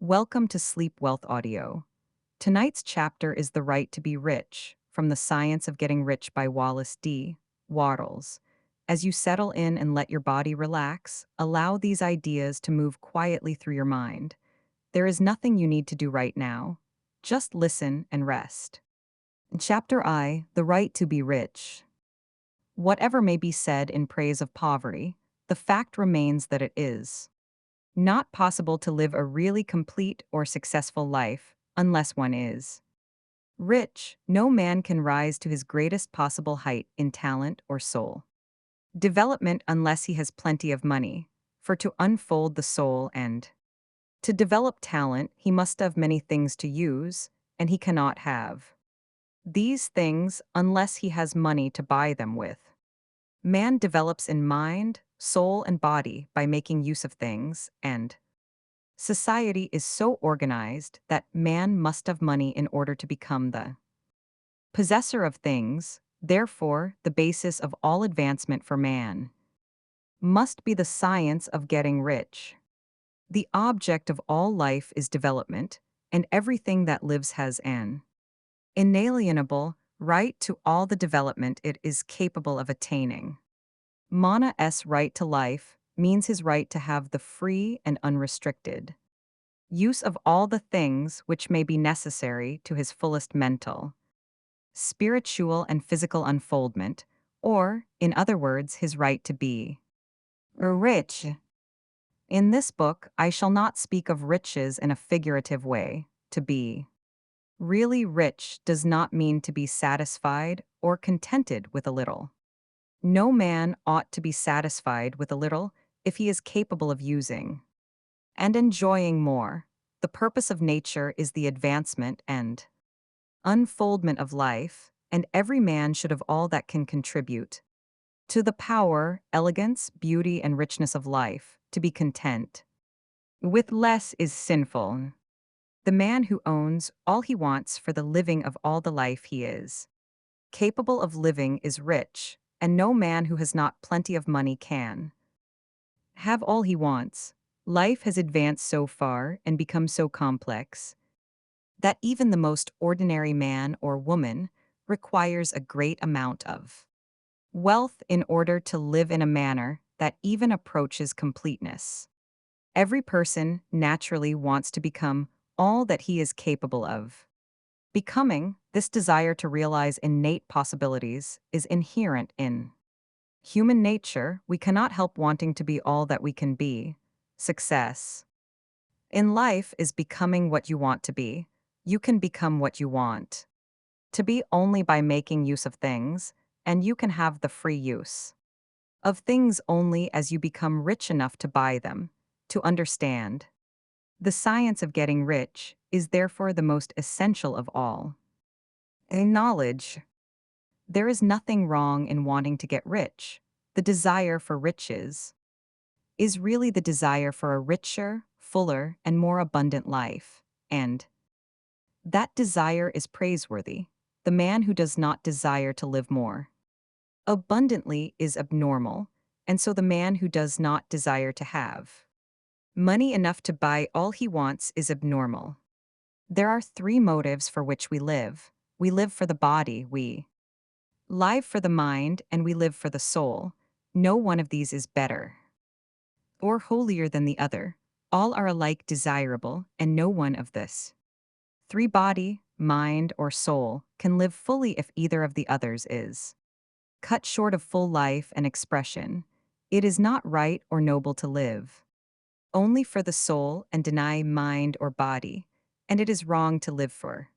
Welcome to Sleep Wealth Audio. Tonight's chapter is The Right to be Rich, from The Science of Getting Rich by Wallace D. Wattles. As you settle in and let your body relax, allow these ideas to move quietly through your mind. There is nothing you need to do right now. Just listen and rest. Chapter I, The Right to be Rich. Whatever may be said in praise of poverty, the fact remains that it is not possible to live a really complete or successful life unless one is rich. No man can rise to his greatest possible height in talent or soul development unless he has plenty of money. For to unfold the soul and to develop talent, he must have many things to use, and he cannot have these things unless he has money to buy them with. Man develops in mind, soul, and body by making use of things, and society is so organized that man must have money in order to become the possessor of things. Therefore, the basis of all advancement for man must be the science of getting rich. The object of all life is development, and everything that lives has an inalienable right to all the development it is capable of attaining. Mana's right to life means his right to have the free and unrestricted use of all the things which may be necessary to his fullest mental, spiritual, and physical unfoldment, or, in other words, his right to be rich. In this book, I shall not speak of riches in a figurative way. To be really rich does not mean to be satisfied or contented with a little. No man ought to be satisfied with a little if he is capable of using and enjoying more. The purpose of nature is the advancement and unfoldment of life, and every man should have all that can contribute to the power, elegance, beauty, and richness of life. To be content with less is sinful. The man who owns all he wants for the living of all the life he is capable of living is rich, and no man who has not plenty of money can have all he wants. Life has advanced so far and become so complex that even the most ordinary man or woman requires a great amount of wealth in order to live in a manner that even approaches completeness. Every person naturally wants to become all that he is capable of becoming. This desire to realize innate possibilities is inherent in human nature. We cannot help wanting to be all that we can be. Success in life is becoming what you want to be. You can become what you want to be only by making use of things, and you can have the free use of things only as you become rich enough to buy them. To understand the science of getting rich is therefore the most essential of all. In knowledge, there is nothing wrong in wanting to get rich. The desire for riches is really the desire for a richer, fuller, and more abundant life, and that desire is praiseworthy. The man who does not desire to live more abundantly is abnormal, and so the man who does not desire to have money enough to buy all he wants is abnormal. There are three motives for which we live. We live for the body, we live for the mind, and we live for the soul. No one of these is better or holier than the other. All are alike desirable, and no one of this three, body, mind, or soul, can live fully if either of the others is cut short of full life and expression. It is not right or noble to live only for the soul and deny mind or body, and it is wrong to live for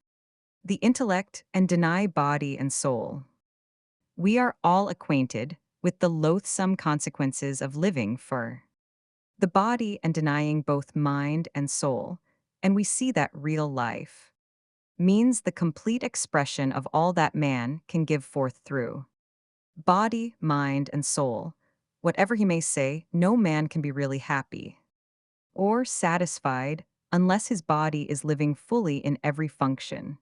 the intellect and deny body and soul. We are all acquainted with the loathsome consequences of living for the body and denying both mind and soul, and we see that real life means the complete expression of all that man can give forth through body, mind, and soul. Whatever he may say, no man can be really happy or satisfied unless his body is living fully in every function,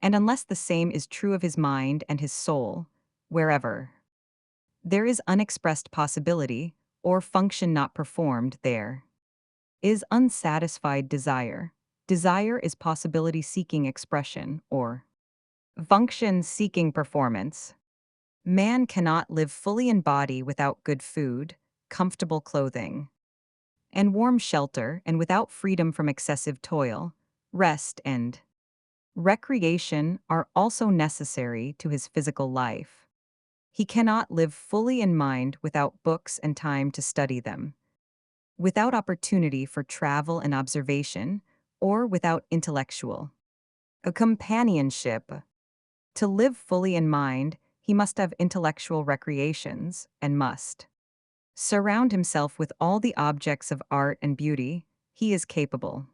and unless the same is true of his mind and his soul. Wherever there is unexpressed possibility or function not performed, there is unsatisfied desire. Desire is possibility-seeking expression, or function-seeking performance. Man cannot live fully in body without good food, comfortable clothing, and warm shelter, and without freedom from excessive toil. Rest and recreation are also necessary to his physical life. He cannot live fully in mind without books and time to study them, without opportunity for travel and observation, or without intellectual a companionship. To live fully in mind, he must have intellectual recreations and must surround himself with all the objects of art and beauty he is capable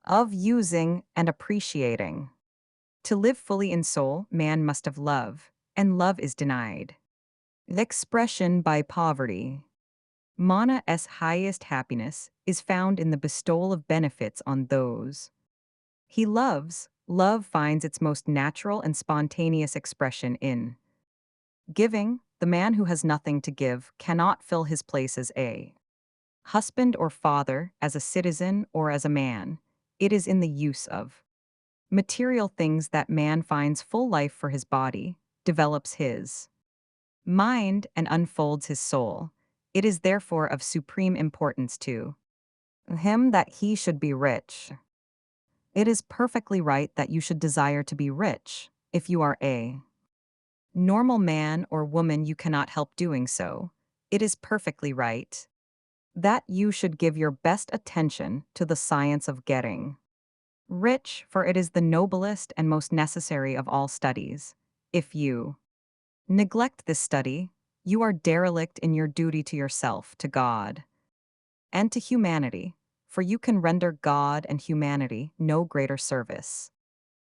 of using and appreciating. To live fully in soul, man must have love, and love is denied. The expression by poverty. Mana's highest happiness is found in the bestowal of benefits on those he loves. Love finds its most natural and spontaneous expression in giving. The man who has nothing to give cannot fill his place as a husband or father, as a citizen or as a man. It is in the use of material things that man finds full life for his body, develops his mind, and unfolds his soul. It is therefore of supreme importance to him that he should be rich. It is perfectly right that you should desire to be rich. If you are a normal man or woman, you cannot help doing so. It is perfectly right that you should give your best attention to the science of getting rich, for it is the noblest and most necessary of all studies. If you neglect this study, you are derelict in your duty to yourself, to God, and to humanity, for you can render God and humanity no greater service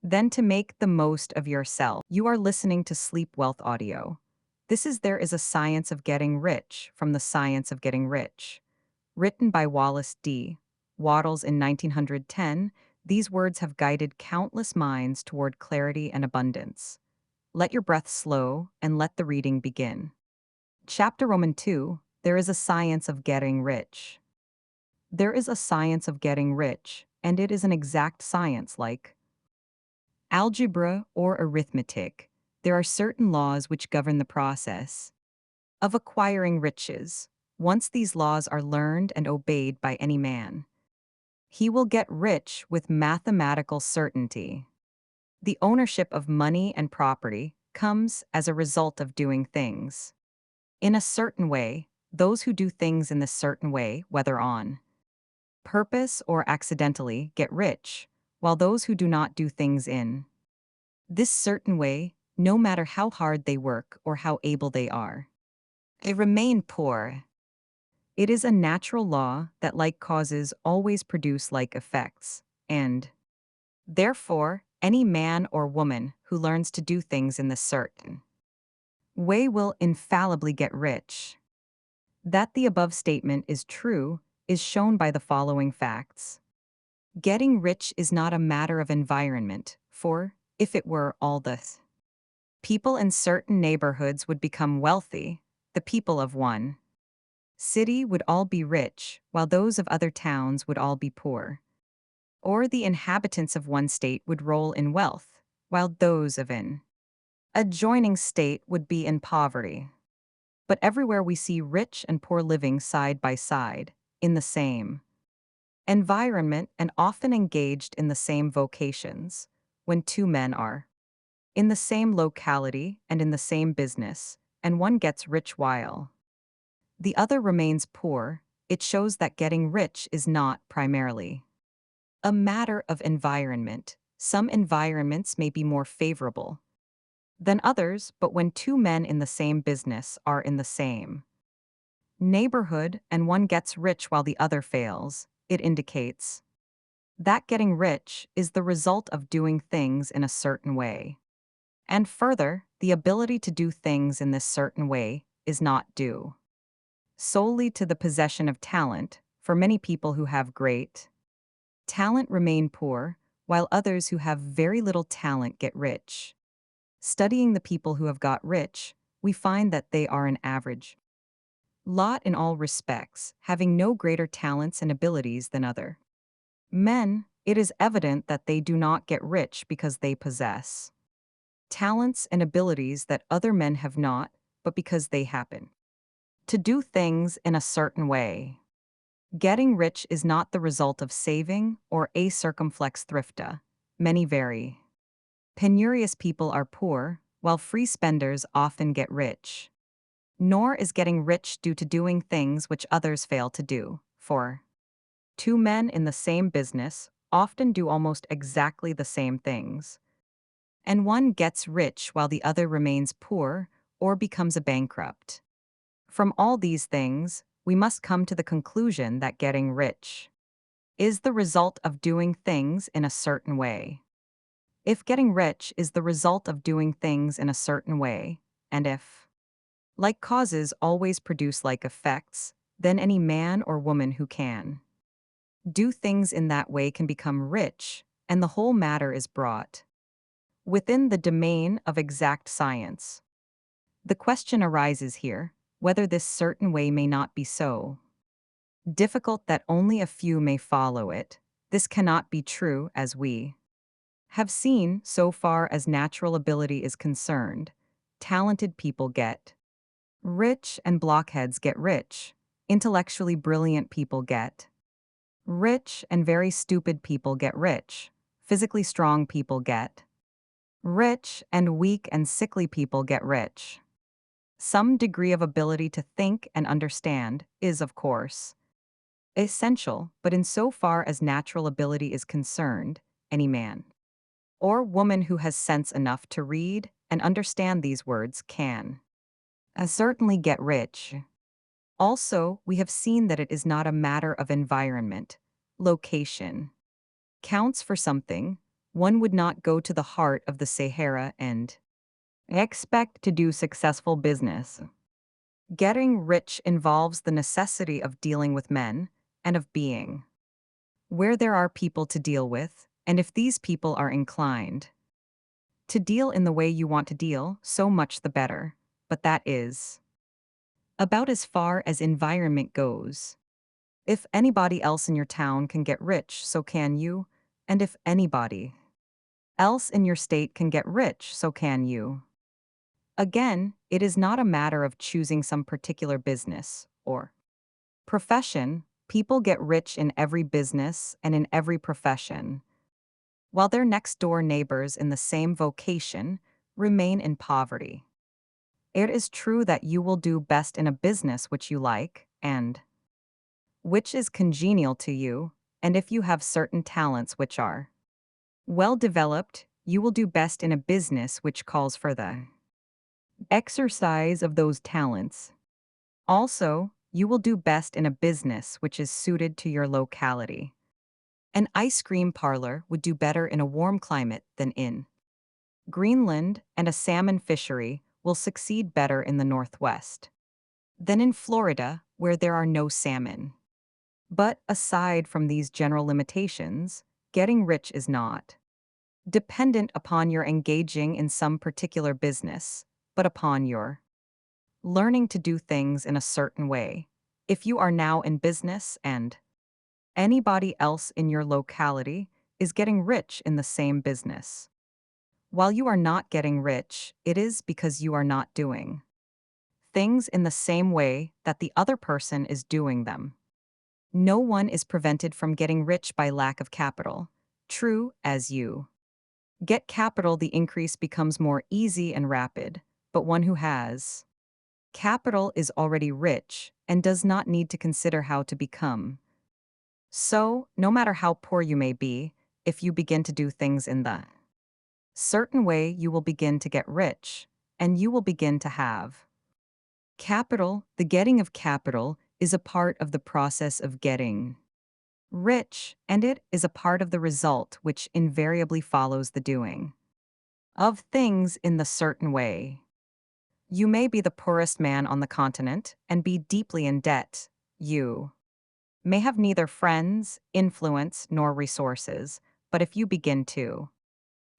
than to make the most of yourself. You are listening to Sleep Wealth Audio. This is There is a Science of Getting Rich from the Science of Getting Rich, written by Wallace D. Wattles in 1910. These words have guided countless minds toward clarity and abundance. Let your breath slow and let the reading begin. Chapter Roman 2. There is a science of getting rich. There is a science of getting rich, and it is an exact science like algebra or arithmetic. There are certain laws which govern the process of acquiring riches. Once these laws are learned and obeyed by any man, he will get rich with mathematical certainty. The ownership of money and property comes as a result of doing things in a certain way. Those who do things in this certain way, whether on purpose or accidentally, get rich, while those who do not do things in this certain way, no matter how hard they work or how able they are, they remain poor. It is a natural law that like causes always produce like effects, and therefore, any man or woman who learns to do things in this certain way will infallibly get rich. That the above statement is true is shown by the following facts. Getting rich is not a matter of environment, for, if it were, all the people in certain neighborhoods would become wealthy. The people of one city would all be rich, while those of other towns would all be poor. Or the inhabitants of one state would roll in wealth, while those of an adjoining state would be in poverty. But everywhere we see rich and poor living side by side, in the same environment and often engaged in the same vocations. When two men are in the same locality and in the same business, and one gets rich while the other remains poor, it shows that getting rich is not primarily a matter of environment. Some environments may be more favorable than others, but when two men in the same business are in the same neighborhood and one gets rich while the other fails, it indicates that getting rich is the result of doing things in a certain way. And further, the ability to do things in this certain way is not due solely to the possession of talent, for many people who have great talent remain poor, while others who have very little talent get rich. Studying the people who have got rich, we find that they are an average lot in all respects, having no greater talents and abilities than other men. It is evident that they do not get rich because they possess talents and abilities that other men have not, but because they happen to do things in a certain way. Getting rich is not the result of saving or a circumflex thrifta. Many vary. Penurious people are poor, while free spenders often get rich. Nor is getting rich due to doing things which others fail to do. For two men in the same business often do almost exactly the same things, and one gets rich while the other remains poor or becomes a bankrupt. From all these things, we must come to the conclusion that getting rich is the result of doing things in a certain way. If getting rich is the result of doing things in a certain way, and if like causes always produce like effects, then any man or woman who can do things in that way can become rich, and the whole matter is brought within the domain of exact science. The question arises here whether this certain way may not be so difficult that only a few may follow it. This cannot be true, as we have seen so far as natural ability is concerned. Talented people get rich and blockheads get rich. Intellectually brilliant people get rich and very stupid people get rich. Physically strong people get rich and weak and sickly people get rich. Some degree of ability to think and understand is, of course, essential, but in so far as natural ability is concerned, any man or woman who has sense enough to read and understand these words can certainly get rich. Also, we have seen that it is not a matter of environment. Location counts for something. One would not go to the heart of the Sahara and expect to do successful business. Getting rich involves the necessity of dealing with men and of being where there are people to deal with, and if these people are inclined to deal in the way you want to deal, so much the better. But that is about as far as environment goes. If anybody else in your town can get rich, so can you, and if anybody else in your state can get rich, so can you. Again, it is not a matter of choosing some particular business or profession. People get rich in every business and in every profession, while their next door neighbors in the same vocation remain in poverty. It is true that you will do best in a business which you like, and which is congenial to you, and if you have certain talents which are well developed, you will do best in a business which calls for the exercise of those talents. Also, you will do best in a business which is suited to your locality. An ice cream parlor would do better in a warm climate than in Greenland, and a salmon fishery will succeed better in the Northwest than in Florida, where there are no salmon. But aside from these general limitations, getting rich is not dependent upon your engaging in some particular business, but upon your learning to do things in a certain way. If you are now in business and anybody else in your locality is getting rich in the same business, while you are not getting rich, it is because you are not doing things in the same way that the other person is doing them. No one is prevented from getting rich by lack of capital. True, as you get capital, the increase becomes more easy and rapid, but one who has capital is already rich and does not need to consider how to become. So, no matter how poor you may be, if you begin to do things in the certain way, you will begin to get rich, and you will begin to have capital. The getting of capital is a part of the process of getting rich, and it is a part of the result which invariably follows the doing of things in the certain way. You may be the poorest man on the continent and be deeply in debt. You may have neither friends, influence, nor resources, but if you begin to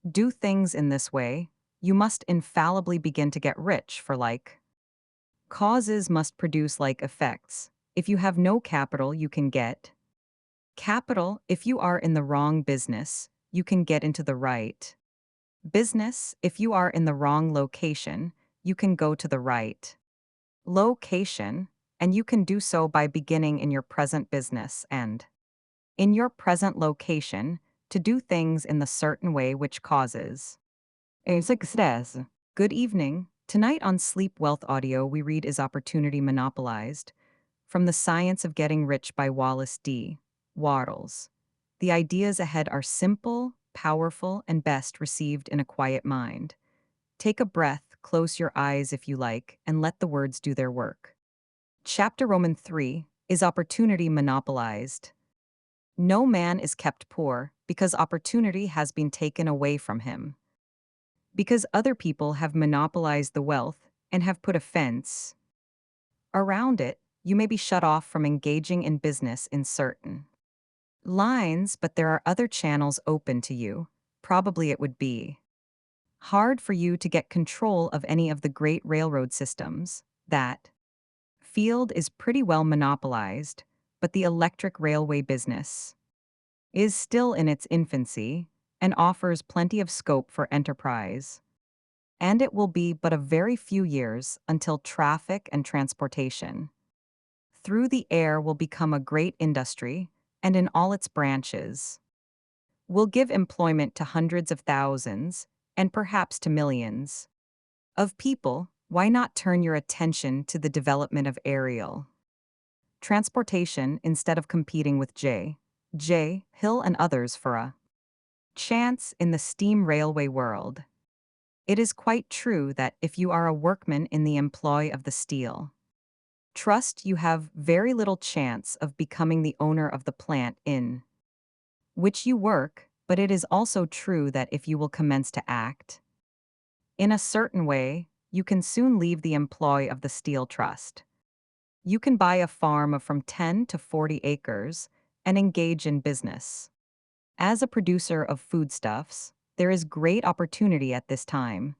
do things in this way, you must infallibly begin to get rich, for like Causes must produce like effects. If you have no capital, you can get capital. If you are in the wrong business, you can get into the right business. If you are in the wrong location, you can go to the right location, and you can do so by beginning in your present business and in your present location to do things in the certain way which causes a success. Good evening. Tonight on Sleep Wealth Audio, we read Is Opportunity Monopolized? From The Science of Getting Rich by Wallace D. Wattles. The ideas ahead are simple, powerful, and best received in a quiet mind. Take a breath, close your eyes if you like, and let the words do their work. Chapter Roman 3 Is Opportunity Monopolized? No man is kept poor because opportunity has been taken away from him. Because other people have monopolized the wealth and have put a fence around it, you may be shut off from engaging in business in certain lines, but there are other channels open to you. Probably it would be hard for you to get control of any of the great railroad systems. That field is pretty well monopolized, but the electric railway business is still in its infancy and offers plenty of scope for enterprise. And it will be but a very few years until traffic and transportation through the air will become a great industry, and in all its branches will give employment to hundreds of thousands, and perhaps to millions of people. Why not turn your attention to the development of aerial transportation instead of competing with J. Hill and others for a chance in the steam railway world? It is quite true that if you are a workman in the employ of the steel trust, you have very little chance of becoming the owner of the plant in which you work, but it is also true that if you will commence to act in a certain way, you can soon leave the employ of the steel trust. You can buy a farm of from 10 to 40 acres and engage in business. As a producer of foodstuffs, there is great opportunity at this time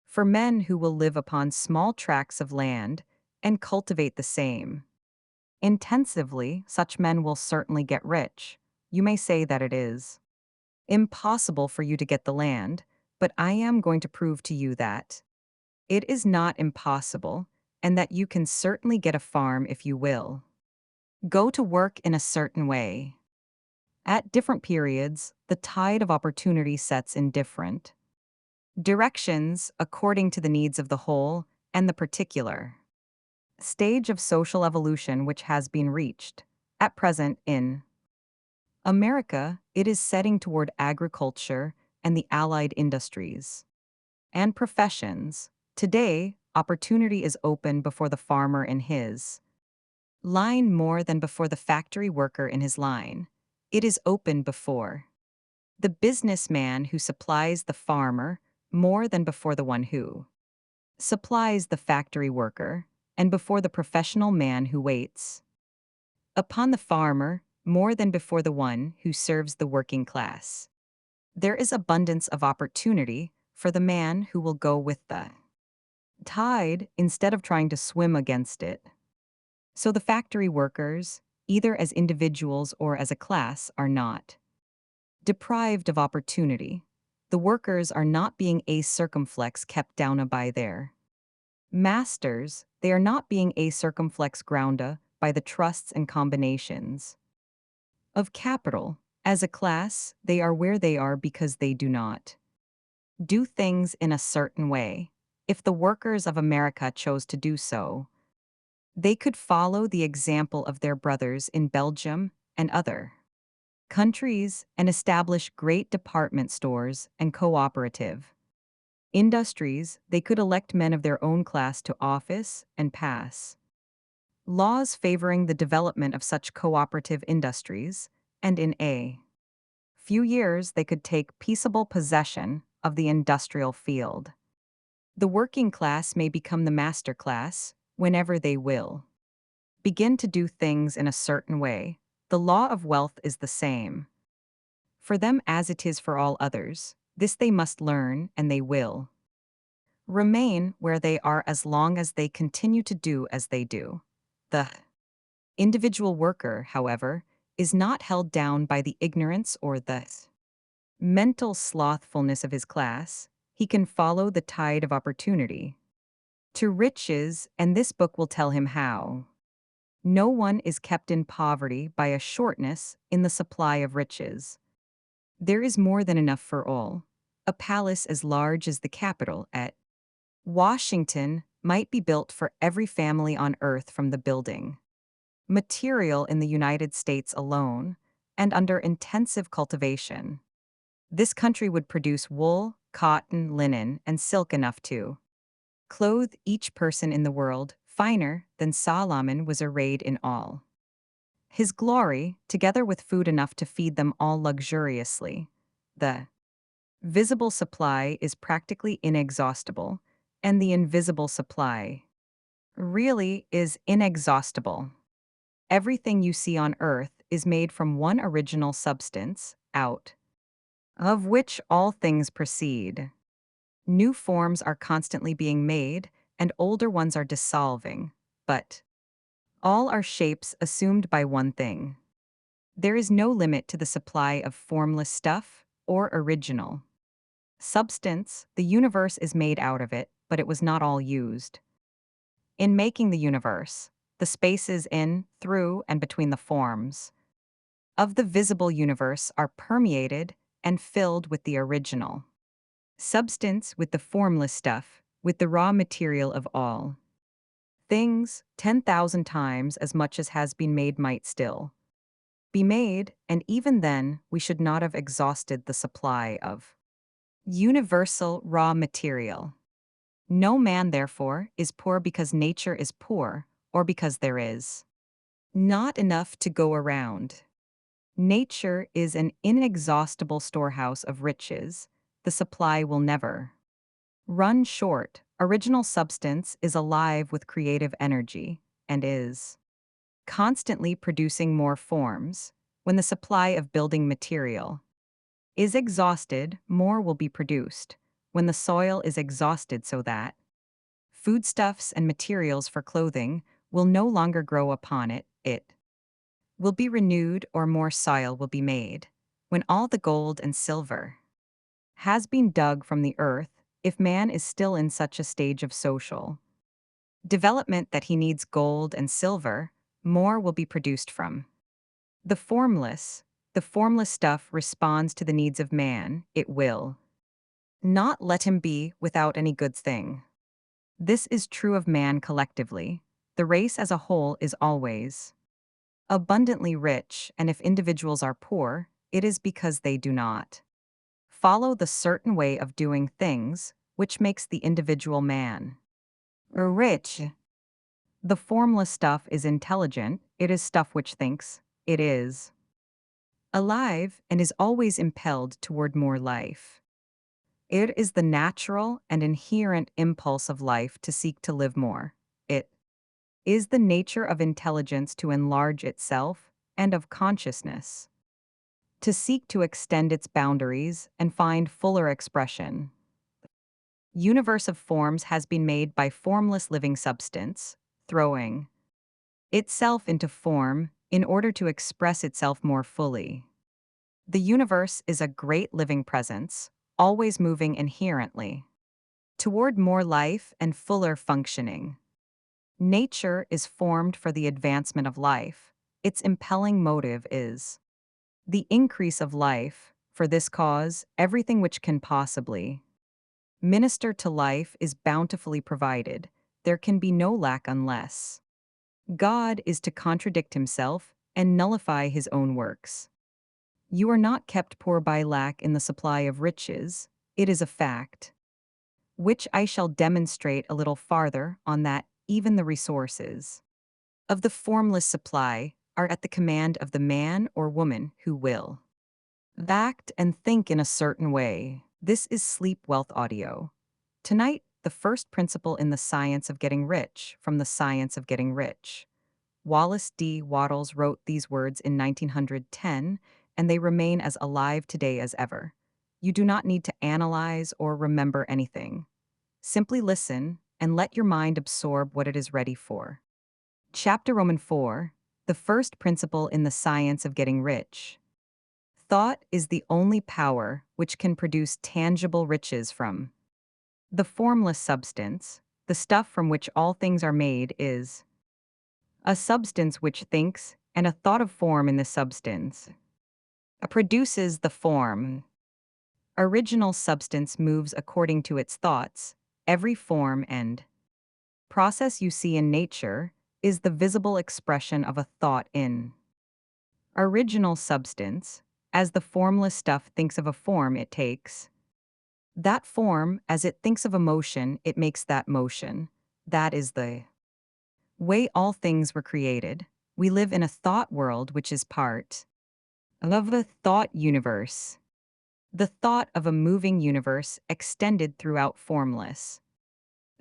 for men who will live upon small tracts of land and cultivate the same intensively. Such men will certainly get rich. You may say that it is impossible for you to get the land, but I am going to prove to you that it is not impossible, and that you can certainly get a farm if you will go to work in a certain way. At different periods, the tide of opportunity sets in different directions according to the needs of the whole and the particular stage of social evolution which has been reached. At present, in America, it is setting toward agriculture and the allied industries and professions. Today, opportunity is open before the farmer in his line more than before the factory worker in his line. It is open before the businessman who supplies the farmer more than before the one who supplies the factory worker, and before the professional man who waits upon the farmer more than before the one who serves the working class. There is abundance of opportunity for the man who will go with the tide instead of trying to swim against it. So the factory workers, either as individuals or as a class, are not deprived of opportunity. The workers are not being circumflex kept down by their masters. They are not being circumflex grounda by the trusts and combinations of capital. As a class, they are where they are because they do not do things in a certain way. If the workers of America chose to do so, they could follow the example of their brothers in Belgium and other countries and establish great department stores and cooperative industries. They could elect men of their own class to office and pass laws favoring the development of such cooperative industries, and in a few years they could take peaceable possession of the industrial field. The working class may become the master class whenever they will begin to do things in a certain way. The law of wealth is the same for them as it is for all others. This they must learn, and they will remain where they are as long as they continue to do as they do. The individual worker, however, is not held down by the ignorance or the mental slothfulness of his class. He can follow the tide of opportunity to riches, and this book will tell him how. No one is kept in poverty by a shortness in the supply of riches. There is more than enough for all. A palace as large as the Capitol at Washington might be built for every family on earth from the building material in the United States alone, and under intensive cultivation. This country would produce wool, cotton, linen, and silk enough to clothe each person in the world. Finer than Solomon was arrayed in all his glory, together with food enough to feed them all luxuriously. The visible supply is practically inexhaustible, and the invisible supply really is inexhaustible. Everything you see on earth is made from one original substance, out of which all things proceed. New forms are constantly being made, and older ones are dissolving, but all are shapes assumed by one thing. There is no limit to the supply of formless stuff or original substance. The universe is made out of it, but it was not all used. In making the universe, the spaces in, through, and between the forms of the visible universe are permeated and filled with the original substance, with the formless stuff, with the raw material of all things. 10,000 times as much as has been made might still be made, and even then we should not have exhausted the supply of universal raw material. No man, therefore, is poor because nature is poor, or because there is not enough to go around. Nature is an inexhaustible storehouse of riches. The supply will never run short. Original substance is alive with creative energy and is constantly producing more forms. When the supply of building material is exhausted, more will be produced. When the soil is exhausted, so that foodstuffs and materials for clothing will no longer grow upon it, it will be renewed, or more soil will be made. When all the gold and silver has been dug from the earth, if man is still in such a stage of social development that he needs gold and silver, more will be produced from the formless. The formless stuff responds to the needs of man. It will not let him be without any good thing. This is true of man collectively. The race as a whole is always abundantly rich, and if individuals are poor, it is because they do not follow the certain way of doing things, which makes the individual man rich. The formless stuff is intelligent. It is stuff which thinks. It is alive and is always impelled toward more life. It is the natural and inherent impulse of life to seek to live more. It is the nature of intelligence to enlarge itself, and of consciousness to seek to extend its boundaries and find fuller expression. Universe of forms has been made by formless living substance, throwing itself into form in order to express itself more fully. The universe is a great living presence, always moving inherently toward more life and fuller functioning. Nature is formed for the advancement of life. Its impelling motive is the increase of life. For this cause, everything which can possibly minister to life is bountifully provided. There can be no lack unless God is to contradict himself and nullify his own works. You are not kept poor by lack in the supply of riches. It is a fact, which I shall demonstrate a little farther on, that even the resources of the formless supply are at the command of the man or woman who will act and think in a certain way. This is Sleep Wealth Audio. Tonight, the first principle in the science of getting rich, from the science of getting rich. Wallace D. Wattles wrote these words in 1910, and they remain as alive today as ever. You do not need to analyze or remember anything. Simply listen and let your mind absorb what it is ready for. Chapter Roman 4, the first principle in the science of getting rich. Thought is the only power which can produce tangible riches from the formless substance. The stuff from which all things are made is a substance which thinks, and a thought of form in the substance produces the form. Original substance moves according to its thoughts. Every form and process you see in nature is the visible expression of a thought in original substance. As the formless stuff thinks of a form it takes that form, as it thinks of a motion it makes that motion. That is the way all things were created. We live in a thought world which is part of the thought universe. The thought of a moving universe extended throughout formless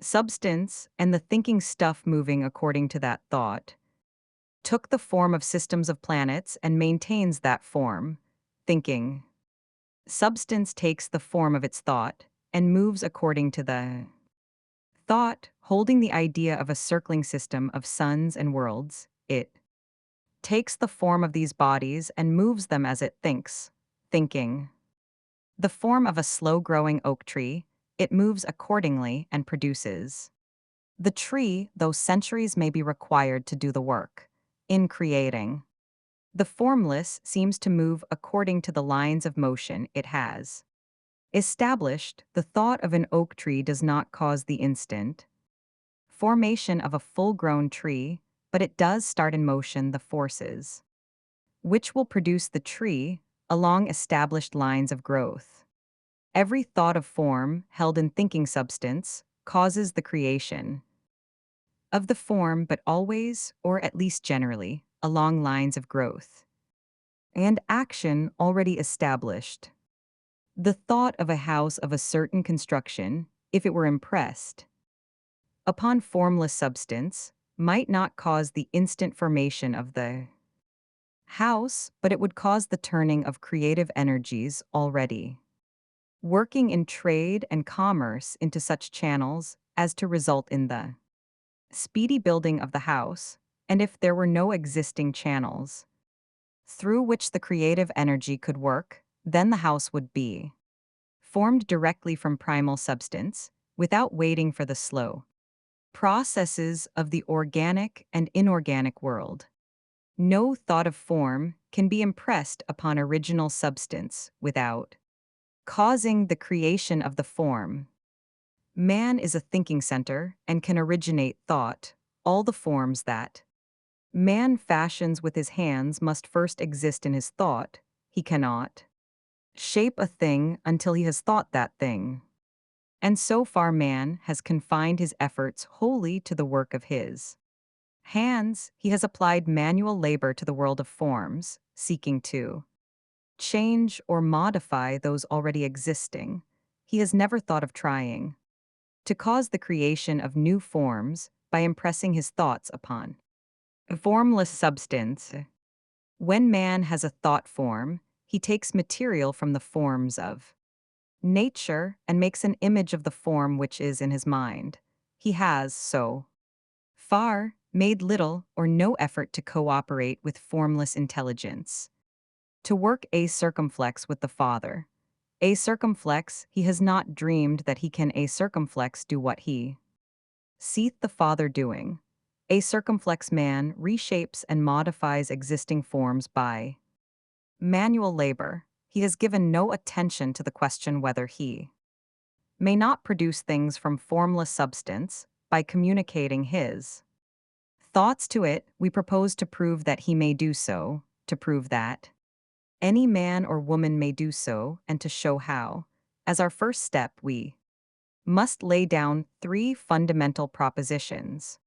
substance, and the thinking stuff moving according to that thought took the form of systems of planets and maintains that form. Thinking substance takes the form of its thought and moves according to the thought, holding the idea of a circling system of suns and worlds. It takes the form of these bodies and moves them as it thinks. Thinking the form of a slow-growing oak tree, it moves accordingly and produces the tree, though centuries may be required to do the work. In creating, the formless seems to move according to the lines of motion it has established. The thought of an oak tree does not cause the instant formation of a full-grown tree, but it does start in motion the forces which will produce the tree along established lines of growth. Every thought of form held in thinking substance causes the creation of the form, but always, or at least generally, along lines of growth and action already established. The thought of a house of a certain construction, if it were impressed upon formless substance, might not cause the instant formation of the house, but it would cause the turning of creative energies already working in trade and commerce into such channels as to result in the speedy building of the house. And if there were no existing channels through which the creative energy could work, then the house would be formed directly from primal substance, without waiting for the slow processes of the organic and inorganic world. No thought of form can be impressed upon original substance without causing the creation of the form. Man is a thinking center and can originate thought. All the forms that man fashions with his hands must first exist in his thought. He cannot shape a thing until he has thought that thing. And so far man has confined his efforts wholly to the work of his hands. He has applied manual labor to the world of forms, seeking to change or modify those already existing. He has never thought of trying to cause the creation of new forms by impressing his thoughts upon a formless substance. When man has a thought form, he takes material from the forms of nature and makes an image of the form which is in his mind. He has, so far, made little or no effort to cooperate with formless intelligence, to work a circumflex with the Father. A circumflex, he has not dreamed that he can a circumflex do what he seeth the Father doing. A circumflex man reshapes and modifies existing forms by manual labor. He has given no attention to the question whether he may not produce things from formless substance by communicating his thoughts to it. We propose to prove that he may do so, to prove that any man or woman may do so, and to show how. As our first step, we must lay down three fundamental propositions.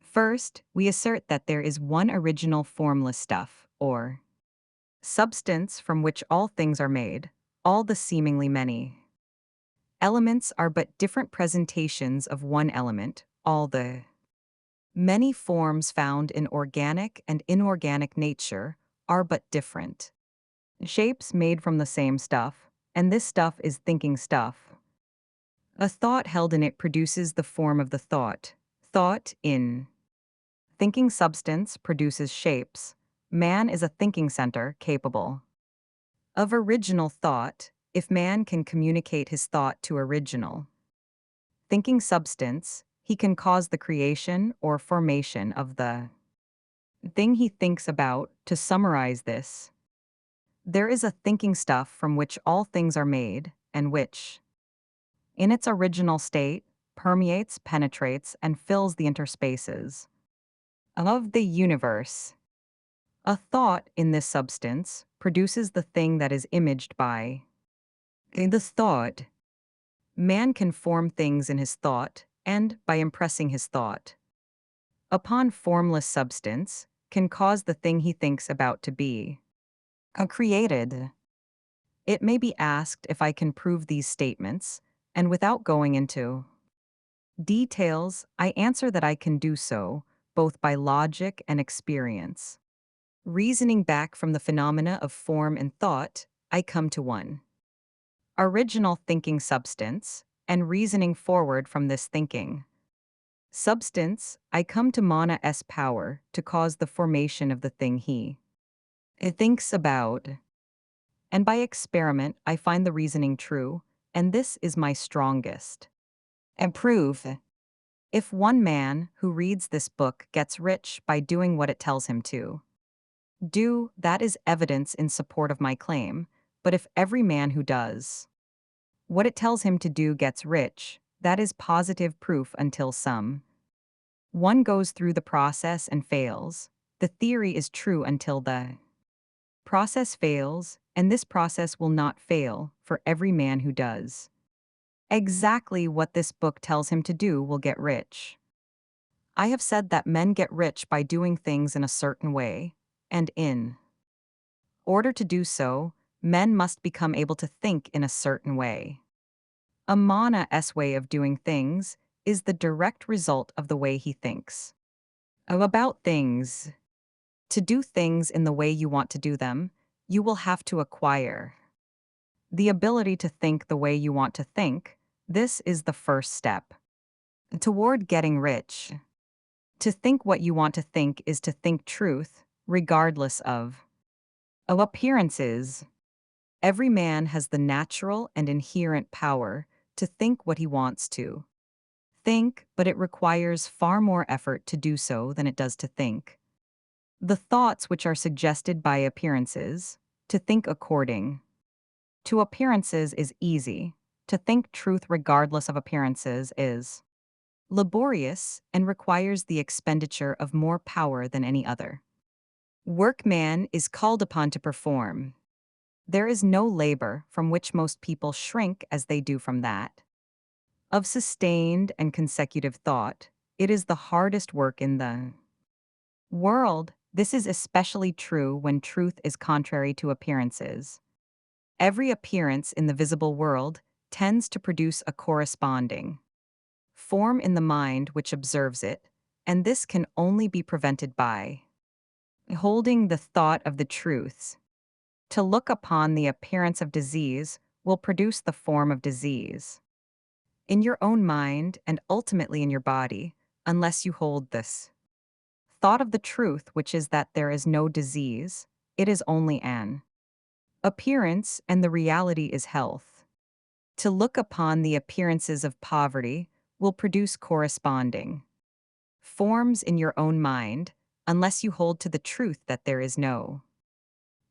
First, we assert that there is one original formless stuff, or substance from which all things are made. All the seemingly many elements are but different presentations of one element. All the many forms found in organic and inorganic nature are but different shapes made from the same stuff, and this stuff is thinking stuff. A thought held in it produces the form of the thought. Thought in. Thinking substance produces shapes. Man is a thinking center capable of original thought, if man can communicate his thought to original thinking substance, he can cause the creation or formation of the thing he thinks about. To summarize this, there is a thinking stuff from which all things are made, and which, in its original state, permeates, penetrates, and fills the interspaces of the universe. A thought in this substance produces the thing that is imaged by the thought. Man can form things in his thought, and, by impressing his thought upon formless substance, can cause the thing he thinks about to be created. It may be asked if I can prove these statements, and without going into details, I answer that I can do so, both by logic and experience. Reasoning back from the phenomena of form and thought, I come to one original thinking substance, and reasoning forward from this thinking substance, I come to Mana-S power to cause the formation of the thing he thinks about. And by experiment, I find the reasoning true, and this is my strongest and proof. If one man who reads this book gets rich by doing what it tells him to do, that is evidence in support of my claim. But if every man who does what it tells him to do gets rich, that is positive proof until some one goes through the process and fails. The theory is true until the process fails, and this process will not fail for every man who does exactly what this book tells him to do will get rich. I have said that men get rich by doing things in a certain way, and in order to do so, men must become able to think in a certain way. A Mana-S way of doing things is the direct result of the way he thinks about things. To do things in the way you want to do them, you will have to acquire the ability to think the way you want to think. This is the first step toward getting rich. To think what you want to think is to think truth, regardless of appearances. Every man has the natural and inherent power to think what he wants to think, but it requires far more effort to do so than it does to think the thoughts which are suggested by appearances. To think according to appearances is easy. To think truth regardless of appearances is laborious and requires the expenditure of more power than any other work man is called upon to perform. There is no labor from which most people shrink as they do from that of sustained and consecutive thought. It is the hardest work in the world. This is especially true when truth is contrary to appearances. Every appearance in the visible world tends to produce a corresponding form in the mind which observes it, and this can only be prevented by holding the thought of the truths. To look upon the appearance of disease will produce the form of disease in your own mind and ultimately in your body, unless you hold this thought of the truth, which is that there is no disease, it is only an appearance, and the reality is health. To look upon the appearances of poverty will produce corresponding forms in your own mind, unless you hold to the truth that there is no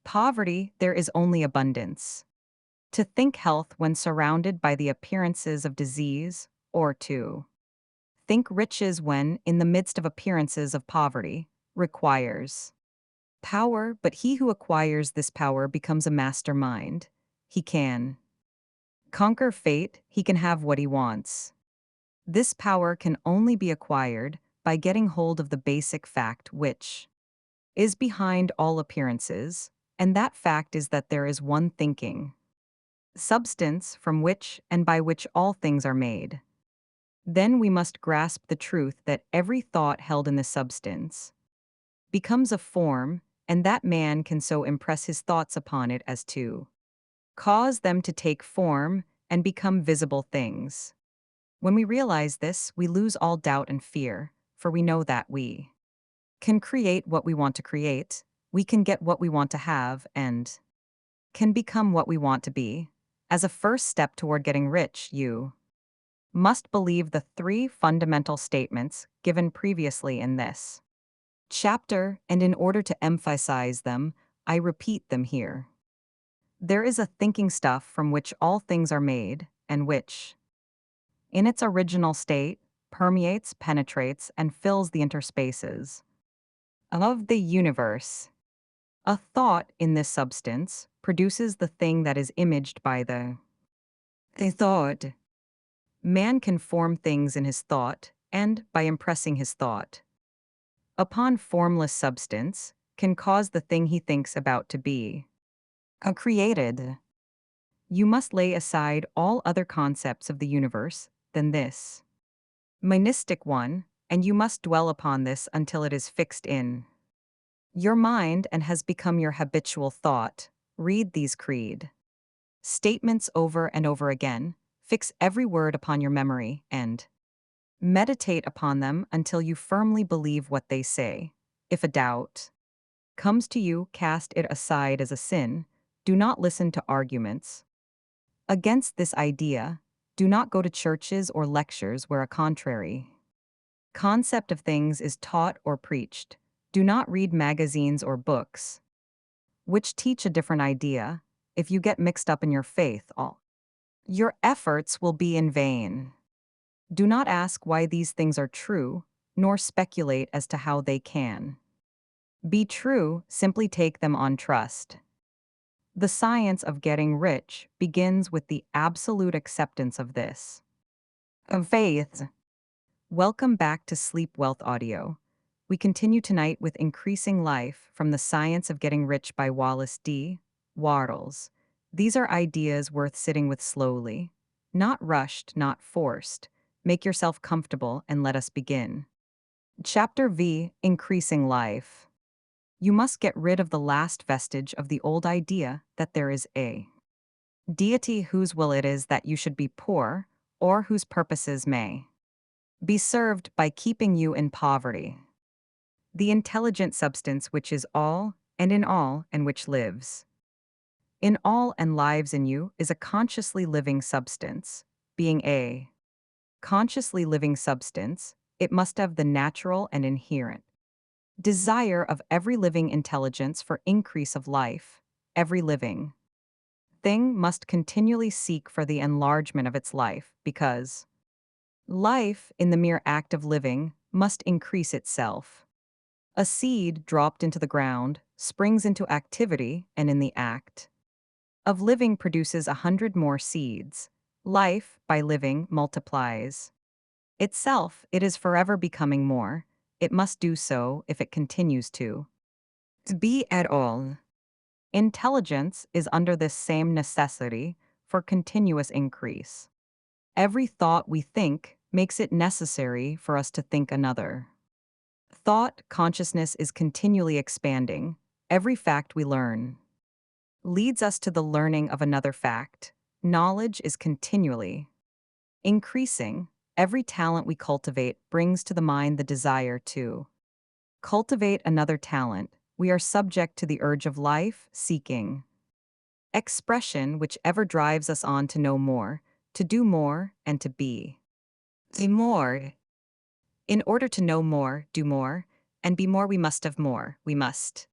poverty, there is only abundance. To think health when surrounded by the appearances of disease, or to think riches when in the midst of appearances of poverty, requires power, but he who acquires this power becomes a mastermind. He can conquer fate, he can have what he wants. This power can only be acquired by getting hold of the basic fact which is behind all appearances, and that fact is that there is one thinking substance from which and by which all things are made. Then we must grasp the truth that every thought held in this substance becomes a form, and that man can so impress his thoughts upon it as to cause them to take form and become visible things. When we realize this, we lose all doubt and fear, for we know that we can create what we want to create, we can get what we want to have, and can become what we want to be. As a first step toward getting rich, you must believe the three fundamental statements given previously in this chapter, and in order to emphasize them, I repeat them here. There is a thinking stuff from which all things are made, and which, in its original state, permeates, penetrates, and fills the interspaces of the universe. A thought in this substance produces the thing that is imaged by the thought. Man can form things in his thought, and, by impressing his thought upon formless substance, can cause the thing he thinks about to be created. You must lay aside all other concepts of the universe than this monistic one, and you must dwell upon this until it is fixed in your mind and has become your habitual thought. Read these creed statements over and over again, fix every word upon your memory, and meditate upon them until you firmly believe what they say. If a doubt comes to you, cast it aside as a sin. Do not listen to arguments against this idea. Do not go to churches or lectures where a contrary concept of things is taught or preached. Do not read magazines or books which teach a different idea. If you get mixed up in your faith, all your efforts will be in vain. Do not ask why these things are true, nor speculate as to how they can be true, simply take them on trust. The science of getting rich begins with the absolute acceptance of this. Of faith. Welcome back to Sleep Wealth Audio. We continue tonight with Increasing Life from the Science of Getting Rich by Wallace D. Wattles. These are ideas worth sitting with slowly. Not rushed, not forced. Make yourself comfortable and let us begin. Chapter V. Increasing Life. You must get rid of the last vestige of the old idea that there is a deity whose will it is that you should be poor, or whose purposes may be served by keeping you in poverty. The intelligent substance which is all, and in all, and which lives in all and lives in you is a consciously living substance. Being a consciously living substance, it must have the natural and inherent desire of every living intelligence for increase of life. Every living thing must continually seek for the enlargement of its life, because life, in the mere act of living, must increase itself. A seed dropped into the ground springs into activity, and in the act of living produces 100 more seeds. Life, by living, multiplies itself. It is forever becoming more. It must do so if it continues to be at all. Intelligence is under this same necessity for continuous increase. Every thought we think makes it necessary for us to think another. Thought consciousness is continually expanding. Every fact we learn leads us to the learning of another fact. Knowledge is continually increasing. Every talent we cultivate brings to the mind the desire to cultivate another talent. We are subject to the urge of life, seeking expression, which ever drives us on to know more, to do more, and to be more. In order to know more, do more, and be more, we must have more. We must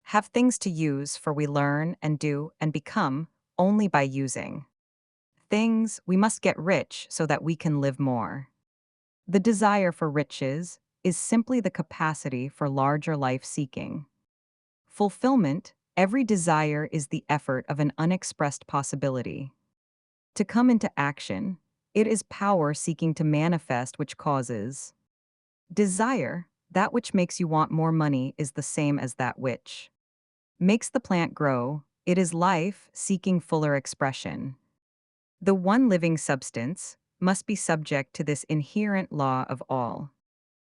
have things to use, for we learn and do and become only by using things. We must get rich so that we can live more. The desire for riches is simply the capacity for larger life seeking fulfillment. Every desire is the effort of an unexpressed possibility to come into action. It is power seeking to manifest which causes desire. That which makes you want more money is the same as that which makes the plant grow. It is life seeking fuller expression. The one living substance must be subject to this inherent law of all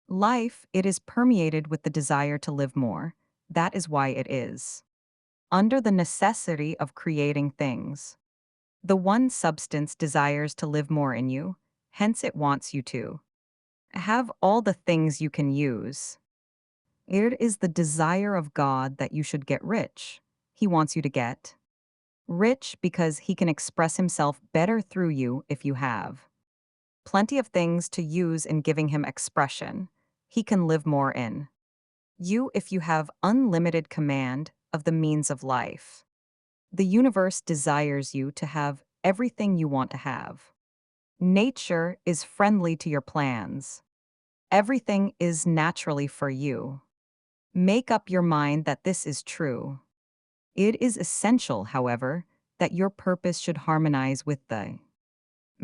life. It is permeated with the desire to live more. That is why it is under the necessity of creating things. The one substance desires to live more in you. hence it wants you to have all the things you can use. It is the desire of God that you should get rich. He wants you to get rich because he can express himself better through you if you have plenty of things to use in giving him expression. He can live more in you if you have unlimited command of the means of life. The universe desires you to have everything you want to have. Nature is friendly to your plans. Everything is naturally for you. Make up your mind that this is true. It is essential, however, that your purpose should harmonize with the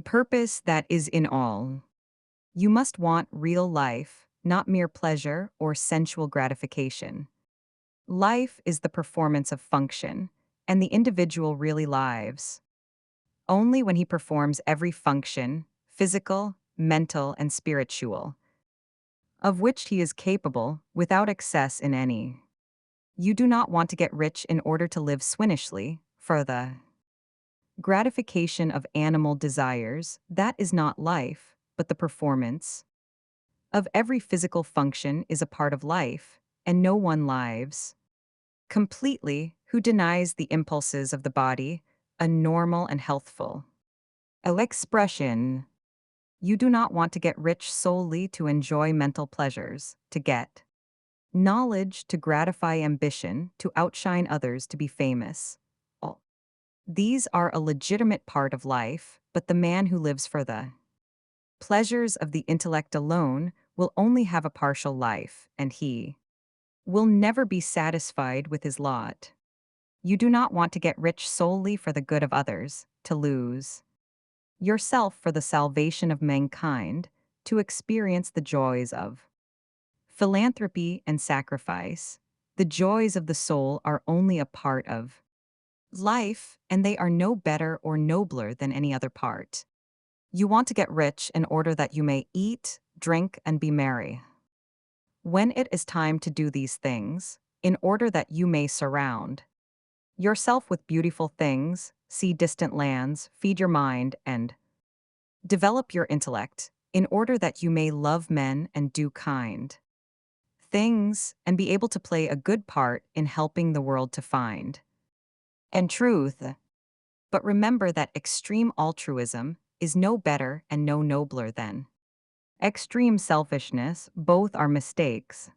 purpose that is in all. You must want real life, not mere pleasure or sensual gratification. Life is the performance of function, and the individual really lives only when he performs every function, physical, mental, and spiritual, of which he is capable, without excess in any. You do not want to get rich in order to live swinishly, for the gratification of animal desires. That is not life, but the performance of every physical function is a part of life, and no one lives completely who denies the impulses of the body, a normal and healthful expression. You do not want to get rich solely to enjoy mental pleasures, to get knowledge to gratify ambition, to outshine others, to be famous. All these are a legitimate part of life, but the man who lives for the pleasures of the intellect alone will only have a partial life, and he will never be satisfied with his lot. You do not want to get rich solely for the good of others, to lose yourself for the salvation of mankind, to experience the joys of philanthropy and sacrifice. The joys of the soul are only a part of life, and they are no better or nobler than any other part. You want to get rich in order that you may eat, drink, and be merry. When it is time to do these things, in order that you may surround yourself with beautiful things, see distant lands, feed your mind, and develop your intellect, in order that you may love men and do kind things, and be able to play a good part in helping the world to find and truth. But remember that extreme altruism is no better and no nobler than extreme selfishness. Both are mistakes.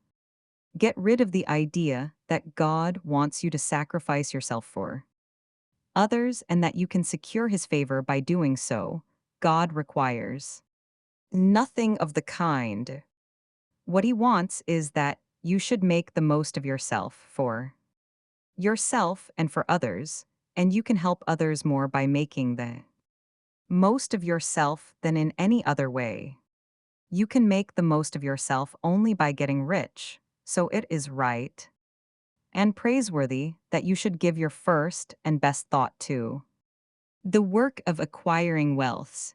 Get rid of the idea that God wants you to sacrifice yourself for others and that you can secure his favor by doing so. God requires nothing of the kind. What he wants is that you should make the most of yourself for yourself and for others, and you can help others more by making the most of yourself than in any other way. You can make the most of yourself only by getting rich, so it is right and praiseworthy that you should give your first and best thought to the work of acquiring wealth.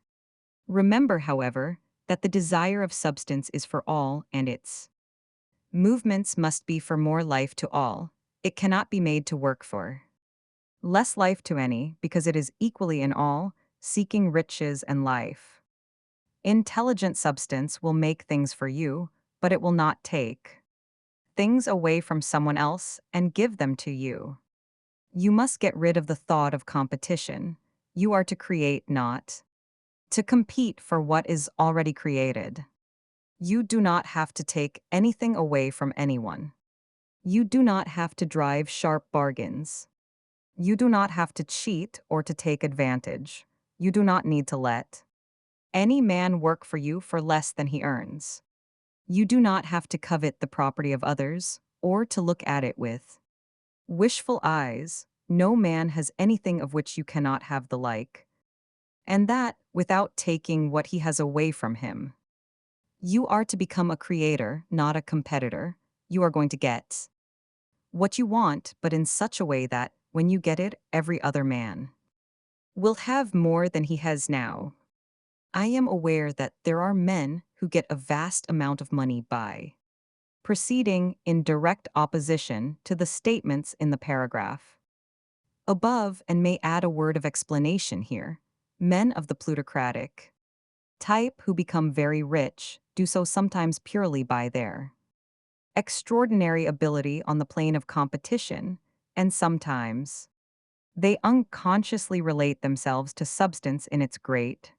Remember, however, that the desire of substance is for all, and its movements must be for more life to all. It cannot be made to work for less life to any, because it is equally in all, seeking riches and life. Intelligent substance will make things for you, but it will not take things away from someone else and give them to you. You must get rid of the thought of competition. You are to create, not to compete for what is already created. You do not have to take anything away from anyone. You do not have to drive sharp bargains. You do not have to cheat or to take advantage. You do not need to let any man work for you for less than he earns. You do not have to covet the property of others or to look at it with wishful eyes. No man has anything of which you cannot have the like, and that without taking what he has away from him. You are to become a creator, not a competitor. You are going to get what you want, but in such a way that, when you get it, every other man will have more than he has now. I am aware that there are men who get a vast amount of money by proceeding in direct opposition to the statements in the paragraph above, and may add a word of explanation here. Men of the plutocratic type who become very rich do so sometimes purely by their extraordinary ability on the plane of competition, and sometimes they unconsciously relate themselves to substance in its great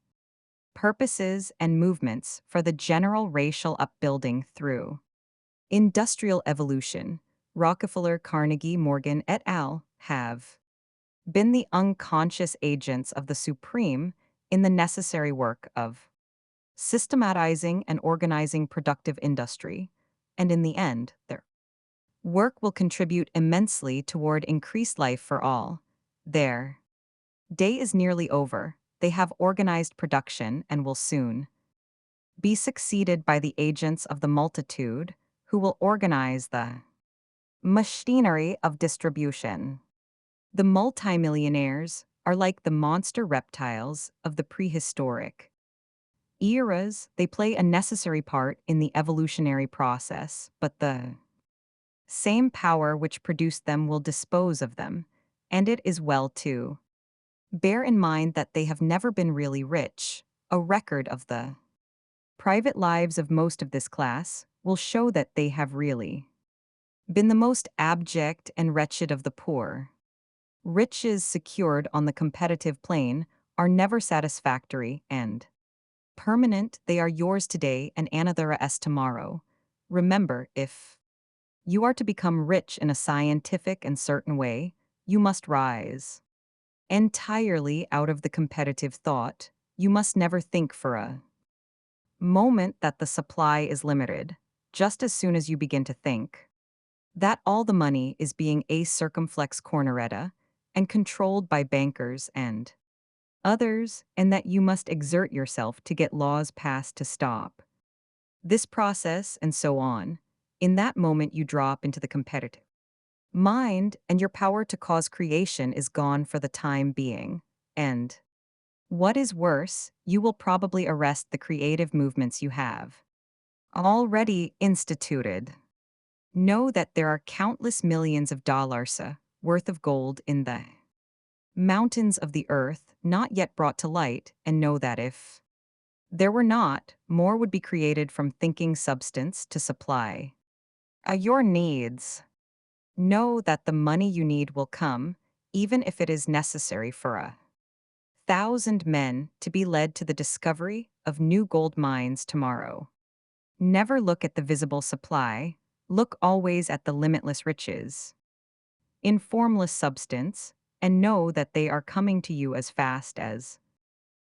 purposes and movements for the general racial upbuilding through industrial evolution. Rockefeller, Carnegie, Morgan, et al. Have been the unconscious agents of the supreme in the necessary work of systematizing and organizing productive industry, and in the end, their work will contribute immensely toward increased life for all. Their day is nearly over. They have organized production and will soon be succeeded by the agents of the multitude who will organize the machinery of distribution. The multimillionaires are like the monster reptiles of the prehistoric eras. They play a necessary part in the evolutionary process, but the same power which produced them will dispose of them, and it is well to bear in mind that they have never been really rich. A record of the private lives of most of this class will show that they have really been the most abject and wretched of the poor. Riches secured on the competitive plane are never satisfactory and permanent. They are yours today and another as tomorrow. Remember, if you are to become rich in a scientific and certain way, you must rise entirely out of the competitive thought. You must never think for a moment that the supply is limited. Just as soon as you begin to think that all the money is being a circumflex corneretta and controlled by bankers and others, and that you must exert yourself to get laws passed to stop this process, and so on, in that moment you drop into the competitive mind, and your power to cause creation is gone for the time being. And what is worse, you will probably arrest the creative movements you have already instituted. Know that there are countless millions of dollars worth of gold in the mountains of the earth not yet brought to light, and know that if there were not, more would be created from thinking substance to supply your needs. Know that the money you need will come, even if it is necessary for 1,000 men to be led to the discovery of new gold mines tomorrow. Never look at the visible supply, look always at the limitless riches in formless substance, and know that they are coming to you as fast as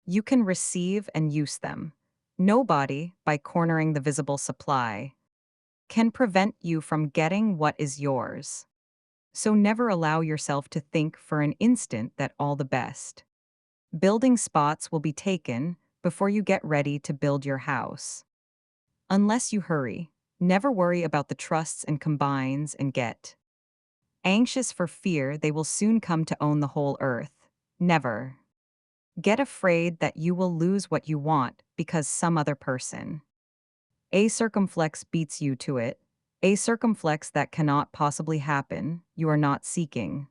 you can receive and use them. Nobody, by cornering the visible supply, can prevent you from getting what is yours. So never allow yourself to think for an instant that all the best building spots will be taken before you get ready to build your house. Unless you hurry, never worry about the trusts and combines and get anxious for fear they will soon come to own the whole earth. Never get afraid that you will lose what you want because some other person a circumflex beats you to it. A circumflex that cannot possibly happen. You are not seeking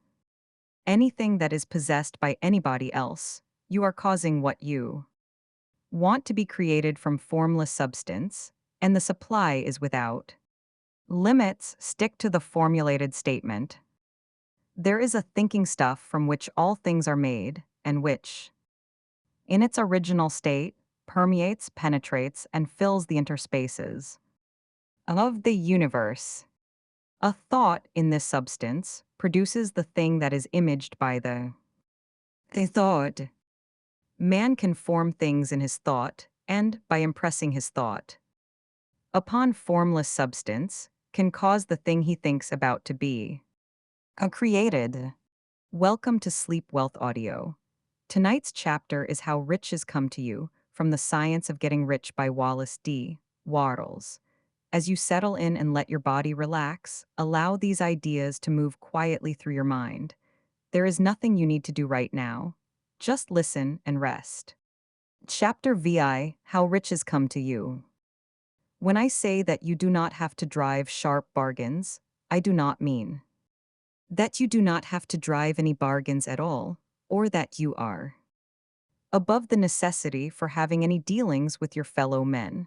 anything that is possessed by anybody else. You are causing what you want to be created from formless substance, and the supply is without limits. Stick to the formulated statement. There is a thinking stuff from which all things are made, and which, in its original state, permeates, penetrates, and fills the interspaces of the universe. A thought in this substance produces the thing that is imaged by the thought. Man can form things in his thought, and, by impressing his thought upon formless substance, can cause the thing he thinks about to be created. Welcome to Sleep Wealth Audio. Tonight's chapter is How Riches Come to You, from The Science of Getting Rich by Wallace D. Wattles. As you settle in and let your body relax, allow these ideas to move quietly through your mind. There is nothing you need to do right now. Just listen and rest. Chapter VI, How Riches Come to You. When I say that you do not have to drive sharp bargains, I do not mean that you do not have to drive any bargains at all, or that you are above the necessity for having any dealings with your fellow men.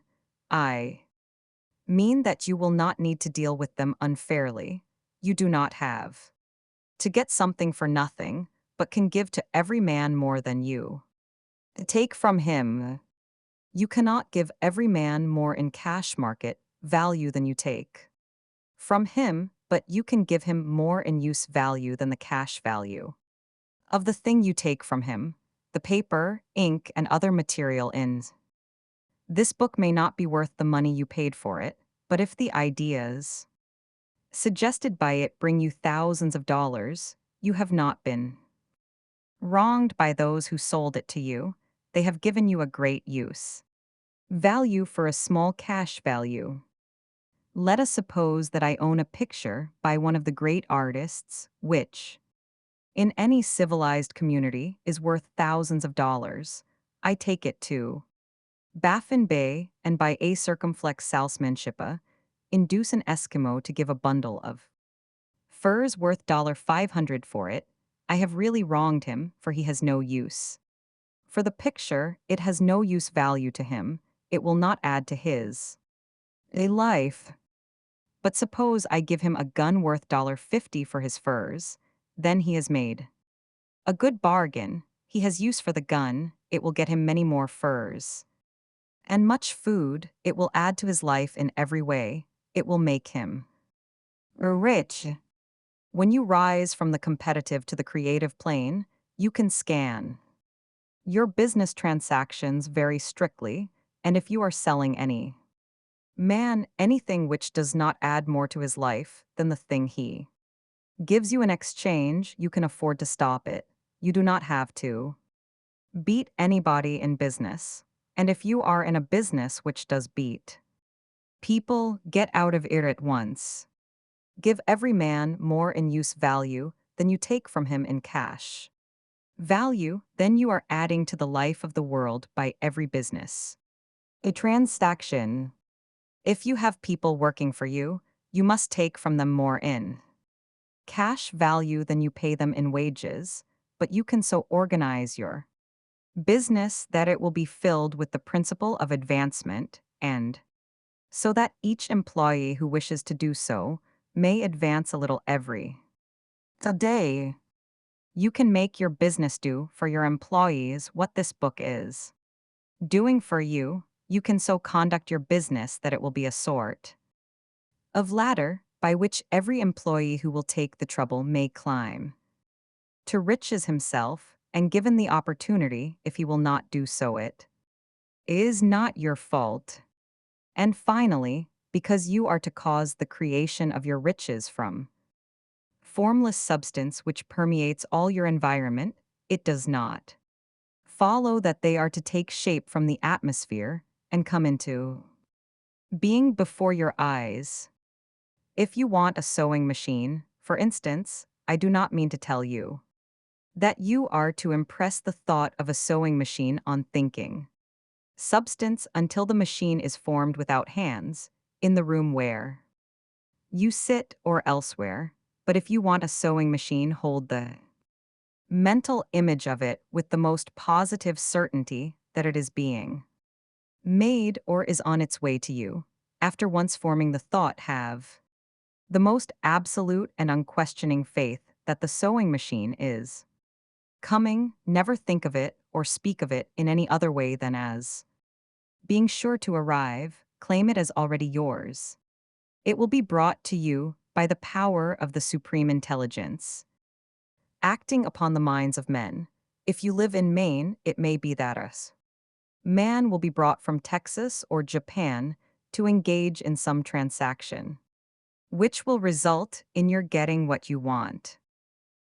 I mean that you will not need to deal with them unfairly. You do not have to get something for nothing, but can give to every man more than you take from him. You cannot give every man more in cash market value than you take from him, but you can give him more in use value than the cash value of the thing you take from him. The paper, ink, and other material in this book may not be worth the money you paid for it, but if the ideas suggested by it bring you thousands of dollars, you have not been wronged by those who sold it to you. They have given you a great use value for a small cash value. Let us suppose that I own a picture by one of the great artists, which, in any civilized community, is worth thousands of dollars. I take it to Baffin Bay and by a circumflex salesmanship, induce an Eskimo to give a bundle of furs worth $500 for it. I have really wronged him, for he has no use for the picture. It has no use value to him. It will not add to his a life. But suppose I give him a gun worth $50 for his furs, then he has made a good bargain. He has use for the gun, it will get him many more furs. And much food, it will add to his life in every way, it will make him rich. When you rise from the competitive to the creative plane, you can scan your business transactions very strictly, and if you are selling any man anything which does not add more to his life than the thing he gives you in exchange, you can afford to stop it. You do not have to beat anybody in business. And if you are in a business which does beat people, get out of it at once. Give every man more in use value than you take from him in cash value, then you are adding to the life of the world by every business a transaction. If you have people working for you, you must take from them more in cash value than you pay them in wages, but you can so organize your business that it will be filled with the principle of advancement, and so that each employee who wishes to do so may advance a little every day. You can make your business do for your employees what this book is doing for you. You can so conduct your business that it will be a sort of ladder by which every employee who will take the trouble may climb to riches himself, and given the opportunity, if he will not do so, it is not your fault. And finally, because you are to cause the creation of your riches from formless substance which permeates all your environment, it does not follow that they are to take shape from the atmosphere and come into being before your eyes. If you want a sewing machine, for instance, I do not mean to tell you that you are to impress the thought of a sewing machine on thinking substance until the machine is formed without hands, in the room where you sit or elsewhere. But if you want a sewing machine, hold the mental image of it with the most positive certainty that it is being made or is on its way to you. After once forming the thought, have the most absolute and unquestioning faith that the sewing machine is coming. Never think of it or speak of it in any other way than as being sure to arrive. Claim it as already yours. It will be brought to you by the power of the supreme intelligence acting upon the minds of men. If you live in Maine, it may be that a man will be brought from Texas or Japan to engage in some transaction, which will result in your getting what you want.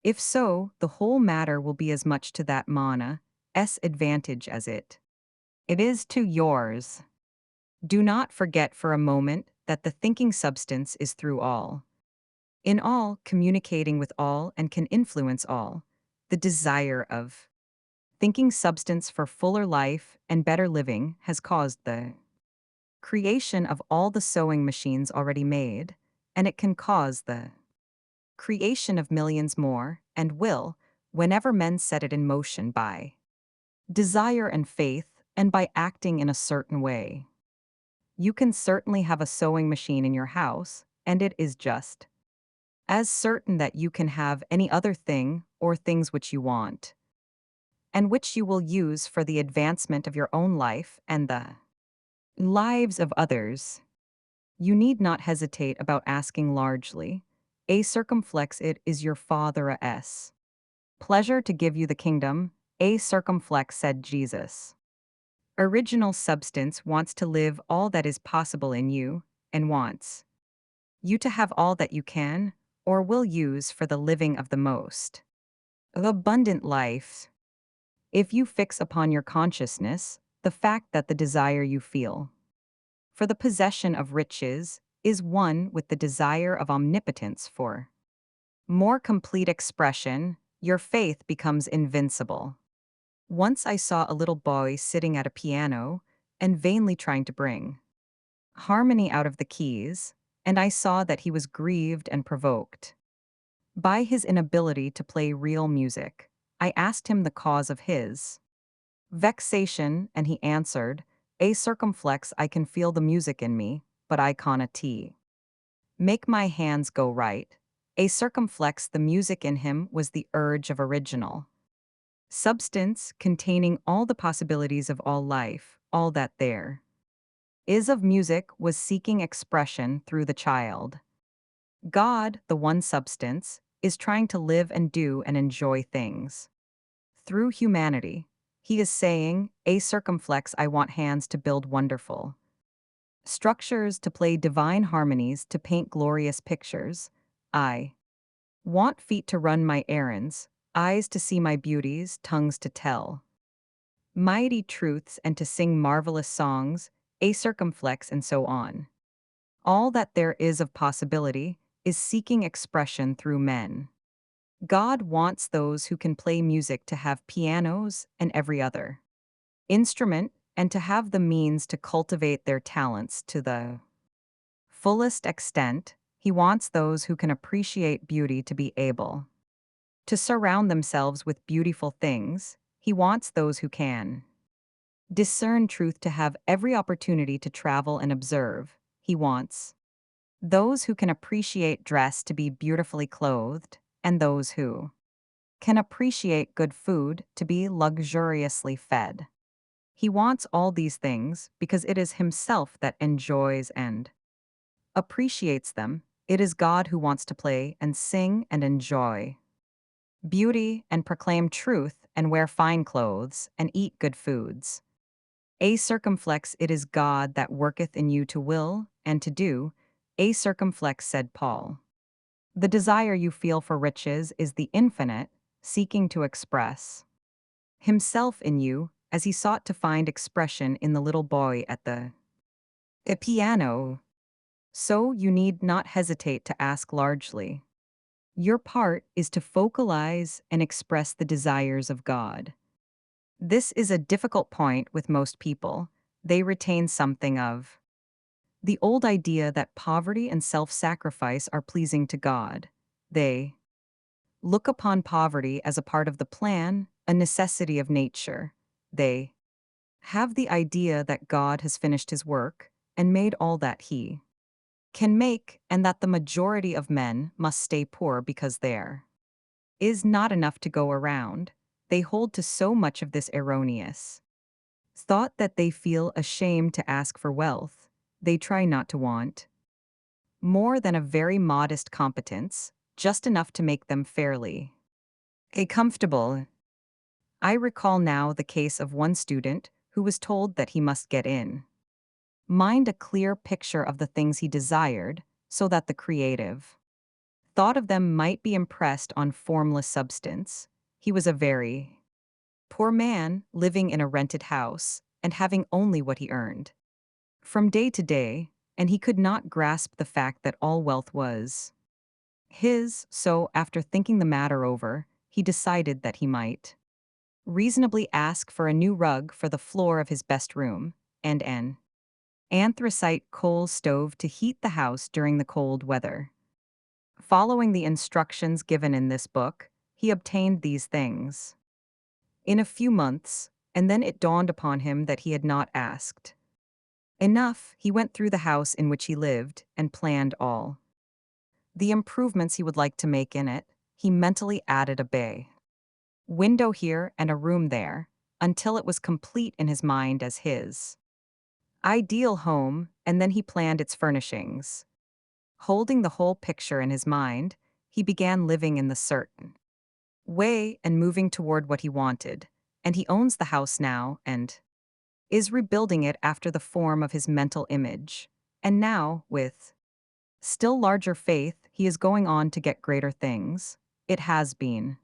If so, the whole matter will be as much to that man's advantage as it is to yours. Do not forget for a moment that the thinking substance is through all, in all, communicating with all, and can influence all. The desire of thinking substance for fuller life and better living has caused the creation of all the sewing machines already made, and it can cause the creation of millions more, and will, whenever men set it in motion by desire and faith, and by acting in a certain way. You can certainly have a sewing machine in your house, and it is just as certain that you can have any other thing or things which you want, and which you will use for the advancement of your own life and the lives of others. You need not hesitate about asking largely. A circumflex it is your Father a s. Pleasure to give you the kingdom, a circumflex said Jesus. Original substance wants to live all that is possible in you, and wants you to have all that you can, or will use for the living of the most abundant life. If you fix upon your consciousness the fact that the desire you feel for the possession of riches is one with the desire of omnipotence for more complete expression, your faith becomes invincible. Once I saw a little boy sitting at a piano and vainly trying to bring harmony out of the keys, and I saw that he was grieved and provoked by his inability to play real music. I asked him the cause of his vexation, and he answered, A circumflex I can feel the music in me, but I canna t. Make my hands go right. A circumflex the music in him was the urge of original substance containing all the possibilities of all life, all that there is of music was seeking expression through the child. God, the one substance, is trying to live and do and enjoy things. Through humanity, he is saying, A circumflex I want hands to build wonderful structures, to play divine harmonies, to paint glorious pictures. I want feet to run my errands, eyes to see my beauties, tongues to tell mighty truths and to sing marvelous songs, a circumflex and so on. All that there is of possibility is seeking expression through men. God wants those who can play music to have pianos and every other instrument, and to have the means to cultivate their talents to the fullest extent. He wants those who can appreciate beauty to be able to surround themselves with beautiful things. He wants those who can discern truth to have every opportunity to travel and observe. He wants those who can appreciate dress to be beautifully clothed, and those who can appreciate good food to be luxuriously fed. He wants all these things because it is himself that enjoys and appreciates them. It is God who wants to play and sing and enjoy beauty and proclaim truth and wear fine clothes and eat good foods. A circumflex it is God that worketh in you to will and to do. A circumflex said Paul. The desire you feel for riches is the infinite, seeking to express himself in you, as he sought to find expression in the little boy at the piano. So you need not hesitate to ask largely. Your part is to focalize and express the desires of God. This is a difficult point with most people. They retain something of the old idea that poverty and self-sacrifice are pleasing to God. They look upon poverty as a part of the plan, a necessity of nature. They have the idea that God has finished his work and made all that he can make, and that the majority of men must stay poor because there is not enough to go around. They hold to so much of this erroneous thought that they feel ashamed to ask for wealth. They try not to want more than a very modest competence, just enough to make them fairly comfortable. I recall now the case of one student who was told that he must get in mind a clear picture of the things he desired, so that the creative thought of them might be impressed on formless substance. He was a very poor man, living in a rented house, and having only what he earned from day to day, and he could not grasp the fact that all wealth was his. So, after thinking the matter over, he decided that he might reasonably ask for a new rug for the floor of his best room, and an anthracite coal stove to heat the house during the cold weather. Following the instructions given in this book, he obtained these things. In a few months, and then it dawned upon him that he had not asked. Enough, he went through the house in which he lived and planned all the improvements he would like to make in it. He mentally added a bay window here and a room there, until it was complete in his mind as his ideal home, and then he planned its furnishings. Holding the whole picture in his mind, he began living in the certain way and moving toward what he wanted, and he owns the house now and is rebuilding it after the form of his mental image. And now, with still larger faith, he is going on to get greater things. It has been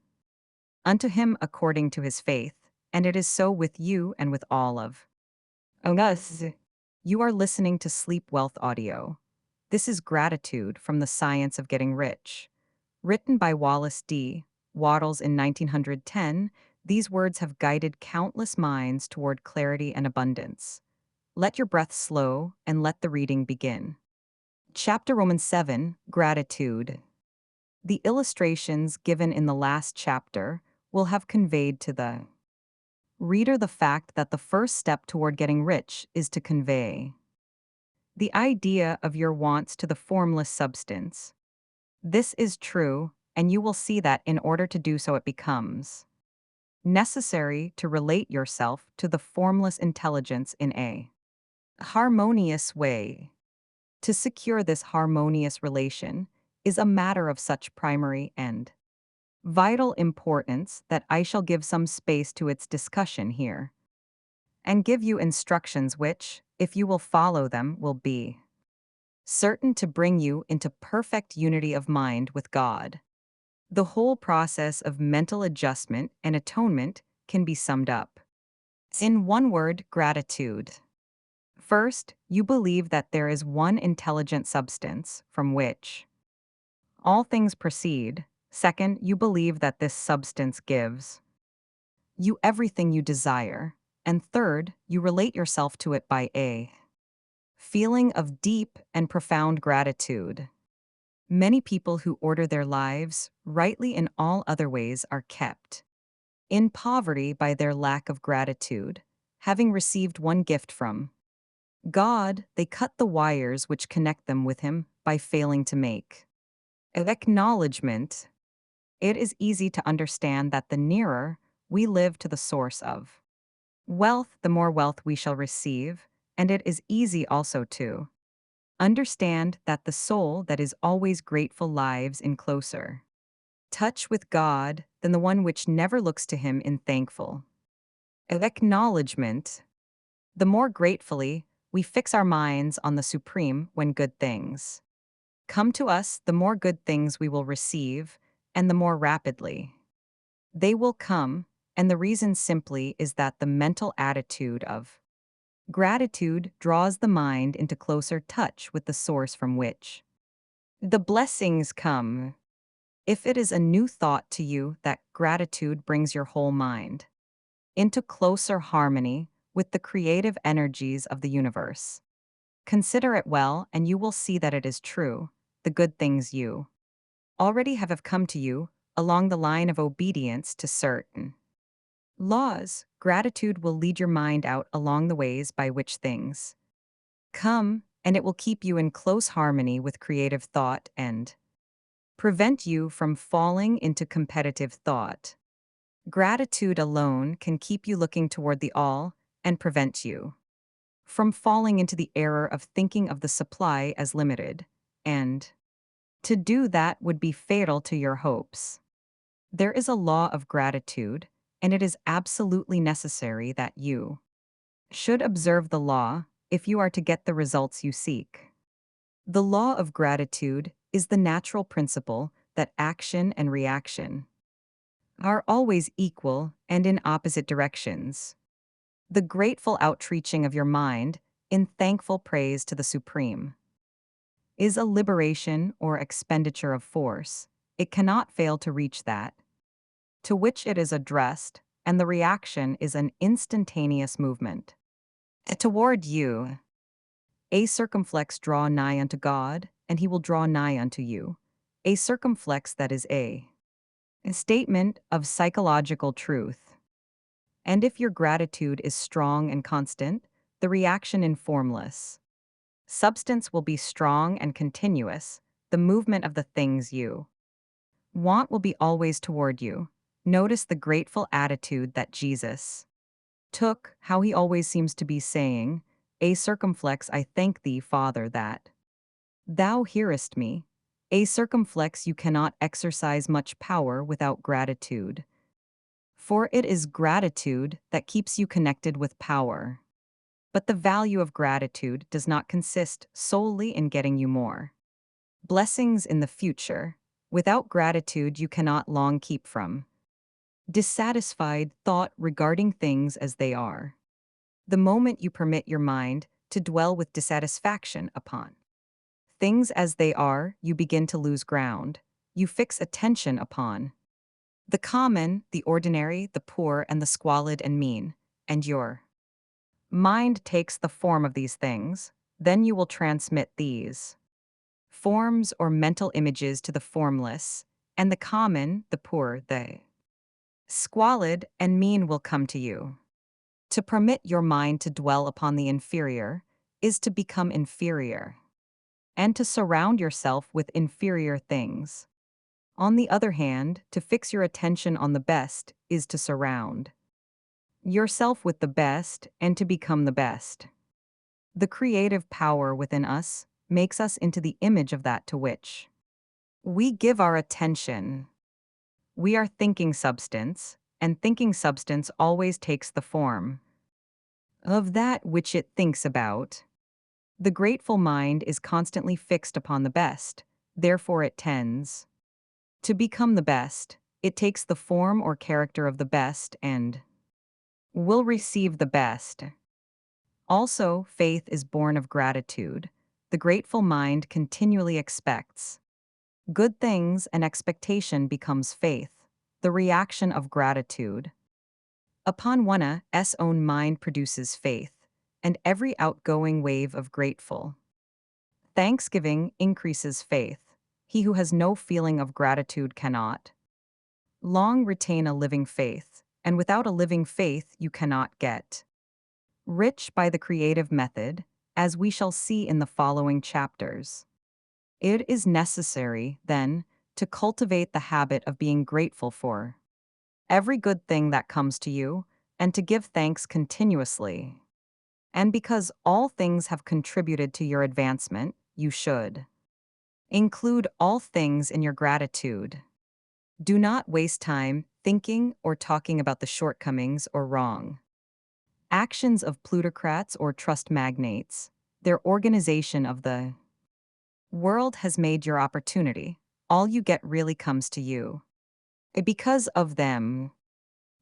unto him according to his faith, and it is so with you and with all of us. You are listening to Sleep Wealth Audio. This is Gratitude from the Science of Getting Rich. Written by Wallace D. Wattles in 1910, these words have guided countless minds toward clarity and abundance. Let your breath slow and let the reading begin. Chapter Romans 7, Gratitude. The illustrations given in the last chapter will have conveyed to the reader the fact that the first step toward getting rich is to convey the idea of your wants to the formless substance. This is true, and you will see that in order to do so, it becomes necessary to relate yourself to the formless intelligence in a harmonious way. To secure this harmonious relation is a matter of such primary and vital importance that I shall give some space to its discussion here, and give you instructions which, if you will follow them, will be certain to bring you into perfect unity of mind with God. The whole process of mental adjustment and atonement can be summed up in one word: gratitude. First, you believe that there is one intelligent substance from which all things proceed. Second, you believe that this substance gives you everything you desire. And third, you relate yourself to it by a feeling of deep and profound gratitude. Many people who order their lives rightly in all other ways are kept in poverty by their lack of gratitude. Having received one gift from God, they cut the wires which connect them with Him by failing to make acknowledgement. It is easy to understand that the nearer we live to the source of wealth, the more wealth we shall receive, and it is easy also to understand that the soul that is always grateful lives in closer touch with God than the one which never looks to Him in thankful acknowledgement. The more gratefully we fix our minds on the Supreme when good things come to us, the more good things we will receive, and the more rapidly they will come, and the reason simply is that the mental attitude of gratitude draws the mind into closer touch with the source from which the blessings come. If it is a new thought to you that gratitude brings your whole mind into closer harmony with the creative energies of the universe, consider it well and you will see that it is true. The good things you already have come to you along the line of obedience to certain laws. Gratitude will lead your mind out along the ways by which things come, and it will keep you in close harmony with creative thought and prevent you from falling into competitive thought. Gratitude alone can keep you looking toward the all and prevent you from falling into the error of thinking of the supply as limited, and to do that would be fatal to your hopes. There is a law of gratitude, and it is absolutely necessary that you should observe the law if you are to get the results you seek. The law of gratitude is the natural principle that action and reaction are always equal and in opposite directions. The grateful outreaching of your mind in thankful praise to the Supreme is a liberation or expenditure of force. It cannot fail to reach that to which it is addressed, and the reaction is an instantaneous movement toward you. A circumflex draw nigh unto God, and He will draw nigh unto you. A circumflex that is a statement of psychological truth. And if your gratitude is strong and constant, the reaction in formless substance will be strong and continuous, the movement of the things you want will be always toward you. Notice the grateful attitude that Jesus took, how he always seems to be saying, A circumflex, I thank thee, Father, that thou hearest me. A circumflex, you cannot exercise much power without gratitude. For it is gratitude that keeps you connected with power. But the value of gratitude does not consist solely in getting you more blessings in the future. Without gratitude, you cannot long keep from dissatisfied thought regarding things as they are. The moment you permit your mind to dwell with dissatisfaction upon things as they are, you begin to lose ground. You fix attention upon the common, the ordinary, the poor, and the squalid and mean, and your mind takes the form of these things. Then you will transmit these forms or mental images to the formless, and the common, the poor, the squalid, and mean will come to you. To permit your mind to dwell upon the inferior is to become inferior, and to surround yourself with inferior things. On the other hand, to fix your attention on the best is to surround yourself with the best and to become the best. The creative power within us makes us into the image of that to which we give our attention. We are thinking substance, and thinking substance always takes the form of that which it thinks about. The grateful mind is constantly fixed upon the best, therefore it tends to become the best. It takes the form or character of the best and will receive the best. Also, faith is born of gratitude. The grateful mind continually expects good things, and expectation becomes faith, the reaction of gratitude. Upon one's own mind produces faith, and every outgoing wave of grateful thanksgiving increases faith. He who has no feeling of gratitude cannot long retain a living faith, and without a living faith you cannot get rich by the creative method, as we shall see in the following chapters. It is necessary, then, to cultivate the habit of being grateful for every good thing that comes to you, and to give thanks continuously. And because all things have contributed to your advancement, you should include all things in your gratitude. Do not waste time thinking or talking about the shortcomings or wrong actions of plutocrats or trust magnates. Their organization of the world has made your opportunity. All you get really comes to you. Because of them,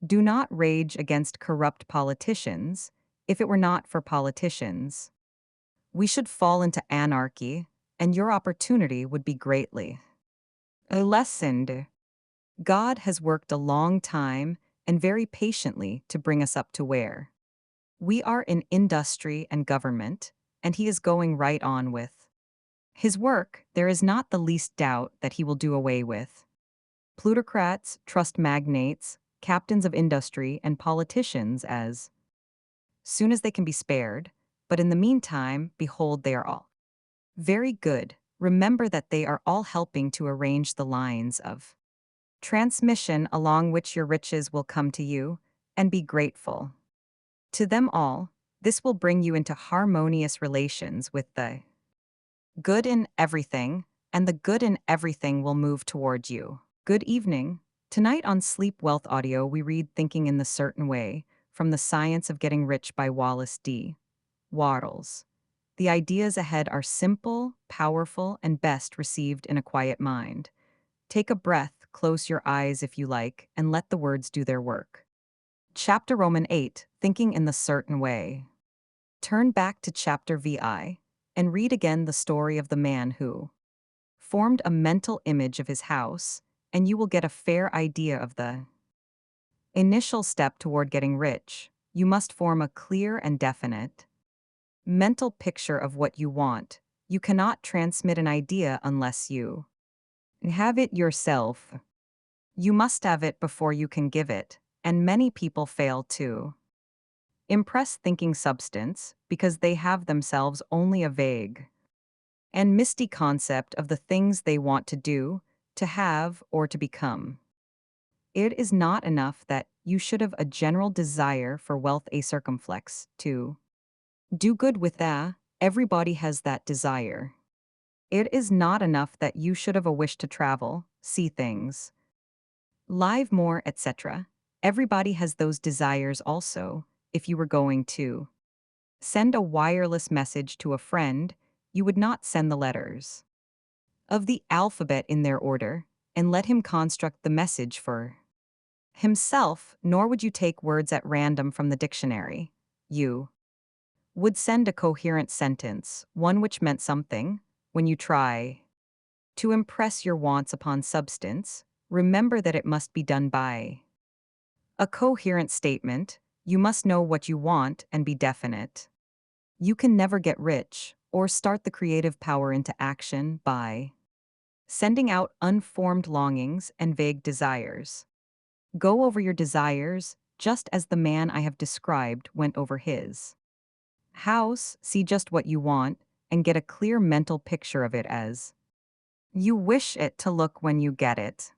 do not rage against corrupt politicians. If it were not for politicians, we should fall into anarchy, and your opportunity would be greatly lessened. God has worked a long time and very patiently to bring us up to where we are in industry and government, and he is going right on with his work. There is not the least doubt that he will do away with plutocrats, trust magnates, captains of industry, and politicians as soon as they can be spared. But in the meantime, behold, they are all very good. Remember that they are all helping to arrange the lines of transmission along which your riches will come to you, and be grateful to them all. This will bring you into harmonious relations with the good in everything, and the good in everything will move toward you. Good evening. Tonight on Sleep Wealth Audio, we read Thinking in the Certain Way from The Science of Getting Rich by Wallace D. Wattles. The ideas ahead are simple, powerful, and best received in a quiet mind. Take a breath, close your eyes if you like, and let the words do their work. Chapter Roman 8, Thinking in the Certain Way. Turn back to Chapter VI and read again the story of the man who formed a mental image of his house, and you will get a fair idea of the initial step toward getting rich. You must form a clear and definite mental picture of what you want. You cannot transmit an idea unless you have it yourself. You must have it before you can give it, and many people fail to impress thinking substance because they have themselves only a vague and misty concept of the things they want to do, to have, or to become. It is not enough that you should have a general desire for wealth a circumflex to do good with that. Everybody has that desire. It is not enough that you should have a wish to travel, see things, live more, etc. Everybody has those desires also. If you were going to send a wireless message to a friend, you would not send the letters of the alphabet in their order and let him construct the message for himself, nor would you take words at random from the dictionary. You would send a coherent sentence, one which meant something. When you try to impress your wants upon substance, remember that it must be done by a coherent statement. You must know what you want and be definite. You can never get rich or start the creative power into action by sending out unformed longings and vague desires. Go over your desires just as the man I have described went over his house. See just what you want and get a clear mental picture of it as you wish it to look when you get it.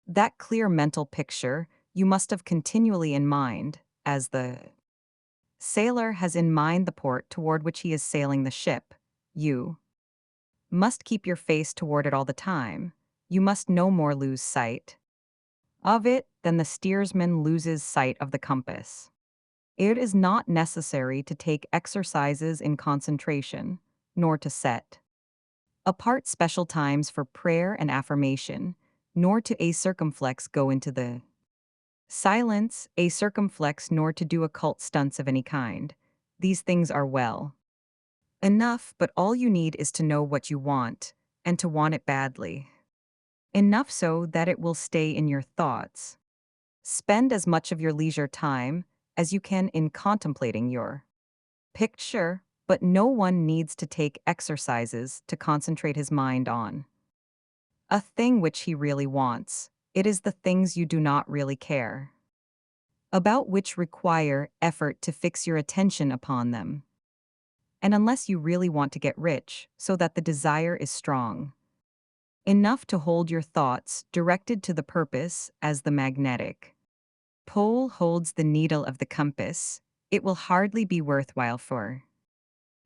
That clear mental picture you must have continually in mind, as the sailor has in mind the port toward which he is sailing the ship. You must keep your face toward it all the time. You must no more lose sight of it than the steersman loses sight of the compass. It is not necessary to take exercises in concentration, nor to set apart special times for prayer and affirmation, nor to a circumflex go into the silence, a circumflex, nor to do occult stunts of any kind. These things are well enough, but all you need is to know what you want, and to want it badly. Enough so that it will stay in your thoughts. Spend as much of your leisure time as you can in contemplating your picture, but no one needs to take exercises to concentrate his mind on a thing which he really wants. It is the things you do not really care about which require effort to fix your attention upon them. And unless you really want to get rich, so that the desire is strong enough to hold your thoughts directed to the purpose as the magnetic pole holds the needle of the compass, it will hardly be worthwhile for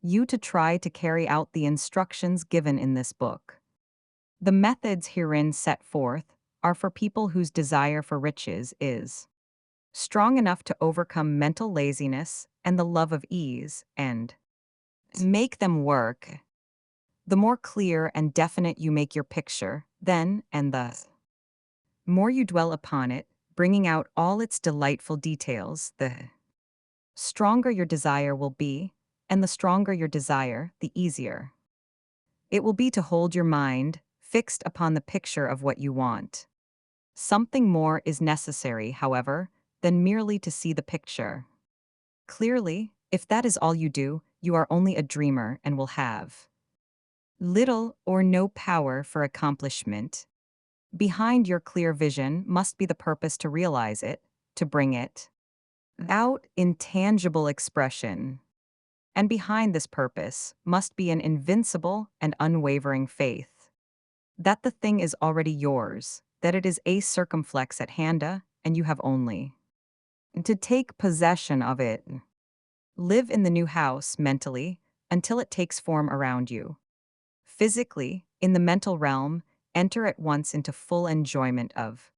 you to try to carry out the instructions given in this book. The methods herein set forth are for people whose desire for riches is strong enough to overcome mental laziness and the love of ease, and make them work. The more clear and definite you make your picture, then, and the more you dwell upon it, bringing out all its delightful details, the stronger your desire will be, and the stronger your desire, the easier it will be to hold your mind fixed upon the picture of what you want. Something more is necessary, however, than merely to see the picture clearly. If that is all you do, you are only a dreamer and will have little or no power for accomplishment. Behind your clear vision must be the purpose to realize it, to bring it out in tangible expression. And behind this purpose must be an invincible and unwavering faith that the thing is already yours, that it is a circumflex at handa, and you have only to take possession of it. Live in the new house mentally until it takes form around you. Physically, in the mental realm, enter at once into full enjoyment of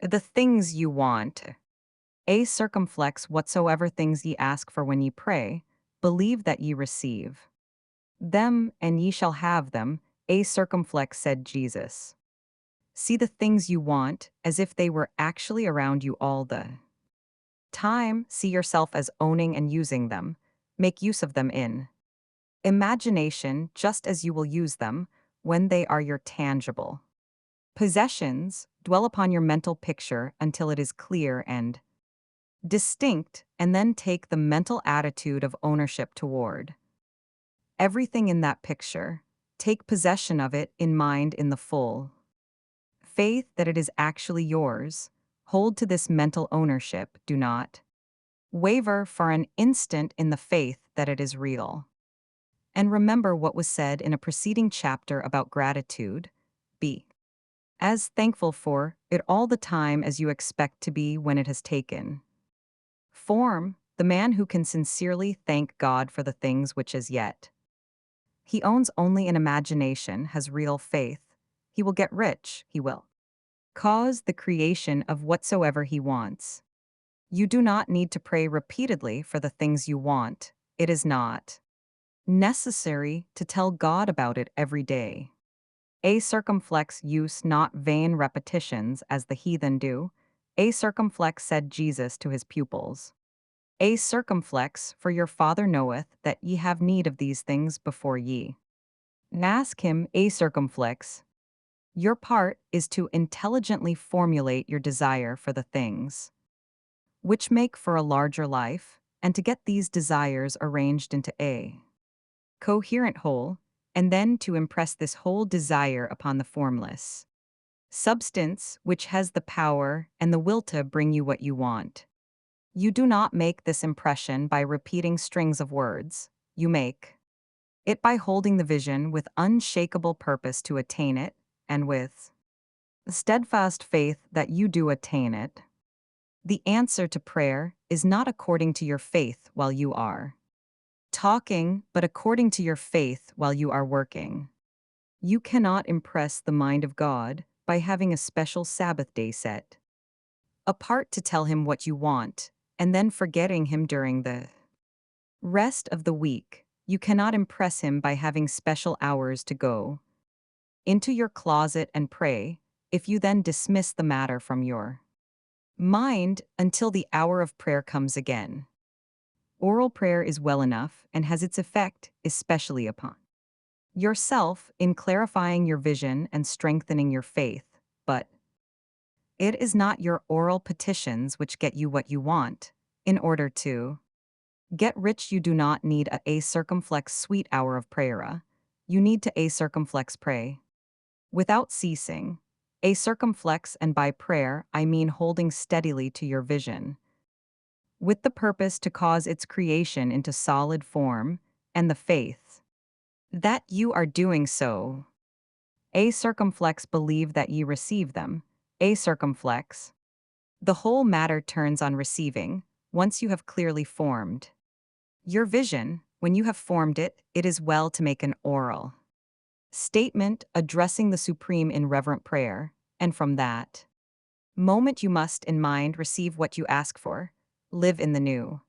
the things you want. A circumflex whatsoever things ye ask for when ye pray, believe that ye receive them, and ye shall have them. A circumflex, said Jesus. See the things you want as if they were actually around you all the time. See yourself as owning and using them. Make use of them in imagination just as you will use them when they are your tangible possessions. Dwell upon your mental picture until it is clear and distinct, and then take the mental attitude of ownership toward everything in that picture. Take possession of it in mind in the full faith that it is actually yours, Hold to this mental ownership, do not waver for an instant in the faith that it is real. And remember what was said in a preceding chapter about gratitude. Be as thankful for it all the time as you expect to be when it has taken form. The man who can sincerely thank God for the things which as yet he owns only in imagination has real faith. He will get rich, he will cause the creation of whatsoever he wants. You do not need to pray repeatedly for the things you want. It is not necessary to tell God about it every day. A circumflex use, not vain repetitions as the heathen do. A circumflex, said Jesus to his pupils. A circumflex, for your Father knoweth that ye have need of these things before ye ask him. A circumflex. Your part is to intelligently formulate your desire for the things which make for a larger life, and to get these desires arranged into a coherent whole, and then to impress this whole desire upon the formless substance which has the power and the will to bring you what you want. You do not make this impression by repeating strings of words. You make it by holding the vision with unshakable purpose to attain it, and with steadfast faith that you do attain it. The answer to prayer is not according to your faith while you are talking, but according to your faith while you are working. You cannot impress the mind of God by having a special Sabbath day set apart to tell him what you want, and then forgetting him during the rest of the week. You cannot impress him by having special hours to go into your closet and pray, if you then dismiss the matter from your mind until the hour of prayer comes again. Oral prayer is well enough and has its effect, especially upon yourself, in clarifying your vision and strengthening your faith, but it is not your oral petitions which get you what you want. In order to get rich, you do not need a circumflex sweet hour of prayer. You need to a circumflex pray without ceasing. A circumflex, and by prayer I mean holding steadily to your vision, with the purpose to cause its creation into solid form, and the faith that you are doing so. A circumflex, believe that ye receive them. A circumflex. The whole matter turns on receiving, once you have clearly formed your vision. When you have formed it, it is well to make an oral statement addressing the Supreme in reverent prayer, and from that moment you must in mind receive what you ask for. Live in the new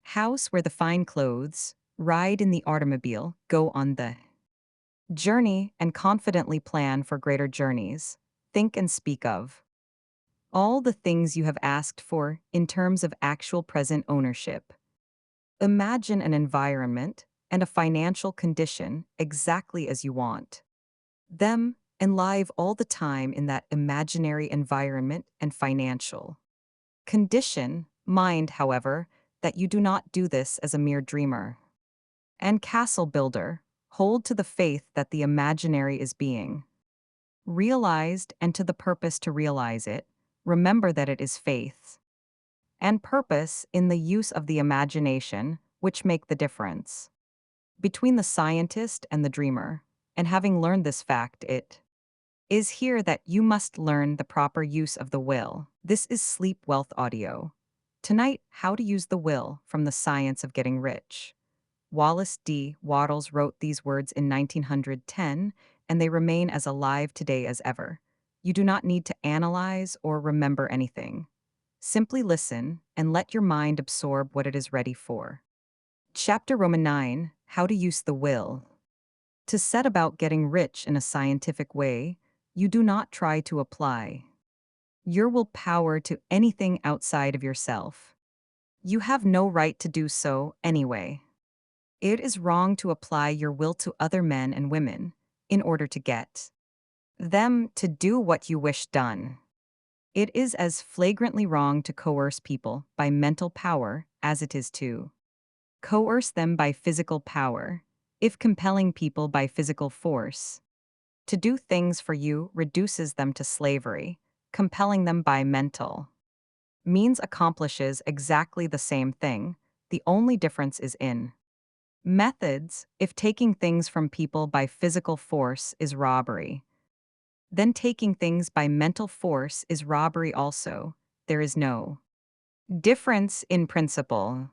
house, wear the fine clothes, ride in the automobile, go on the journey, and confidently plan for greater journeys. Think and speak of all the things you have asked for in terms of actual present ownership. Imagine an environment and a financial condition exactly as you want them, and live all the time in that imaginary environment and financial condition. Mind, however, that you do not do this as a mere dreamer and castle builder. Hold to the faith that the imaginary is being realized, and to the purpose to realize it. Remember that it is faith and purpose in the use of the imagination which make the difference between the scientist and the dreamer. And having learned this fact, it is here that you must learn the proper use of the will. This is Sleep Wealth Audio. Tonight, how to use the will from the science of getting rich. Wallace D. Wattles wrote these words in 1910, and they remain as alive today as ever. You do not need to analyze or remember anything. Simply listen and let your mind absorb what it is ready for. Chapter Roman 9, How to Use the Will. To set about getting rich in a scientific way, you do not try to apply your willpower to anything outside of yourself. You have no right to do so anyway. It is wrong to apply your will to other men and women in order to get them to do what you wish done. It is as flagrantly wrong to coerce people by mental power as it is to coerce them by physical power. If compelling people by physical force to do things for you reduces them to slavery, compelling them by mental means accomplishes exactly the same thing. The only difference is in methods. If taking things from people by physical force is robbery, then taking things by mental force is robbery also. There is no difference in principle.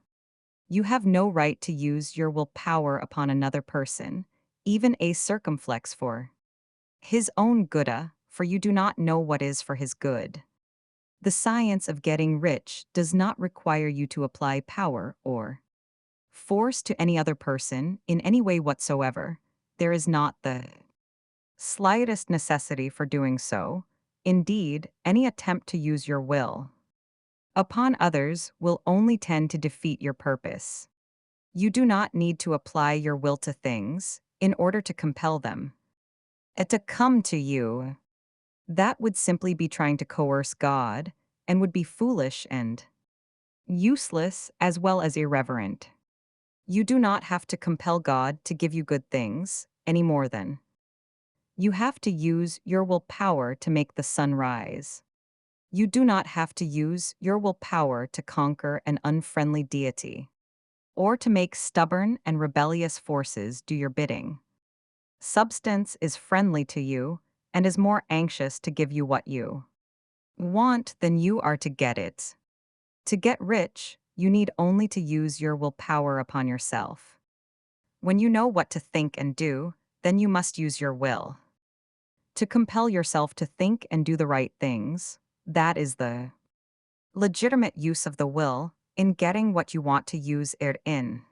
You have no right to use your willpower upon another person, even a circumflex for his own good, for you do not know what is for his good. The science of getting rich does not require you to apply power or force to any other person in any way whatsoever. There is not the slightest necessity for doing so. Indeed, any attempt to use your will upon others will only tend to defeat your purpose. You do not need to apply your will to things in order to compel them to come to you. That would simply be trying to coerce God and would be foolish and useless as well as irreverent. You do not have to compel God to give you good things any more than you have to use your willpower to make the sun rise. You do not have to use your willpower to conquer an unfriendly deity or to make stubborn and rebellious forces do your bidding. Substance is friendly to you and is more anxious to give you what you want than you are to get it. To get rich, you need only to use your willpower upon yourself. When you know what to think and do, then you must use your will to compel yourself to think and do the right things. That is the legitimate use of the will in getting what you want to use it in.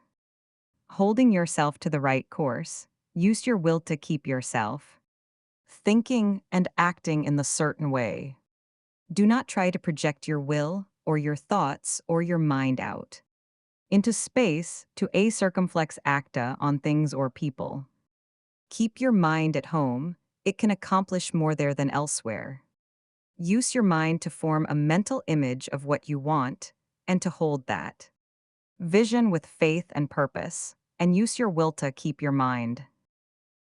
Holding yourself to the right course, use your will to keep yourself thinking and acting in the certain way. Do not try to project your will or your thoughts or your mind out into space to a circumflex acta on things or people. Keep your mind at home, it can accomplish more there than elsewhere. Use your mind to form a mental image of what you want and to hold that vision with faith and purpose, and use your will to keep your mind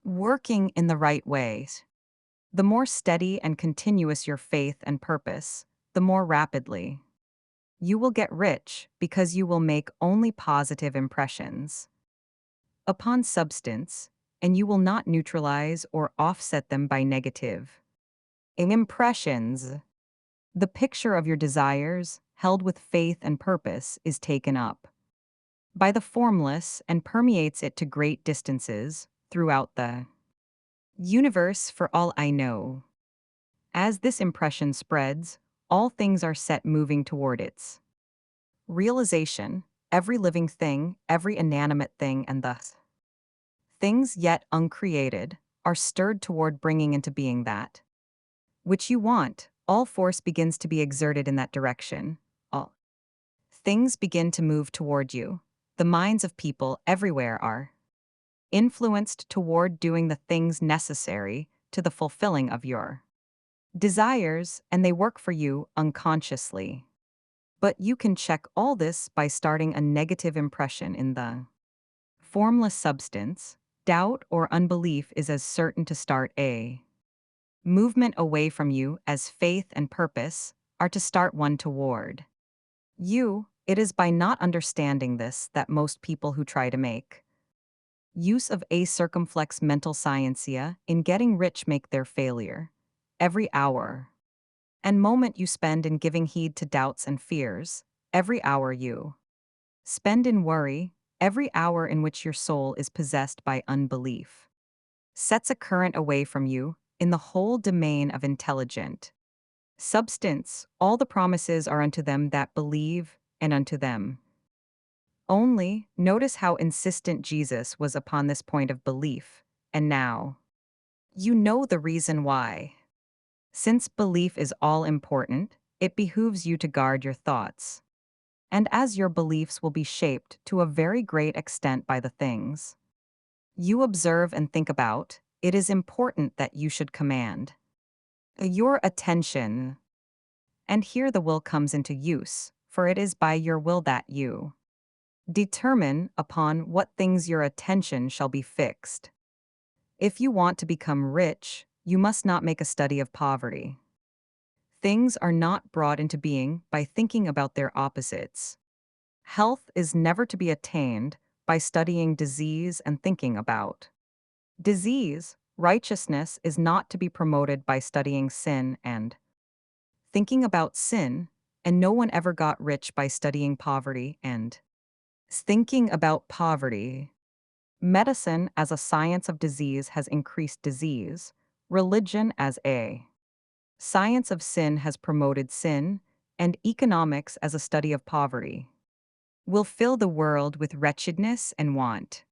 working in the right ways. The more steady and continuous your faith and purpose, the more rapidly you will get rich because you will make only positive impressions upon substance, and you will not neutralize or offset them by negative impressions. The picture of your desires, held with faith and purpose, is taken up by the formless and permeates it to great distances throughout the universe for all I know. As this impression spreads, all things are set moving toward its realization, every living thing, every inanimate thing, and thus things yet uncreated are stirred toward bringing into being that which you want. All force begins to be exerted in that direction. All things begin to move toward you. The minds of people everywhere are influenced toward doing the things necessary to the fulfilling of your desires, and they work for you unconsciously. But you can check all this by starting a negative impression in the formless substance. Doubt or unbelief is as certain to start a movement away from you as faith and purpose are to start one toward you. It is by not understanding this that most people who try to make use of a circumflex mental scientia in getting rich make their failure. Every hour and moment you spend in giving heed to doubts and fears, every hour you spend in worry, every hour in which your soul is possessed by unbelief, sets a current away from you in the whole domain of intelligent substance. All the promises are unto them that believe, and unto them only. Notice how insistent Jesus was upon this point of belief, and now you know the reason why. Since belief is all important, it behooves you to guard your thoughts. And as your beliefs will be shaped to a very great extent by the things you observe and think about, it is important that you should command your attention. And here the will comes into use, for it is by your will that you determine upon what things your attention shall be fixed. If you want to become rich, you must not make a study of poverty. Things are not brought into being by thinking about their opposites. Health is never to be attained by studying disease and thinking about disease. Righteousness is not to be promoted by studying sin and thinking about sin, and no one ever got rich by studying poverty and thinking about poverty. Medicine as a science of disease has increased disease. Religion as a science of sin has promoted sin, and economics as a study of poverty will fill the world with wretchedness and want.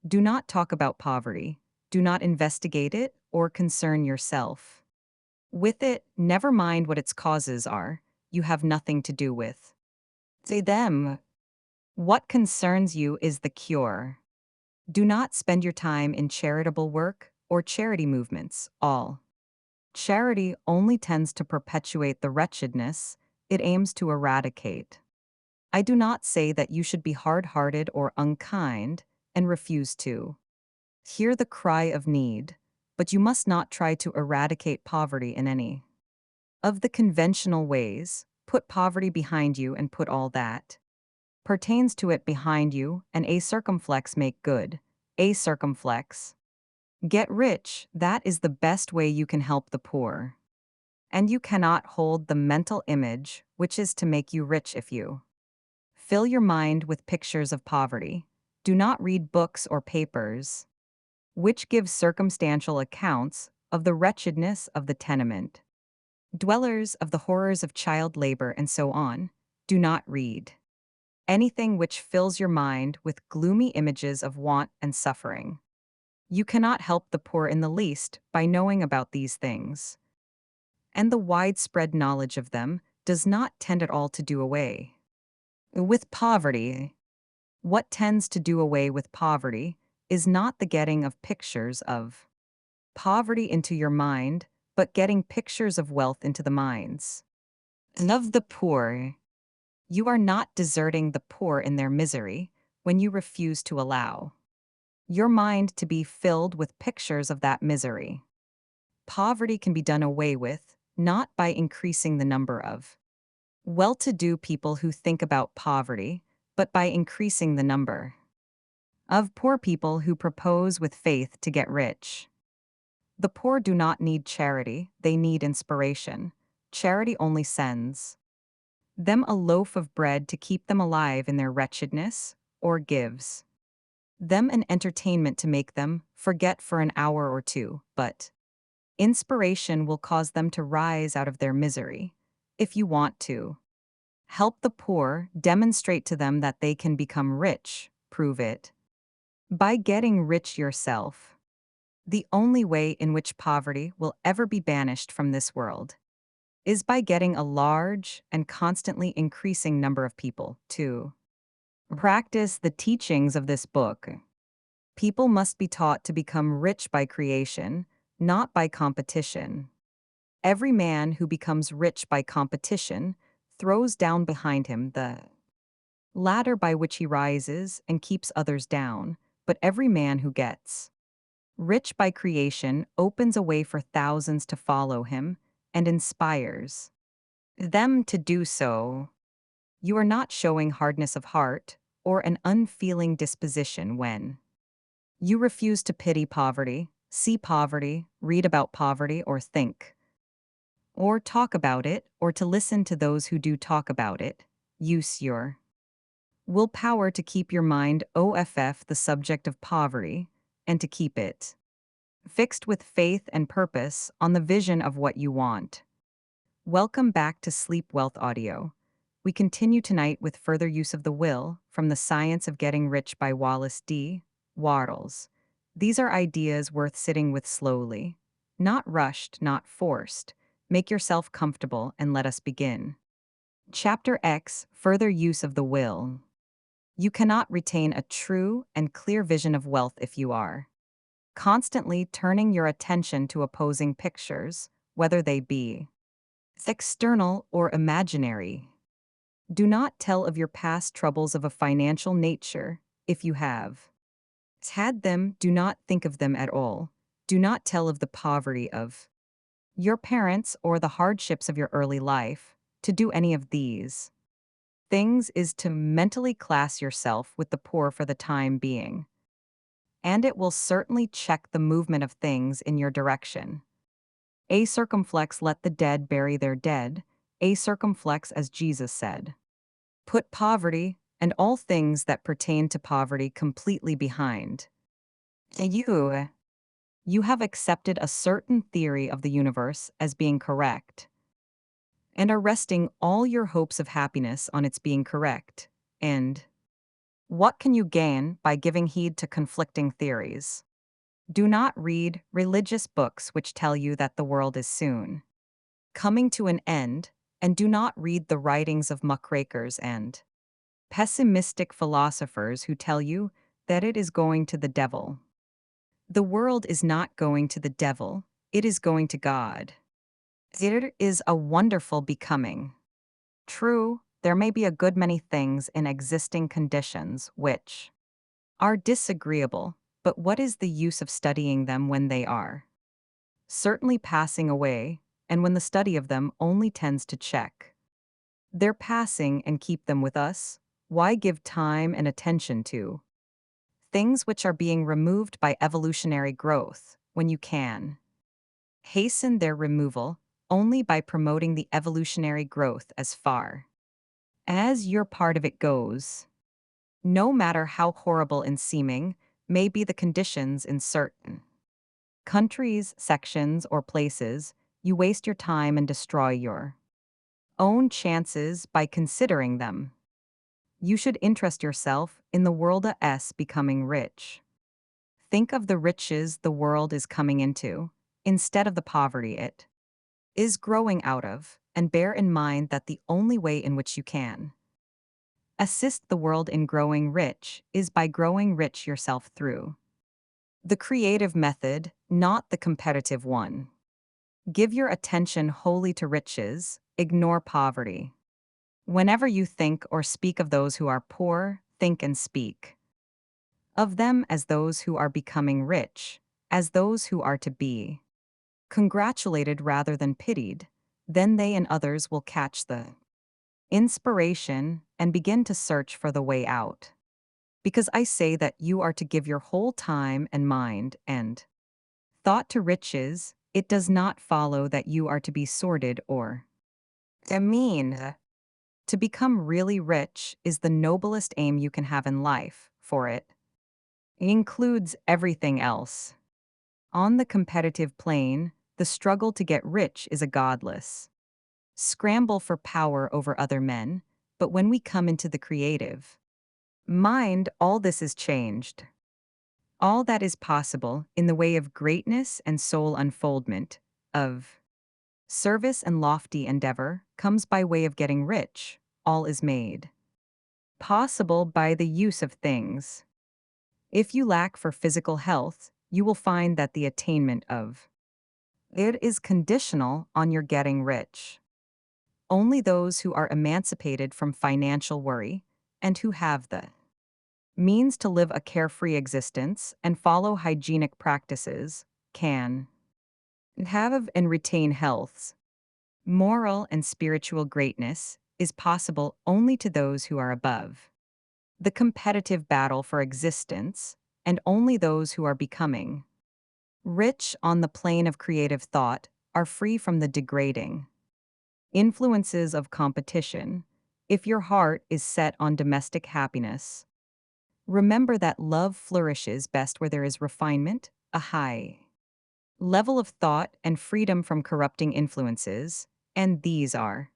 Do not talk about poverty. Do not investigate it or concern yourself with it. Never mind what its causes are. You have nothing to do with them. What concerns you is the cure. Do not spend your time in charitable work or charity movements. All charity only tends to perpetuate the wretchedness it aims to eradicate. I do not say that you should be hard-hearted or unkind and refuse to hear the cry of need, but you must not try to eradicate poverty in any of the conventional ways. Put poverty behind you and put all that pertains to it behind you, and a circumflex make good. A circumflex. Get rich, that is the best way you can help the poor. And you cannot hold the mental image which is to make you rich if you fill your mind with pictures of poverty. Do not read books or papers which give circumstantial accounts of the wretchedness of the tenement dwellers, of the horrors of child labor, and so on. Do not read anything which fills your mind with gloomy images of want and suffering. You cannot help the poor in the least by knowing about these things, and the widespread knowledge of them does not tend at all to do away with poverty. What tends to do away with poverty is not the getting of pictures of poverty into your mind, but getting pictures of wealth into the minds of the poor. You are not deserting the poor in their misery when you refuse to allow your mind to be filled with pictures of that misery. Poverty can be done away with, not by increasing the number of well-to-do people who think about poverty, but by increasing the number of poor people who propose with faith to get rich. The poor do not need charity, they need inspiration. Charity only sends them a loaf of bread to keep them alive in their wretchedness, or gives them an entertainment to make them forget for an hour or two, but inspiration will cause them to rise out of their misery. If you want to help the poor, demonstrate to them that they can become rich, prove it by getting rich yourself. The only way in which poverty will ever be banished from this world is by getting a large and constantly increasing number of people to practice the teachings of this book. People must be taught to become rich by creation, not by competition. Every man who becomes rich by competition throws down behind him the ladder by which he rises and keeps others down, but every man who gets rich by creation opens a way for thousands to follow him and inspires them to do so. You are not showing hardness of heart or an unfeeling disposition when you refuse to pity poverty, see poverty, read about poverty, or think or talk about it, or to listen to those who do talk about it. Use your willpower to keep your mind off the subject of poverty, and to keep it fixed with faith and purpose on the vision of what you want. Welcome back to Sleep Wealth Audio. We continue tonight with further use of the will from The Science of Getting Rich by Wallace D. Wattles. These are ideas worth sitting with slowly. Not rushed, not forced. Make yourself comfortable and let us begin. Chapter X, Further Use of the Will. You cannot retain a true and clear vision of wealth if you are constantly turning your attention to opposing pictures, whether they be external or imaginary. Do not tell of your past troubles of a financial nature, if you have had them. Do not think of them at all. Do not tell of the poverty of your parents, or the hardships of your early life. To do any of these things is to mentally class yourself with the poor for the time being, and it will certainly check the movement of things in your direction. A circumflex, let the dead bury their dead. A circumflex, as Jesus said. Put poverty and all things that pertain to poverty completely behind. You have accepted a certain theory of the universe as being correct, and are resting all your hopes of happiness on its being correct. And what can you gain by giving heed to conflicting theories? Do not read religious books which tell you that the world is soon coming to an end, and do not read the writings of muckrakers and pessimistic philosophers who tell you that it is going to the devil. The world is not going to the devil, it is going to God. It is a wonderful becoming. True, there may be a good many things in existing conditions which are disagreeable, but what is the use of studying them when they are certainly passing away, and when the study of them only tends to check their passing and keep them with us? Why give time and attention to things which are being removed by evolutionary growth when you can hasten their removal only by promoting the evolutionary growth as far as your part of it goes? No matter how horrible in seeming may be the conditions in certain countries, sections, or places, you waste your time and destroy your own chances by considering them. You should interest yourself in the world's becoming rich. Think of the riches the world is coming into, instead of the poverty it is growing out of, and bear in mind that the only way in which you can assist the world in growing rich is by growing rich yourself through the creative method, not the competitive one. Give your attention wholly to riches, ignore poverty. Whenever you think or speak of those who are poor, think and speak of them as those who are becoming rich, as those who are to be congratulated rather than pitied. Then they and others will catch the inspiration and begin to search for the way out. Because I say that you are to give your whole time and mind and thought to riches, it does not follow that you are to be sordid or mean. To become really rich is the noblest aim you can have in life, for it includes everything else. On the competitive plane, the struggle to get rich is a godless scramble for power over other men, but when we come into the creative mind, all this is changed. All that is possible in the way of greatness and soul unfoldment, of service and lofty endeavor, comes by way of getting rich. All is made possible by the use of things. If you lack for physical health, you will find that the attainment of it is conditional on your getting rich. Only those who are emancipated from financial worry and who have the means to live a carefree existence and follow hygienic practices can have and retain healths. Moral and spiritual greatness is possible only to those who are above the competitive battle for existence, and only those who are becoming rich on the plane of creative thought are free from the degrading influences of competition. If your heart is set on domestic happiness, remember that love flourishes best where there is refinement, a high level of thought, and freedom from corrupting influences, and these are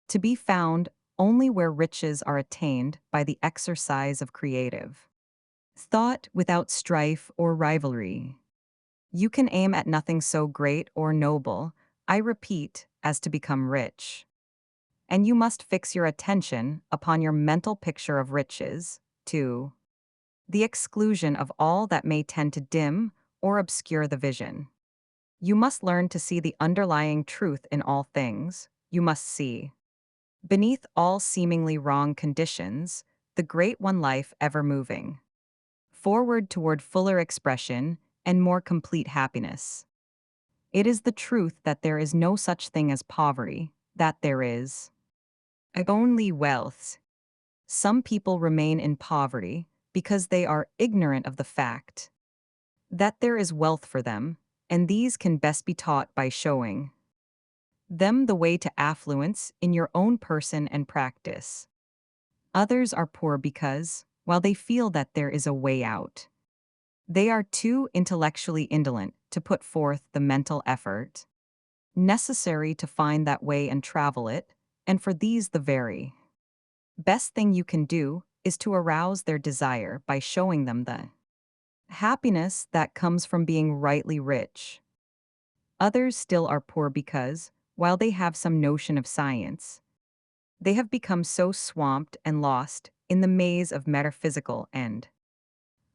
to be found only where riches are attained by the exercise of creative thought without strife or rivalry. You can aim at nothing so great or noble, I repeat, as to become rich. And you must fix your attention upon your mental picture of riches, to the exclusion of all that may tend to dim or obscure the vision. You must learn to see the underlying truth in all things. You must see, beneath all seemingly wrong conditions, the great one life ever moving forward toward fuller expression and more complete happiness. It is the truth that there is no such thing as poverty, that there is only wealth. Some people remain in poverty because they are ignorant of the fact that there is wealth for them, and these can best be taught by showing them the way to affluence in your own person and practice. Others are poor because, while they feel that there is a way out, they are too intellectually indolent to put forth the mental effort necessary to find that way and travel it, and for these the very best thing you can do is to arouse their desire by showing them the happiness that comes from being rightly rich. Others still are poor because, while they have some notion of science, they have become so swamped and lost in the maze of metaphysical and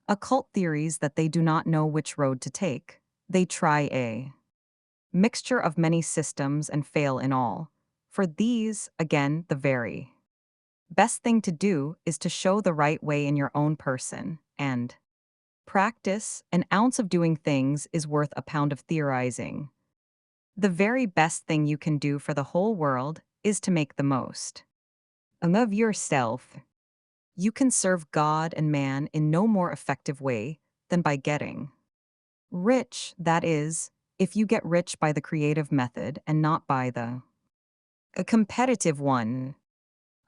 occult theories that they do not know which road to take. They try a mixture of many systems and fail in all. For these, again, the very best thing to do is to show the right way in your own person, and practice. An ounce of doing things is worth a pound of theorizing. The very best thing you can do for the whole world is to make the most of yourself. You can serve God and man in no more effective way than by getting rich, that is, if you get rich by the creative method and not by the a competitive one.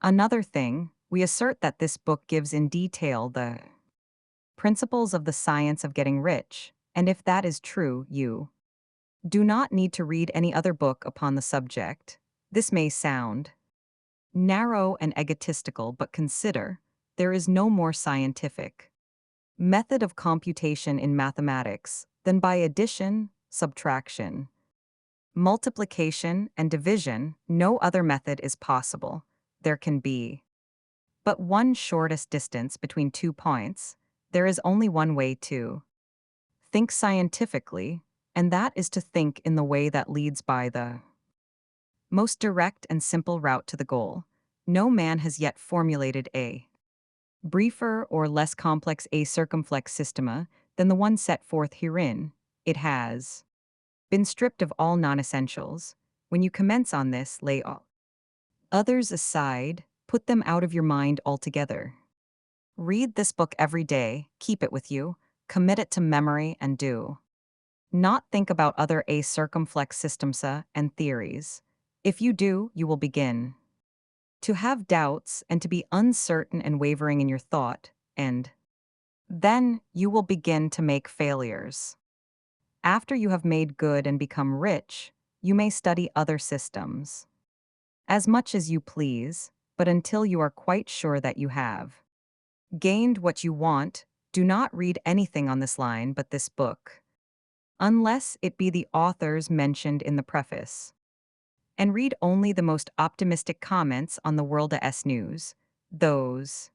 Another thing, we assert that this book gives in detail the principles of the science of getting rich, and if that is true, you do not need to read any other book upon the subject. This may sound narrow and egotistical, but consider, there is no more scientific method of computation in mathematics than by addition, subtraction, multiplication, and division. No other method is possible. There can be but one shortest distance between 2 points. There is only one way to think scientifically, and that is to think in the way that leads by the most direct and simple route to the goal. No man has yet formulated a briefer or less complex a circumflex systema than the one set forth herein. It has been stripped of all non-essentials. When you commence on this, lay all others aside, put them out of your mind altogether. Read this book every day, keep it with you, commit it to memory, and do not think about other a circumflex systemsa and theories. If you do, you will begin to have doubts and to be uncertain and wavering in your thought, and then you will begin to make failures. After you have made good and become rich, you may study other systems as much as you please, but until you are quite sure that you have gained what you want, do not read anything on this line but this book, unless it be the authors mentioned in the preface. And read only the most optimistic comments on the World S News, those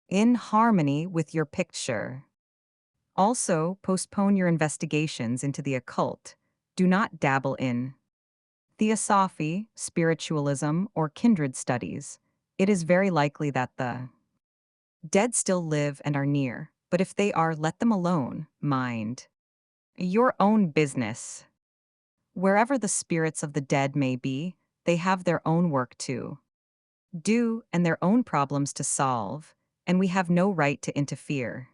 in harmony with your picture. Also, postpone your investigations into the occult. Do not dabble in theosophy, spiritualism, or kindred studies. It is very likely that the dead still live and are near, but if they are, let them alone. Mind your own business. Wherever the spirits of the dead may be, they have their own work to do and their own problems to solve, and we have no right to interfere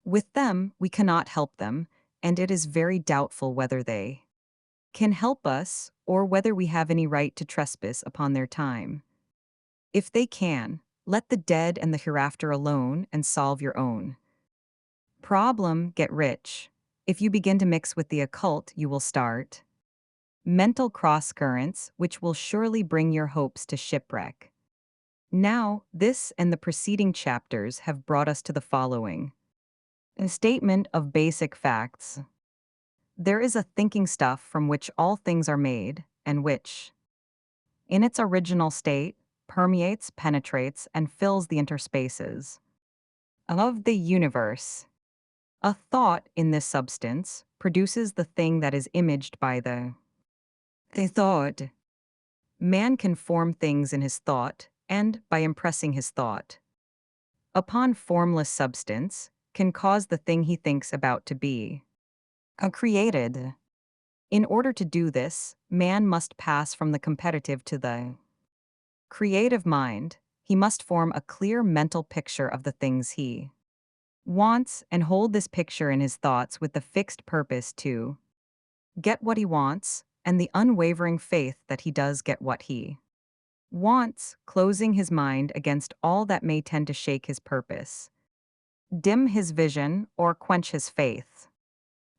with them. We cannot help them, and it is very doubtful whether they can help us or whether we have any right to trespass upon their time. If they can, let the dead and the hereafter alone and solve your own problem. Get rich. If you begin to mix with the occult, you will start mental cross currents, which will surely bring your hopes to shipwreck. Now, this and the preceding chapters have brought us to the following: a statement of basic facts. There is a thinking stuff from which all things are made, and which, in its original state, permeates, penetrates, and fills the interspaces of the universe. A thought in this substance produces the thing that is imaged by the thought. Man can form things in his thought, and, by impressing his thought upon formless substance, can cause the thing he thinks about to be created. In order to do this, man must pass from the competitive to the creative mind. He must form a clear mental picture of the things he wants and hold this picture in his thoughts with the fixed purpose to get what he wants and the unwavering faith that he does get what he wants, closing his mind against all that may tend to shake his purpose, dim his vision, or quench his faith.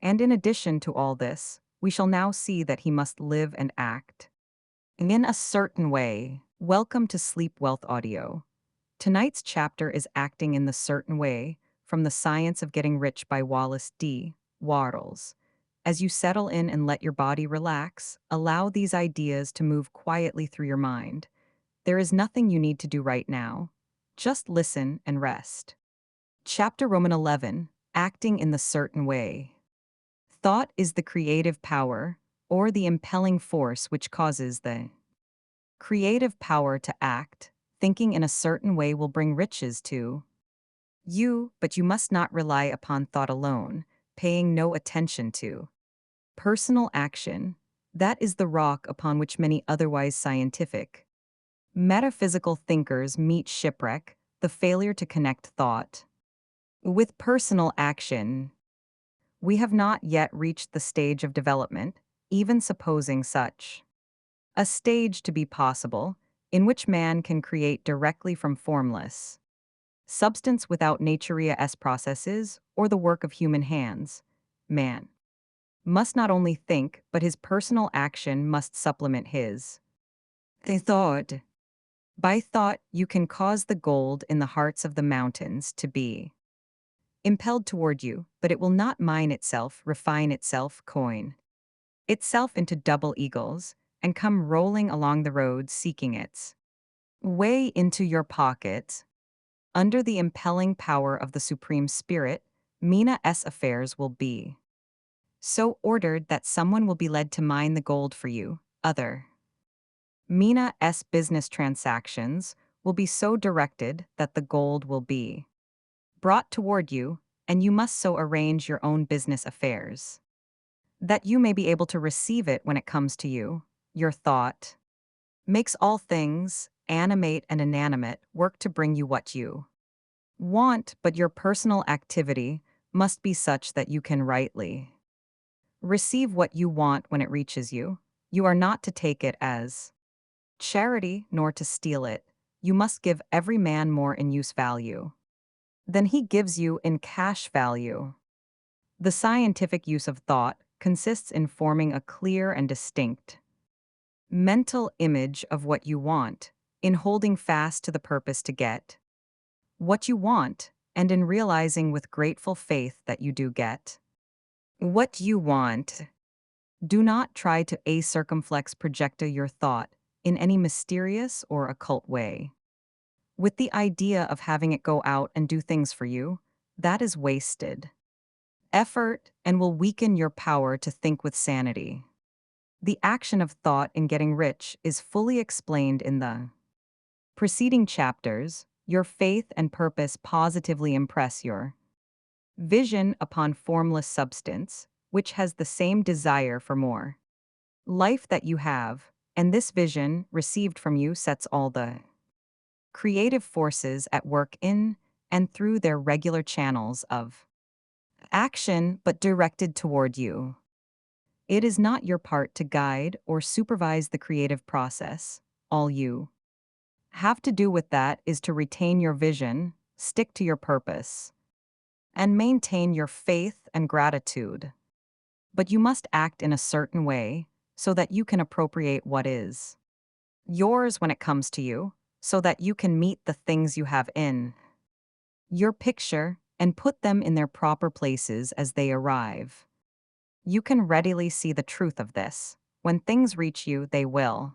And in addition to all this, we shall now see that he must live and act in a certain way. Welcome to Sleep Wealth Audio. Tonight's chapter is Acting in the Certain Way from The Science of Getting Rich by Wallace D. Wattles. As you settle in and let your body relax, allow these ideas to move quietly through your mind. There is nothing you need to do right now. Just listen and rest. Chapter Roman 11, Acting in the Certain Way. Thought is the creative power, or the impelling force which causes the creative power to act. Thinking in a certain way will bring riches to you, but you must not rely upon thought alone, paying no attention to personal action. That is the rock upon which many otherwise scientific, metaphysical thinkers meet shipwreck, the failure to connect thought with personal action. We have not yet reached the stage of development, even supposing such a stage to be possible, in which man can create directly from formless substance without nature's processes or the work of human hands. Man must not only think, but his personal action must supplement his thought. By thought, you can cause the gold in the hearts of the mountains to be impelled toward you, but it will not mine itself, refine itself, coin itself into double eagles, and come rolling along the road seeking its way into your pocket. Under the impelling power of the Supreme Spirit, Mina's affairs will be so ordered that someone will be led to mine the gold for you. Other Mina's business transactions will be so directed that the gold will be brought toward you, and you must so arrange your own business affairs that you may be able to receive it when it comes to you. Your thought makes all things, animate and inanimate, work to bring you what you want, but your personal activity must be such that you can rightly receive what you want when it reaches you. You are not to take it as charity, nor to steal it. You must give every man more in use value than he gives you in cash value. The scientific use of thought consists in forming a clear and distinct mental image of what you want, in holding fast to the purpose to get what you want, and in realizing with grateful faith that you do get what you want. Do not try to circumflex projecta your thought in any mysterious or occult way, with the idea of having it go out and do things for you. That is wasted effort and will weaken your power to think with sanity. The action of thought in getting rich is fully explained in the preceding chapters. Your faith and purpose positively impress your vision upon formless substance, which has the same desire for more life that you have, and this vision, received from you, sets all the creative forces at work in and through their regular channels of action, but directed toward you. It is not your part to guide or supervise the creative process. All you have to do with that is to retain your vision, stick to your purpose, and maintain your faith and gratitude. But you must act in a certain way so that you can appropriate what is yours when it comes to you, so that you can meet the things you have in your picture and put them in their proper places as they arrive. You can readily see the truth of this. When things reach you, they will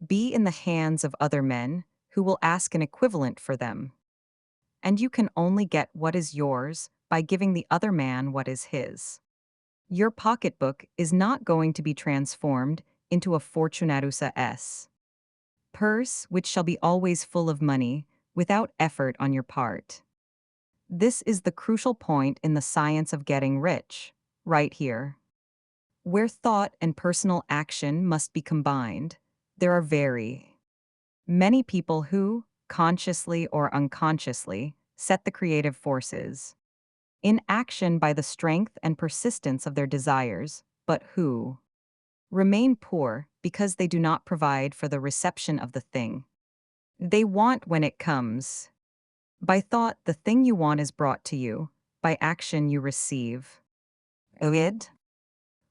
be in the hands of other men who will ask an equivalent for them. And you can only get what is yours by giving the other man what is his. Your pocketbook is not going to be transformed into a Fortunatusa S. purse, which shall be always full of money, without effort on your part. This is the crucial point in the science of getting rich, right here. Where thought and personal action must be combined, there are very many people who, consciously or unconsciously, set the creative forces in action by the strength and persistence of their desires, but who remain poor because they do not provide for the reception of the thing they want when it comes. By thought, the thing you want is brought to you. By action, you receive it.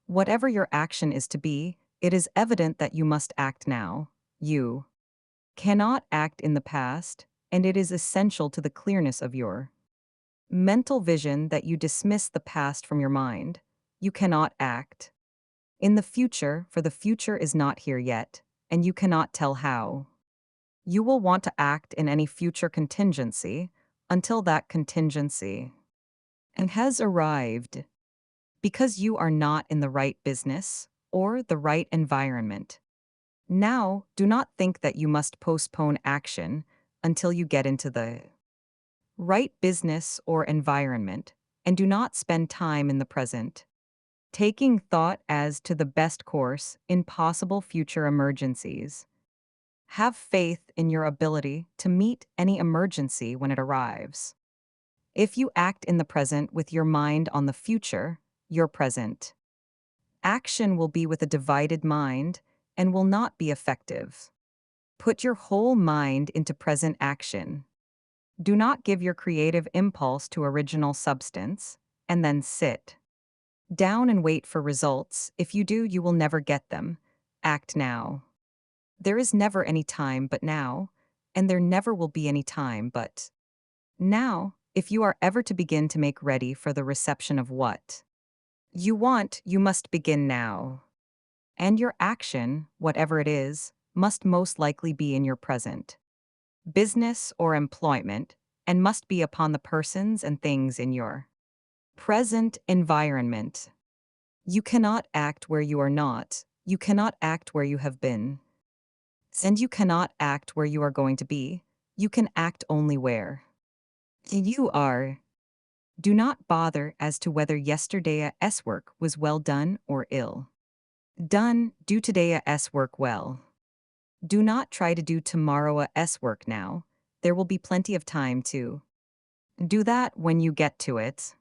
Whatever your action is to be, it is evident that you must act now. You cannot act in the past, and it is essential to the clearness of your mental vision that you dismiss the past from your mind. You cannot act in the future, for the future is not here yet, and you cannot tell how. You will want to act in any future contingency until that contingency has arrived. Because you are not in the right business or the right environment. Now, do not think that you must postpone action until you get into the right business or environment, and do not spend time in the present, taking thought as to the best course in possible future emergencies. Have faith in your ability to meet any emergency when it arrives. If you act in the present with your mind on the future, your present action will be with a divided mind and will not be effective. Put your whole mind into present action. Do not give your creative impulse to original substance, and then sit down and wait for results. If you do, you will never get them. Act now. There is never any time but now, and there never will be any time but now. If you are ever to begin to make ready for the reception of what you want, you must begin now. And your action, whatever it is, must most likely be in your present business or employment, and must be upon the persons and things in your present environment. You cannot act where you are not, you cannot act where you have been, and you cannot act where you are going to be. You can act only where you are. Do not bother as to whether yesterday's work was well done or ill done. Do today's work well. Do not try to do tomorrow's work now. There will be plenty of time to do that when you get to it.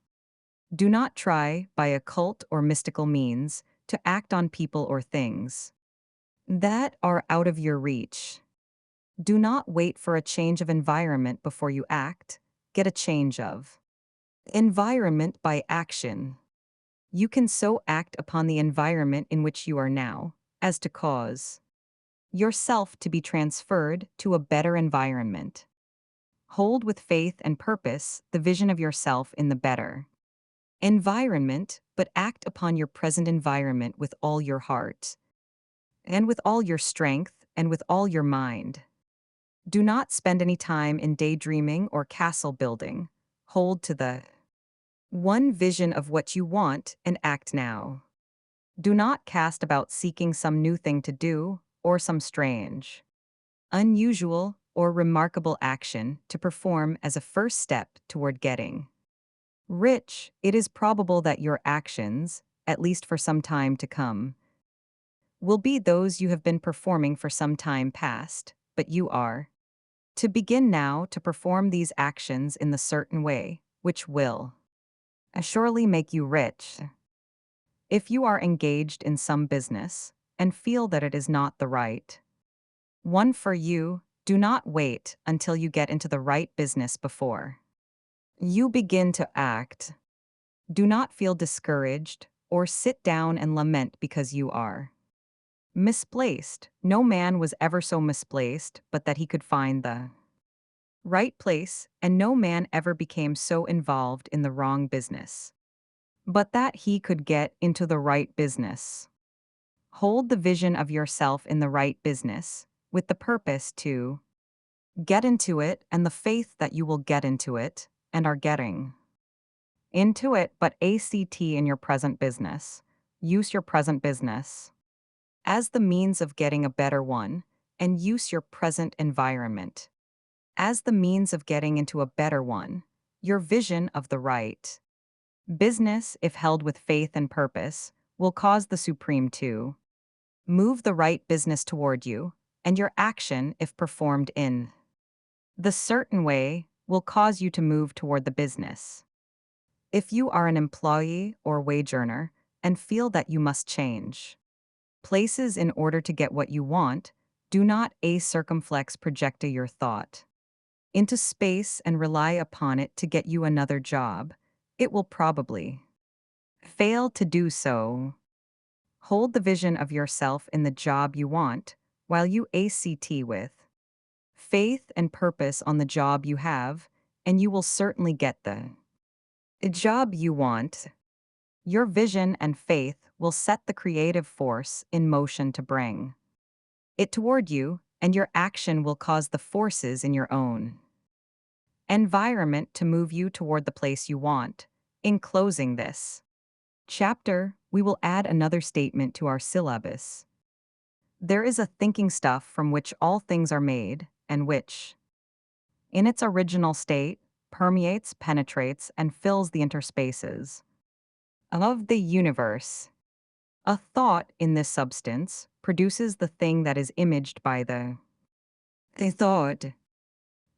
Do not try, by occult or mystical means, to act on people or things that are out of your reach. Do not wait for a change of environment before you act. Get a change of environment by action. You can so act upon the environment in which you are now as to cause yourself to be transferred to a better environment. Hold with faith and purpose the vision of yourself in the better environment, but act upon your present environment with all your heart, and with all your strength, and with all your mind. Do not spend any time in daydreaming or castle building. Hold to the one vision of what you want and act now. Do not cast about seeking some new thing to do, or some strange, unusual, or remarkable action to perform as a first step toward getting rich. It is probable that your actions, at least for some time to come, will be those you have been performing for some time past, but you are to begin now to perform these actions in the certain way, which will surely make you rich. If you are engaged in some business and feel that it is not the right one for you, do not wait until you get into the right business before you begin to act. Do not feel discouraged or sit down and lament because you are misplaced. No man was ever so misplaced but that he could find the right place, and no man ever became so involved in the wrong business but that he could get into the right business. Hold the vision of yourself in the right business, with the purpose to get into it and the faith that you will get into it, and are getting into it, but ACT in your present business. Use your present business as the means of getting a better one, and use your present environment as the means of getting into a better one. Your vision of the right business, if held with faith and purpose, will cause the supreme to move the right business toward you, and your action, if performed in the certain way, will cause you to move toward the business. If you are an employee or wage earner and feel that you must change places in order to get what you want, do not circumflex projecta your thought into space and rely upon it to get you another job. It will probably fail to do so. Hold the vision of yourself in the job you want while you act with faith and purpose on the job you have, and you will certainly get the job you want. Your vision and faith will set the creative force in motion to bring it toward you, and your action will cause the forces in your own environment to move you toward the place you want. In closing this chapter, we will add another statement to our syllabus. There is a thinking stuff from which all things are made, and which, in its original state, permeates, penetrates, and fills the interspaces of the universe. A thought in this substance produces the thing that is imaged by the thought.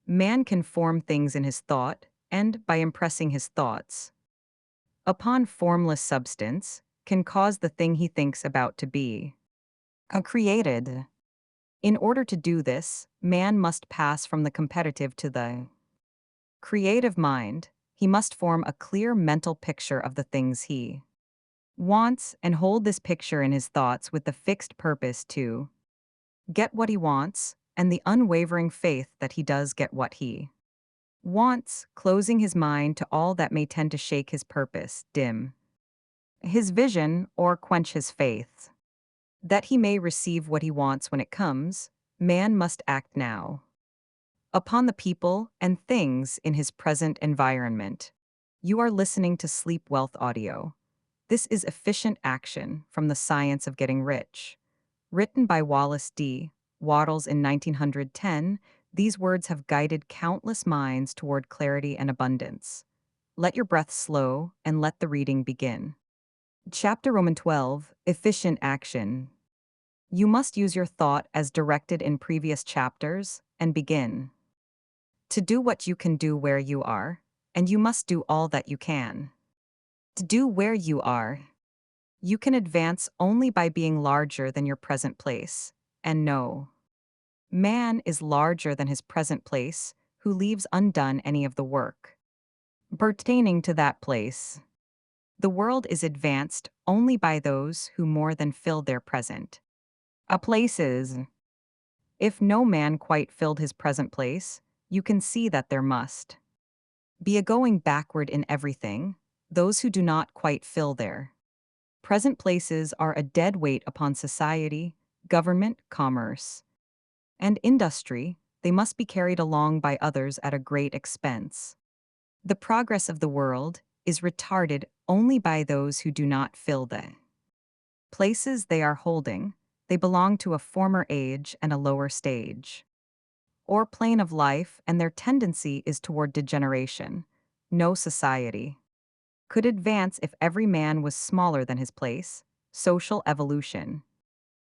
Man can form things in his thought, and, by impressing his thoughts upon formless substance, can cause the thing he thinks about to be created. In order to do this, man must pass from the competitive to the creative mind. He must form a clear mental picture of the things he wants and hold this picture in his thoughts with the fixed purpose to get what he wants and the unwavering faith that he does get what he wants, closing his mind to all that may tend to shake his purpose, dim his vision, or quench his faith. That he may receive what he wants when it comes, man must act now upon the people and things in his present environment. You are listening to Sleep Wealth Audio. This is Efficient Action from the Science of Getting Rich. Written by Wallace D. Wattles in 1910, these words have guided countless minds toward clarity and abundance. Let your breath slow and let the reading begin. Chapter Roman 12, Efficient Action. You must use your thought as directed in previous chapters and begin to do what you can do where you are, and you must do all that you can to do where you are. You can advance only by being larger than your present place, and no man is larger than his present place who leaves undone any of the work pertaining to that place. The world is advanced only by those who more than fill their present places. If no man quite filled his present place, you can see that there must be a going backward in everything. Those who do not quite fill their present places are a dead weight upon society, government, commerce, and industry. They must be carried along by others at a great expense. The progress of the world is retarded only by those who do not fill the places they are holding. They belong to a former age and a lower stage or plane of life, and their tendency is toward degeneration. No society could advance if every man was smaller than his place. Social evolution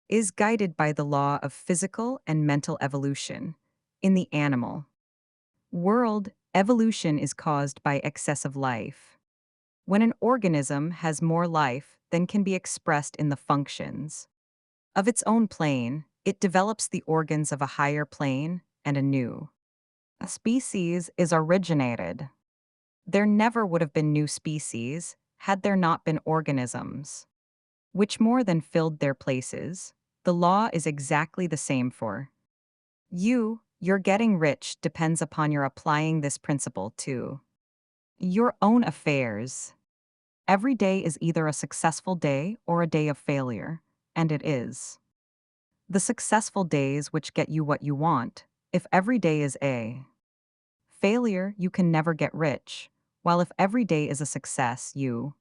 is guided by the law of physical and mental evolution. In the animal world, evolution is caused by excessive life. When an organism has more life than can be expressed in the functions of its own plane, it develops the organs of a higher plane, and a new species is originated. There never would have been new species had there not been organisms which more than filled their places. The law is exactly the same for you. Your getting rich depends upon your applying this principle to your own affairs. Every day is either a successful day or a day of failure, and it is the successful days which get you what you want. If every day is a failure, you can never get rich, while if every day is a success, you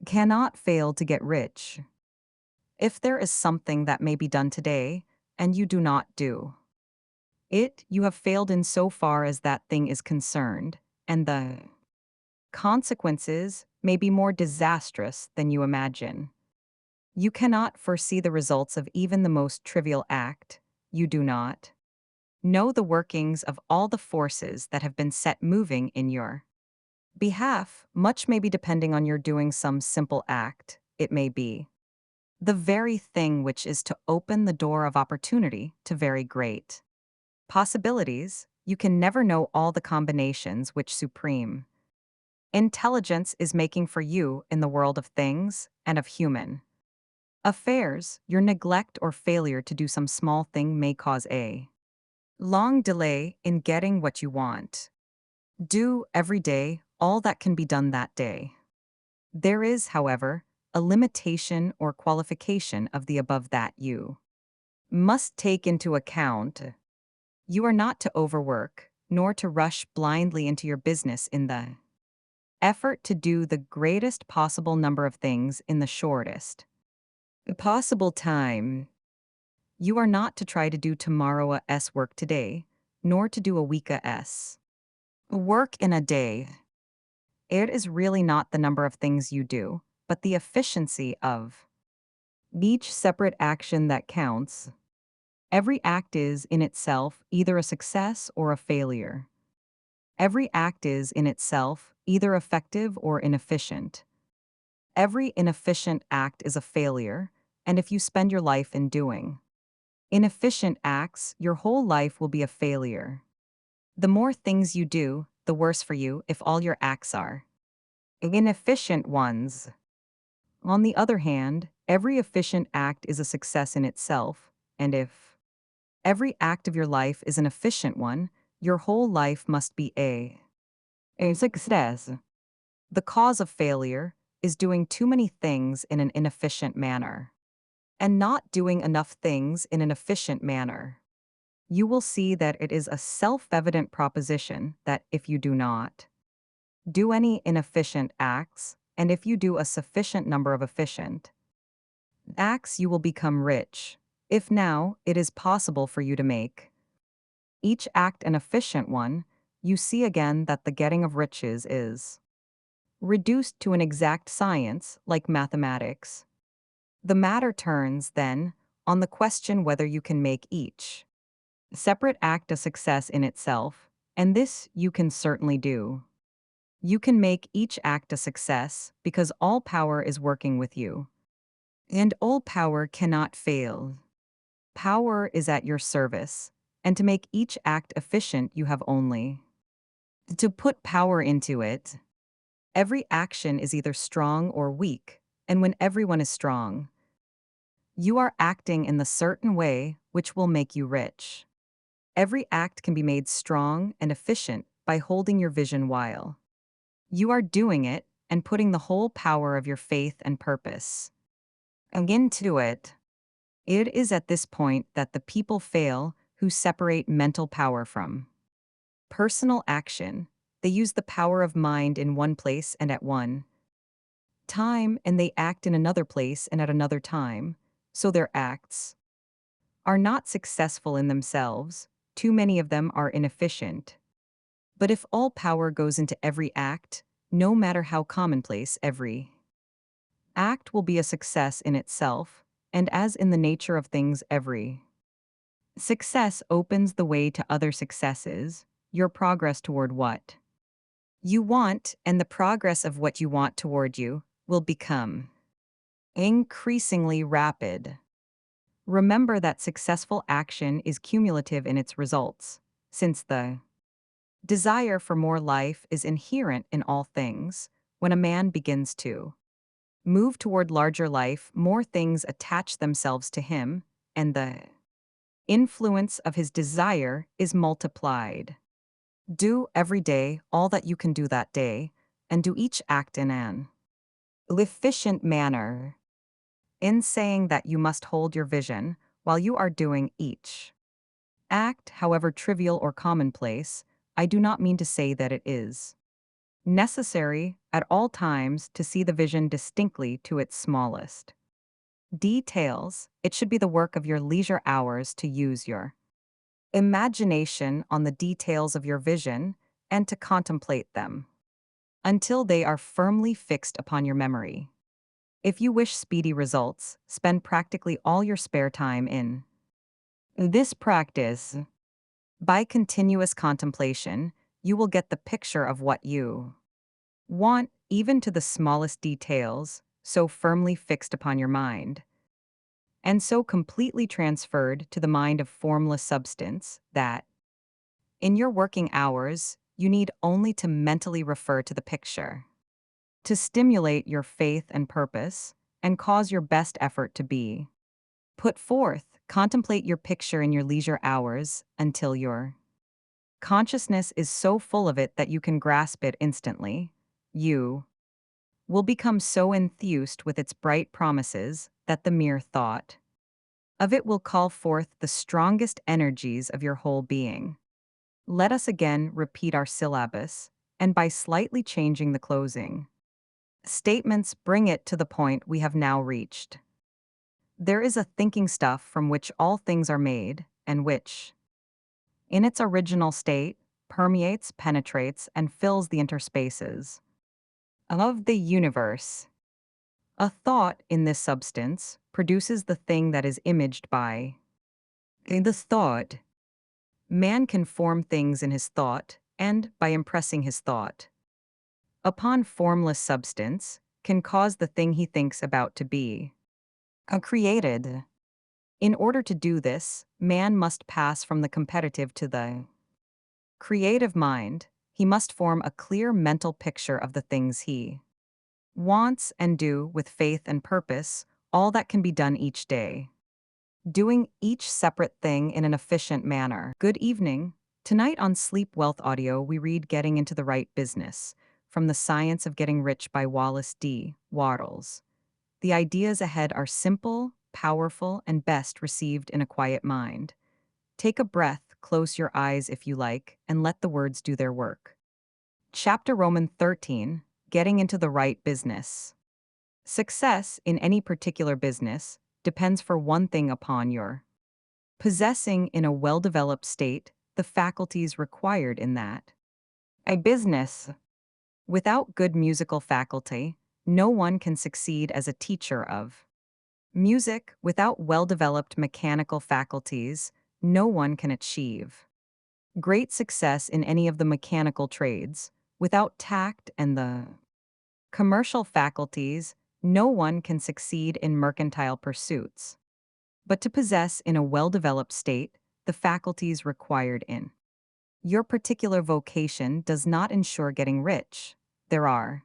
cannot fail to get rich. If there is something that may be done today, and you do not do it, you have failed in so far as that thing is concerned, and the consequences may be more disastrous than you imagine. You cannot foresee the results of even the most trivial act. You do not know the workings of all the forces that have been set moving in your behalf. Much may be depending on your doing some simple act. It may be the very thing which is to open the door of opportunity to very great possibilities. You can never know all the combinations which supreme intelligence is making for you in the world of things and of human affairs. Your neglect or failure to do some small thing may cause a long delay in getting what you want. Do every day all that can be done that day. There is, however, a limitation or qualification of the above that you must take into account. You are not to overwork, nor to rush blindly into your business in the effort to do the greatest possible number of things in the shortest possible time. You are not to try to do tomorrow's work today, nor to do a week's work in a day. It is really not the number of things you do, but the efficiency of each separate action that counts. Every act is, in itself, either a success or a failure. Every act is, in itself, either effective or inefficient. Every inefficient act is a failure, and if you spend your life in doing inefficient acts, your whole life will be a failure. The more things you do, the worse for you if all your acts are inefficient ones. On the other hand, every efficient act is a success in itself, and if every act of your life is an efficient one, your whole life must be a success. The cause of failure is doing too many things in an inefficient manner, and not doing enough things in an efficient manner. You will see that it is a self-evident proposition that if you do not do any inefficient acts, and if you do a sufficient number of efficient acts, you will become rich. If now it is possible for you to make each act an efficient one, you see again that the getting of riches is reduced to an exact science like mathematics. The matter turns, then, on the question whether you can make each separate act a success in itself, and this you can certainly do. You can make each act a success because all power is working with you. And all power cannot fail. Power is at your service, and to make each act efficient, you have only to put power into it. Every action is either strong or weak, and when everyone is strong, you are acting in the certain way which will make you rich. Every act can be made strong and efficient by holding your vision while you are doing it and putting the whole power of your faith and purpose into it. It is at this point that the people fail who separate mental power from personal action. They use the power of mind in one place and at one time, and they act in another place and at another time, so their acts are not successful in themselves. Too many of them are inefficient. But if all power goes into every act, no matter how commonplace, every act will be a success in itself, and as in the nature of things, every success opens the way to other successes, your progress toward what you want, and the progress of what you want toward you, will become increasingly rapid. Remember that successful action is cumulative in its results, since the desire for more life is inherent in all things. When a man begins to move toward larger life, more things attach themselves to him, and the influence of his desire is multiplied. Do every day all that you can do that day, and do each act in an efficient manner. In saying that you must hold your vision while you are doing each act, however trivial or commonplace, I do not mean to say that it is necessary at all times to see the vision distinctly to its smallest details. It should be the work of your leisure hours to use your imagination on the details of your vision and to contemplate them until they are firmly fixed upon your memory. If you wish speedy results, spend practically all your spare time in this practice. By continuous contemplation, you will get the picture of what you want, even to the smallest details, so firmly fixed upon your mind, and so completely transferred to the mind of formless substance that, in your working hours, you need only to mentally refer to the picture, to stimulate your faith and purpose, and cause your best effort to be put forth. Contemplate your picture in your leisure hours until your consciousness is so full of it that you can grasp it instantly. You will become so enthused with its bright promises that the mere thought of it will call forth the strongest energies of your whole being. Let us again repeat our syllabus, and by slightly changing the closing statements, bring it to the point we have now reached. There is a thinking stuff from which all things are made, and which, in its original state, permeates, penetrates, and fills the interspaces of the universe. A thought in this substance produces the thing that is imaged by the thought. Man can form things in his thought, and, by impressing his thought upon formless substance, can cause the thing he thinks about to be created. In order to do this, man must pass from the competitive to the creative mind. He must form a clear mental picture of the things he wants and do with faith and purpose, all that can be done each day, doing each separate thing in an efficient manner. Good evening. Tonight on Sleep Wealth Audio, we read Getting into the Right Business from The Science of Getting Rich by Wallace D. Wattles. The ideas ahead are simple, powerful, and best received in a quiet mind. Take a breath, close your eyes if you like, and let the words do their work. Chapter Roman 13, Getting into the Right Business. Success in any particular business depends for one thing upon your possessing in a well-developed state the faculties required in that a business. Without good musical faculty, no one can succeed as a teacher of music. Without well-developed mechanical faculties, no one can achieve great success in any of the mechanical trades. Without tact and the commercial faculties, no one can succeed in mercantile pursuits. But to possess in a well-developed state the faculties required in your particular vocation does not ensure getting rich. There are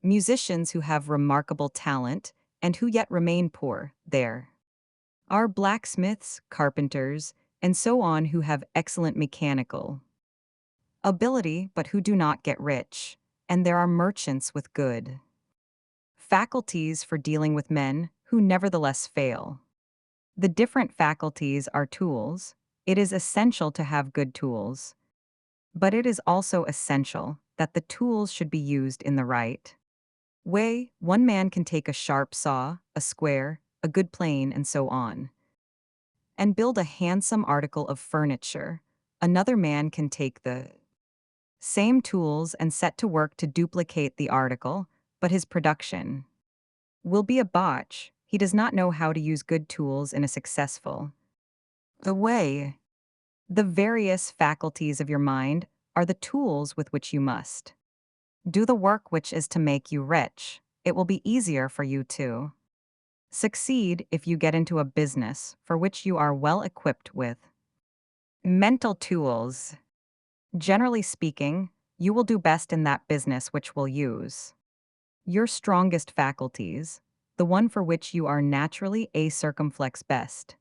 musicians who have remarkable talent and who yet remain poor. There are blacksmiths, carpenters, and so on who have excellent mechanical ability but who do not get rich. And there are merchants with good faculties for dealing with men who nevertheless fail. The different faculties are tools. It is essential to have good tools. But it is also essential that the tools should be used in the right way. One man can take a sharp saw, a square, a good plane, and so on, and build a handsome article of furniture. Another man can take the same tools and set to work to duplicate the article, but his production will be a botch. He does not know how to use good tools in a successful way. The various faculties of your mind are the tools with which you must do the work which is to make you rich. It will be easier for you to succeed if you get into a business for which you are well equipped with mental tools. Generally speaking, you will do best in that business which will use your strongest faculties, the one for which you are naturally a circumflex best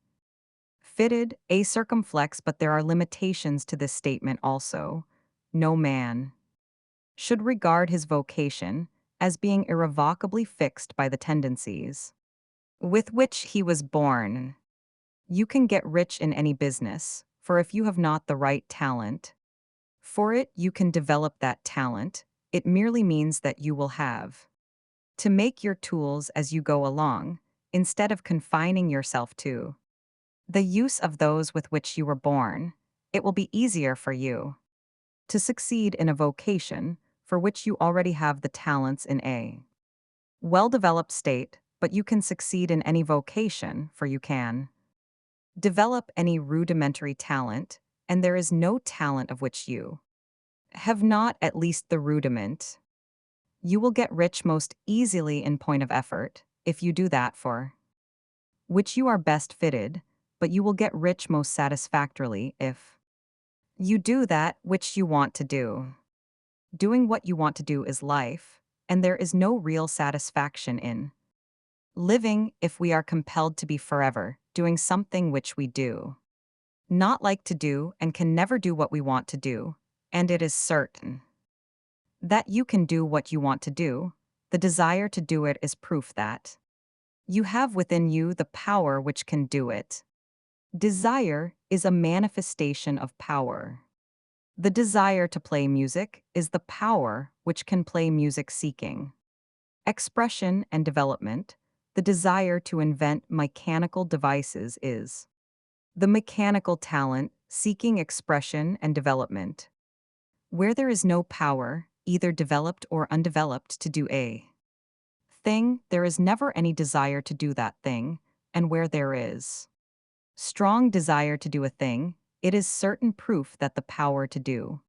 fitted, a circumflex, but there are limitations to this statement also. No man should regard his vocation as being irrevocably fixed by the tendencies with which he was born. You can get rich in any business, for if you have not the right talent for it, you can develop that talent. It merely means that you will have to make your tools as you go along, instead of confining yourself to the use of those with which you were born. It will be easier for you to succeed in a vocation for which you already have the talents in a Well-developed state, but you can succeed in any vocation, for you can develop any rudimentary talent, and there is no talent of which you have not at least the rudiment. You will get rich most easily in point of effort, if you do that for which you are best fitted, but you will get rich most satisfactorily if you do that which you want to do. Doing what you want to do is life, and there is no real satisfaction in living if we are compelled to be forever doing something which we do not like to do and can never do what we want to do, and it is certain that you can do what you want to do. The desire to do it is proof that you have within you the power which can do it. Desire is a manifestation of power. The desire to play music is the power which can play music seeking. Expression and development, the desire to invent mechanical devices is the mechanical talent seeking expression and development. Where there is no power, either developed or undeveloped, to do a thing, there is never any desire to do that thing, and where there is strong desire to do a thing, it is certain proof that the power to do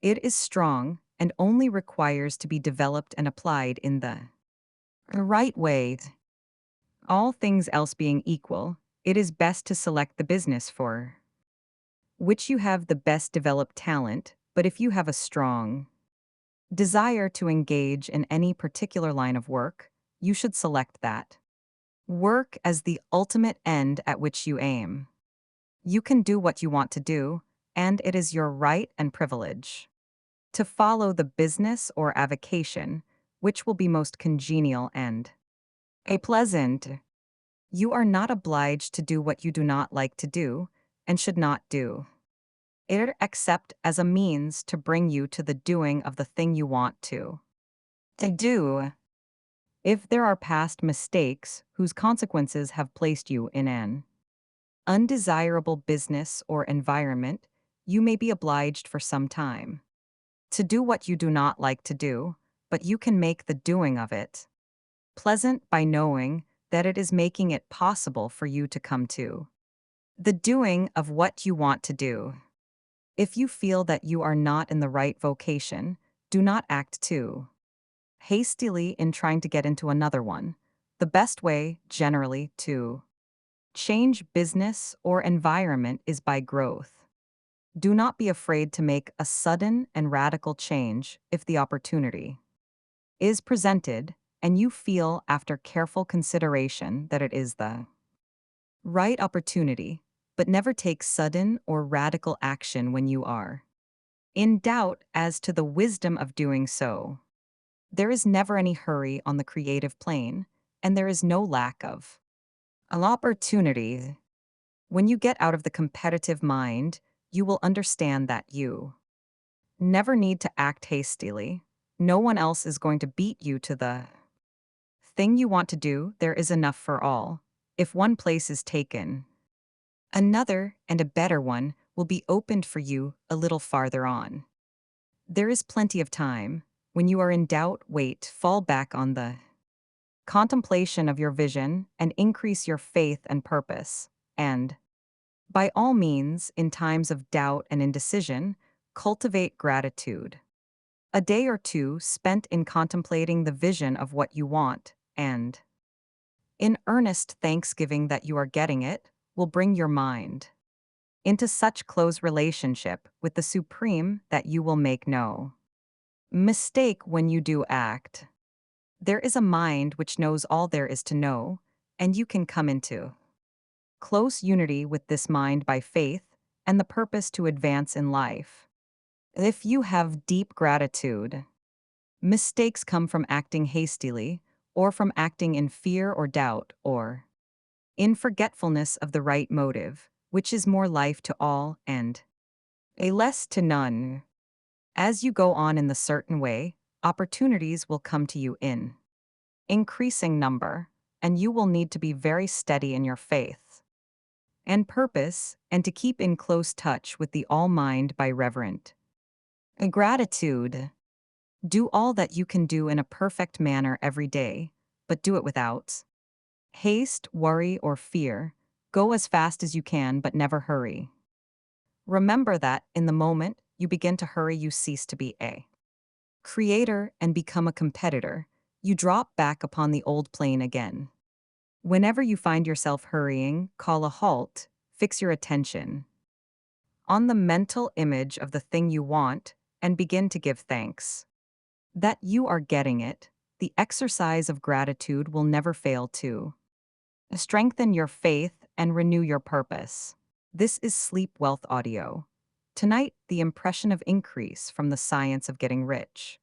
it is strong and only requires to be developed and applied in the right way. All things else being equal, it is best to select the business for which you have the best developed talent, but if you have a strong desire to engage in any particular line of work, you should select that work as the ultimate end at which you aim. You can do what you want to do, and it is your right and privilege to follow the business or avocation which will be most congenial and a pleasant. You are not obliged to do what you do not like to do and should not do it except as a means to bring you to the doing of the thing you want to do. If there are past mistakes whose consequences have placed you in an undesirable business or environment, you may be obliged for some time to do what you do not like to do, but you can make the doing of it pleasant by knowing that it is making it possible for you to come to the doing of what you want to do. If you feel that you are not in the right vocation, do not act too hastily in trying to get into another one. The best way, generally, to change business or environment is by growth. Do not be afraid to make a sudden and radical change if the opportunity is presented and you feel after careful consideration that it is the right opportunity, but never take sudden or radical action when you are in doubt as to the wisdom of doing so. There is never any hurry on the creative plane, and there is no lack of an opportunity. When you get out of the competitive mind, you will understand that you never need to act hastily. No one else is going to beat you to the thing you want to do. There is enough for all. If one place is taken, another and a better one will be opened for you a little farther on. There is plenty of time. When you are in doubt, wait, fall back on the contemplation of your vision and increase your faith and purpose. And, by all means, in times of doubt and indecision, cultivate gratitude. A day or two spent in contemplating the vision of what you want, and in earnest thanksgiving that you are getting it, will bring your mind into such close relationship with the Supreme that you will make no mistake when you do act. There is a mind which knows all there is to know, and you can come into close unity with this mind by faith and the purpose to advance in life. If you have deep gratitude, mistakes come from acting hastily, or from acting in fear or doubt, or in forgetfulness of the right motive, which is more life to all and a less to none. As you go on in the certain way, opportunities will come to you in increasing number, and you will need to be very steady in your faith and purpose, and to keep in close touch with the all-mind by reverent gratitude. Do all that you can do in a perfect manner every day, but do it without haste, worry, or fear. Go as fast as you can, but never hurry. Remember that in the moment you begin to hurry, you cease to be a creator and become a competitor. You drop back upon the old plane again. Whenever you find yourself hurrying, call a halt, fix your attention on the mental image of the thing you want, and begin to give thanks that you are getting it. The exercise of gratitude will never fail to strengthen your faith and renew your purpose. This is Sleep Wealth Audio. Tonight, the impression of increase from the science of getting rich.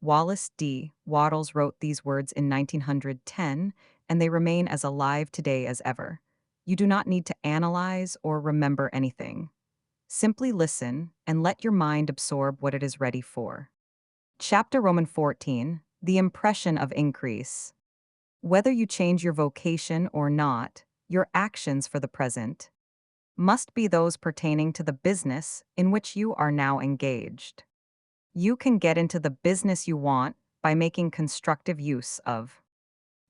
Wallace D. Wattles wrote these words in 1910, and they remain as alive today as ever. You do not need to analyze or remember anything. Simply listen and let your mind absorb what it is ready for. Chapter Roman 14, The Impression of Increase. Whether you change your vocation or not, your actions for the present must be those pertaining to the business in which you are now engaged. You can get into the business you want by making constructive use of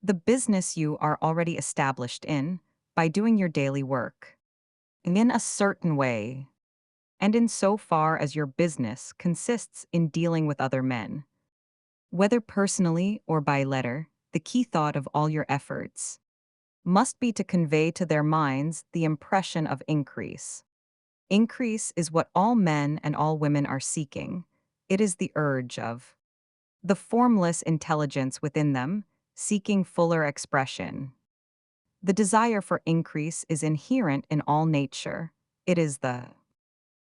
the business you are already established in, by doing your daily work in a certain way, and in so far as your business consists in dealing with other men. Whether personally or by letter, the key thought of all your efforts must be to convey to their minds the impression of increase. Increase is what all men and all women are seeking. It is the urge of the formless intelligence within them, seeking fuller expression. The desire for increase is inherent in all nature. It is the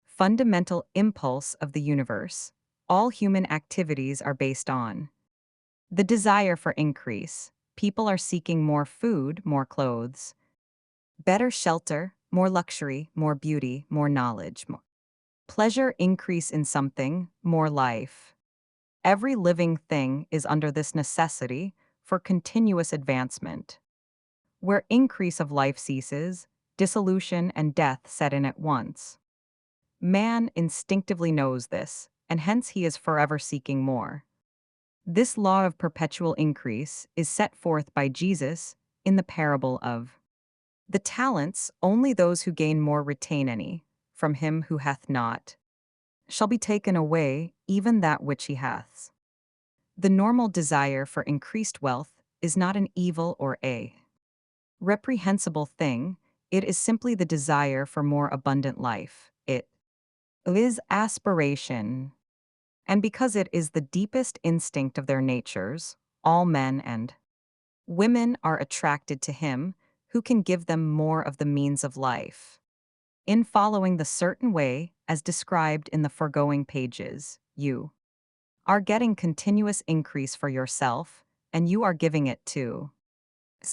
fundamental impulse of the universe. All human activities are based on the desire for increase. People are seeking more food, more clothes, better shelter, more luxury, more beauty, more knowledge, more pleasure, increase in something, more life. Every living thing is under this necessity for continuous advancement. Where increase of life ceases, dissolution and death set in at once. Man instinctively knows this, and hence he is forever seeking more. This law of perpetual increase is set forth by Jesus in the parable of the talents. Only those who gain more retain any. From him who hath not shall be taken away even that which he hath. The normal desire for increased wealth is not an evil or a reprehensible thing. It is simply the desire for more abundant life. It is aspiration. And because it is the deepest instinct of their natures, all men and women are attracted to him who can give them more of the means of life. In following the certain way, as described in the foregoing pages, you are getting continuous increase for yourself, and you are giving it to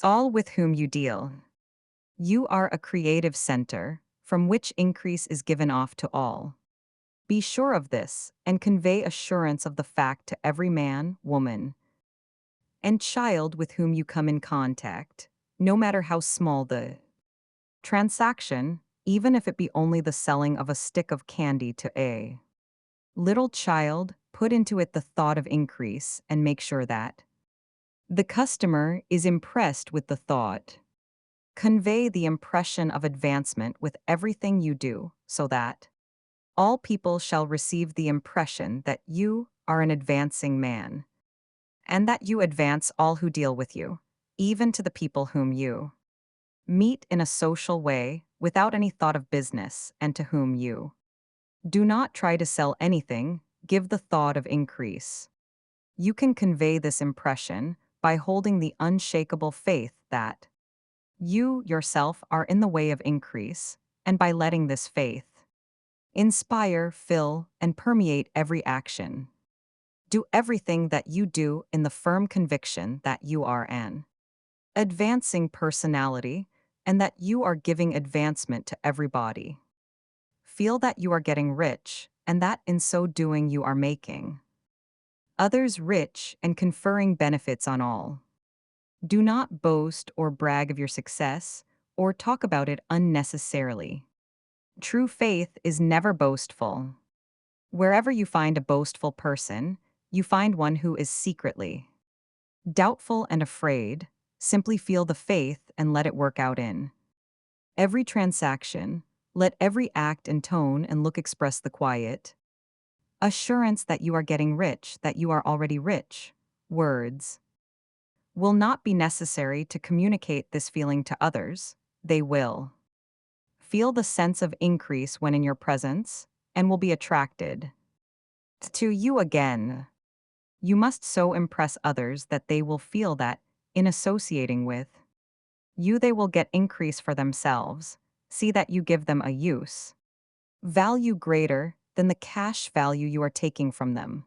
all with whom you deal. You are a creative center, from which increase is given off to all. Be sure of this, and convey assurance of the fact to every man, woman, and child with whom you come in contact, no matter how small the transaction, even if it be only the selling of a stick of candy to a little child. Put into it the thought of increase and make sure that the customer is impressed with the thought. Convey the impression of advancement with everything you do, so that all people shall receive the impression that you are an advancing man, and that you advance all who deal with you, even to the people whom you meet in a social way, without any thought of business, and to whom you do not try to sell anything. Give the thought of increase. You can convey this impression by holding the unshakable faith that you yourself are in the way of increase, and by letting this faith inspire, fill, and permeate every action. Do everything that you do in the firm conviction that you are an advancing personality, and that you are giving advancement to everybody. Feel that you are getting rich, and that in so doing you are making others rich and conferring benefits on all. Do not boast or brag of your success, or talk about it unnecessarily. True faith is never boastful. Wherever you find a boastful person, you find one who is secretly Doubtful and afraid, simply feel the faith and let it work out in every transaction. Let every act and tone and look express the quiet assurance that you are getting rich, that you are already rich. Words will not be necessary to communicate this feeling to others. They will feel the sense of increase when in your presence and will be attracted to you again. You must so impress others that they will feel that, in associating with you, they will get increase for themselves. See that you give them a use value greater than the cash value you are taking from them.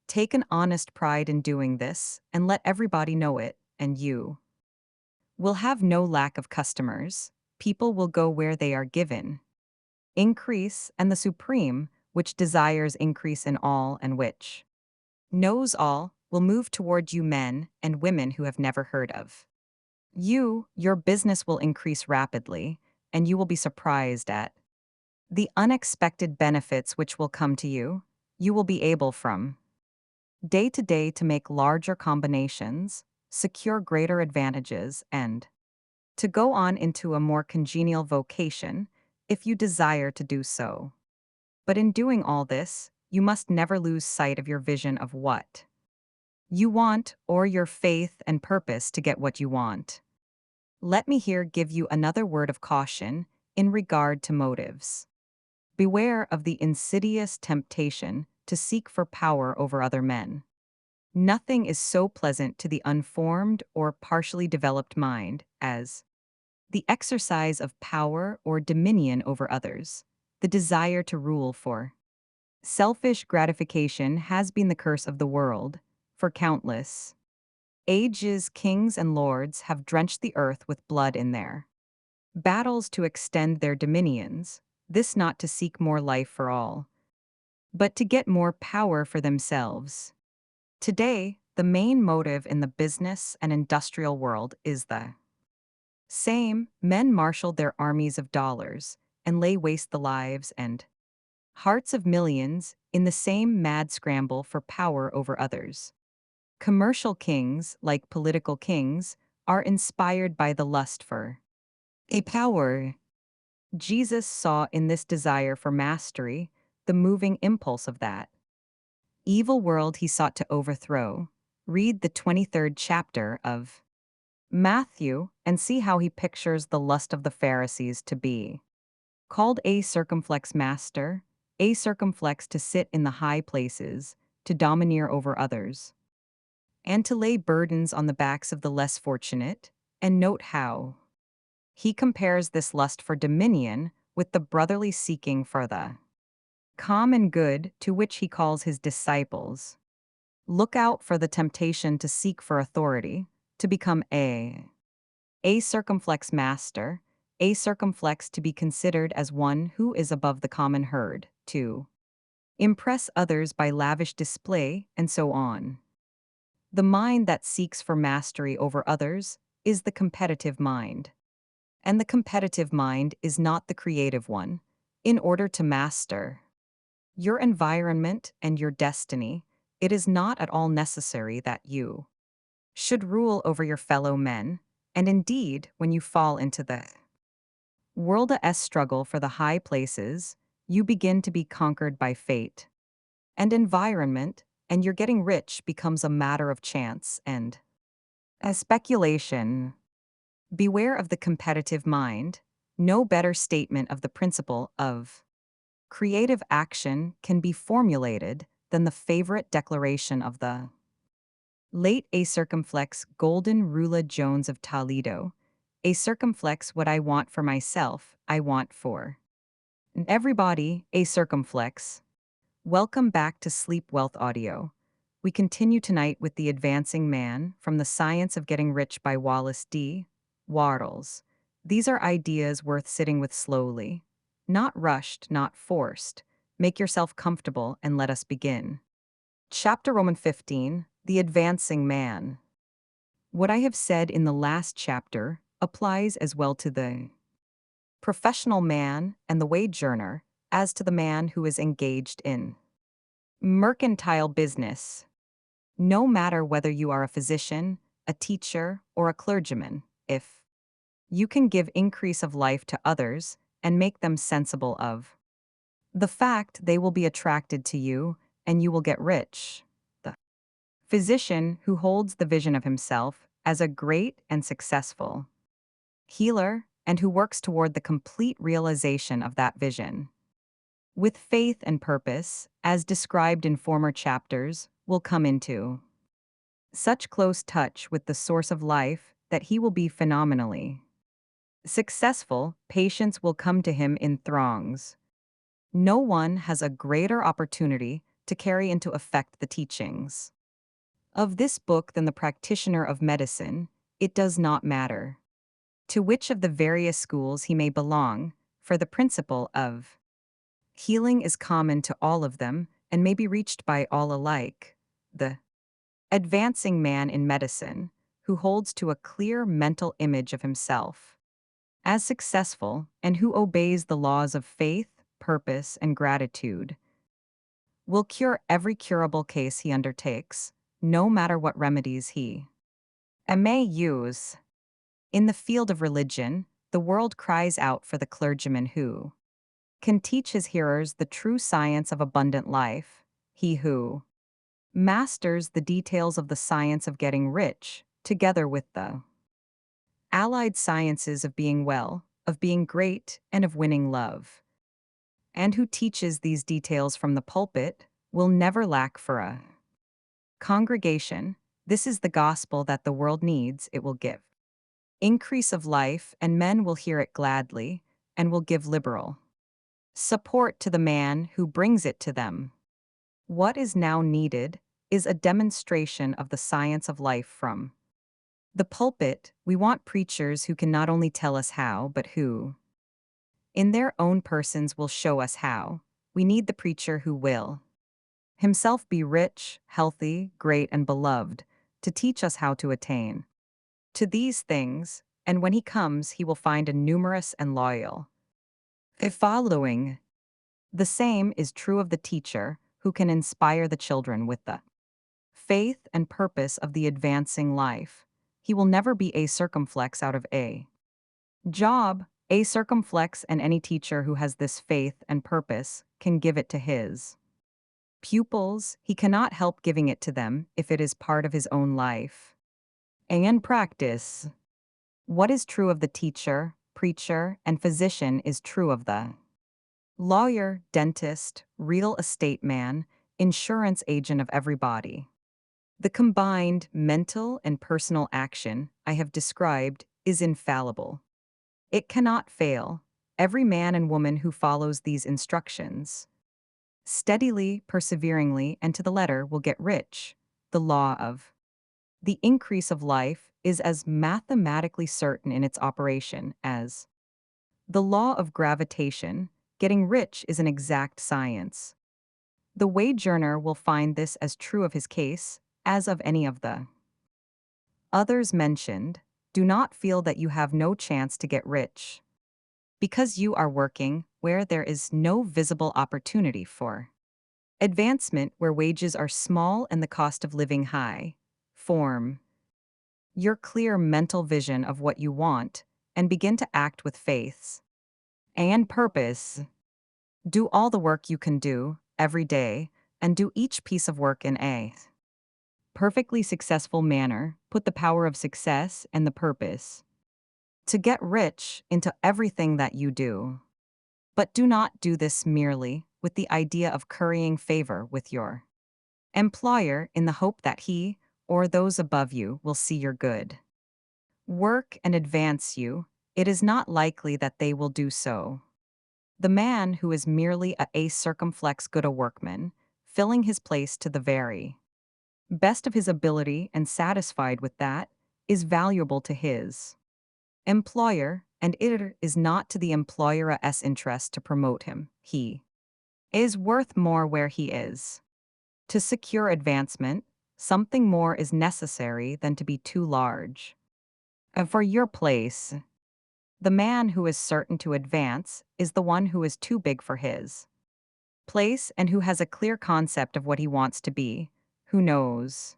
Take an honest pride in doing this and let everybody know it, and you will have no lack of customers. People will go where they are given increase, and the Supreme, which desires increase in all and which knows all, will move toward you men and women who have never heard of you. Your business will increase rapidly, and you will be surprised at the unexpected benefits which will come to you. You will be able from day to day to make larger combinations, secure greater advantages, and to go on into a more congenial vocation if you desire to do so. But in doing all this, you must never lose sight of your vision of what you want or your faith and purpose to get what you want. Let me here give you another word of caution in regard to motives. Beware of the insidious temptation to seek for power over other men. Nothing is so pleasant to the unformed or partially developed mind as the exercise of power or dominion over others. The desire to rule for selfish gratification has been the curse of the world. For countless ages, kings and lords have drenched the earth with blood in their battles to extend their dominions, this not to seek more life for all, but to get more power for themselves. Today, the main motive in the business and industrial world is the same. Men marshal their armies of dollars and lay waste the lives and hearts of millions in the same mad scramble for power over others. Commercial kings, like political kings, are inspired by the lust for a power. Jesus saw in this desire for mastery the moving impulse of that evil world he sought to overthrow. Read the 23rd chapter of Matthew and see how he pictures the lust of the Pharisees to be called a circumflex master, a circumflex to sit in the high places, to domineer over others, and to lay burdens on the backs of the less fortunate. And note how he compares this lust for dominion with the brotherly seeking for the common good to which he calls his disciples. Look out for the temptation to seek for authority, to become a circumflex master, a circumflex to be considered as one who is above the common herd, to impress others by lavish display, and so on. The mind that seeks for mastery over others is the competitive mind. And the competitive mind is not the creative one. In order to master your environment and your destiny, it is not at all necessary that you should rule over your fellow men, and indeed, when you fall into the world-a-s struggle for the high places, you begin to be conquered by fate and environment, and your getting rich becomes a matter of chance and a speculation. Beware of the competitive mind. No better statement of the principle of creative action can be formulated than the favorite declaration of the late a circumflex Golden Rula Jones of Toledo. A circumflex, what I want for myself, I want for everybody. A circumflex. Welcome back to Sleep Wealth Audio. We continue tonight with The Advancing Man from The Science of Getting Rich by Wallace D. Wattles. These are ideas worth sitting with slowly. Not rushed, not forced. Make yourself comfortable and let us begin. Chapter Roman 15, The Advancing Man. What I have said in the last chapter applies as well to the professional man and the wage earner as to the man who is engaged in mercantile business. no matter whether you are a physician, a teacher, or a clergyman, if you can give increase of life to others and make them sensible of the fact they will be attracted to you and you will get rich. The physician who holds the vision of himself as a great and successful healer and who works toward the complete realization of that vision. With faith and purpose, as described in former chapters, will come into such close touch with the source of life that he will be phenomenally successful. Patients will come to him in throngs. No one has a greater opportunity to carry into effect the teachings of this book than the practitioner of medicine. It does not matter to which of the various schools he may belong, for the principle of healing is common to all of them and may be reached by all alike. The advancing man in medicine, who holds to a clear mental image of himself as successful and who obeys the laws of faith, purpose, and gratitude, will cure every curable case he undertakes, no matter what remedies he may use. In the field of religion, the world cries out for the clergyman who can teach his hearers the true science of abundant life, he who masters the details of the science of getting rich, together with the allied sciences of being well, of being great, and of winning love, and who teaches these details from the pulpit, will never lack for a congregation. This is the gospel that the world needs. It will give increase of life, and men will hear it gladly, and will give liberal support to the man who brings it to them. What is now needed is a demonstration of the science of life from the pulpit. We want preachers who can not only tell us how, but who, in their own persons, will show us how. We need the preacher who will himself be rich, healthy, great, and beloved, to teach us how to attain to these things, and when he comes, he will find a numerous and loyal following. The same is true of the teacher who can inspire the children with the faith and purpose of the advancing life. He will never be a circumflex out of a job. A circumflex, and any teacher who has this faith and purpose can give it to his pupils. He cannot help giving it to them if it is part of his own life and practice. What is true of the teacher, preacher, and physician is true of the lawyer, dentist, real estate man, insurance agent of everybody. The combined mental and personal action I have described is infallible. It cannot fail. Every man and woman who follows these instructions steadily, perseveringly, and to the letter will get rich. The law of the increase of life is as mathematically certain in its operation as the law of gravitation. Getting rich is an exact science. The wage earner will find this as true of his case as of any of the others mentioned. Do not feel that you have no chance to get rich because you are working where there is no visible opportunity for advancement, where wages are small and the cost of living high. Form your clear mental vision of what you want and begin to act with faith and purpose. Do all the work you can do every day, and do each piece of work in a perfectly successful manner. Put the power of success and the purpose to get rich into everything that you do. But do not do this merely with the idea of currying favor with your employer in the hope that he or those above you will see your good work and advance you. It is not likely that they will do so. The man who is merely a circumflex good a workman, filling his place to the very best of his ability and satisfied with that, is valuable to his employer, and it is not to the employer's interest to promote him. He is worth more where he is. To secure advancement, something more is necessary than to be too large. For your place, the man who is certain to advance is the one who is too big for his place and who has a clear concept of what he wants to be, who knows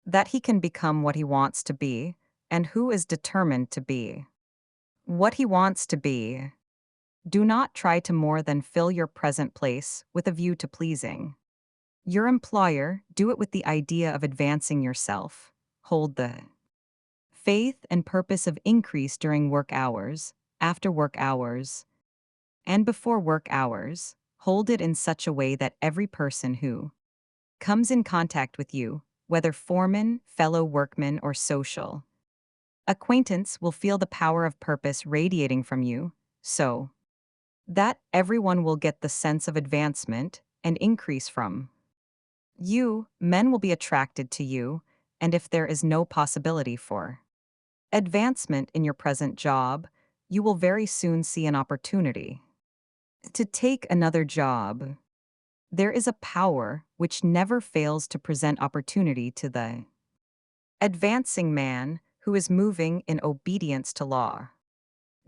that he can become what he wants to be, and who is determined to be what he wants to be. Do not try to more than fill your present place with a view to pleasing your employer. Do it with the idea of advancing yourself. Hold the faith and purpose of increase during work hours, after work hours, and before work hours. Hold it in such a way that every person who comes in contact with you, whether foreman, fellow workman, or social acquaintance, will feel the power of purpose radiating from you, so that everyone will get the sense of advancement and increase from you. Men will be attracted to you, and if there is no possibility for advancement in your present job, you will very soon see an opportunity to take another job. There is a power which never fails to present opportunity to the advancing man who is moving in obedience to law.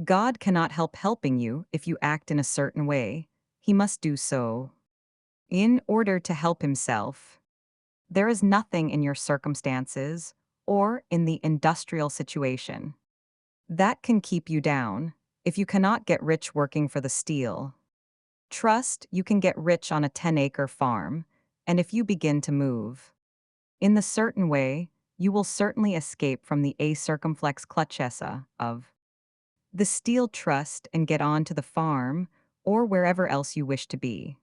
God cannot help helping you if you act in a certain way. He must do so in order to help himself. There is nothing in your circumstances or in the industrial situation that can keep you down. If you cannot get rich working for the steel trust, you can get rich on a 10-acre farm, and if you begin to move in the certain way, you will certainly escape from the a circumflex clutchessa of the steel trust and get on to the farm or wherever else you wish to be.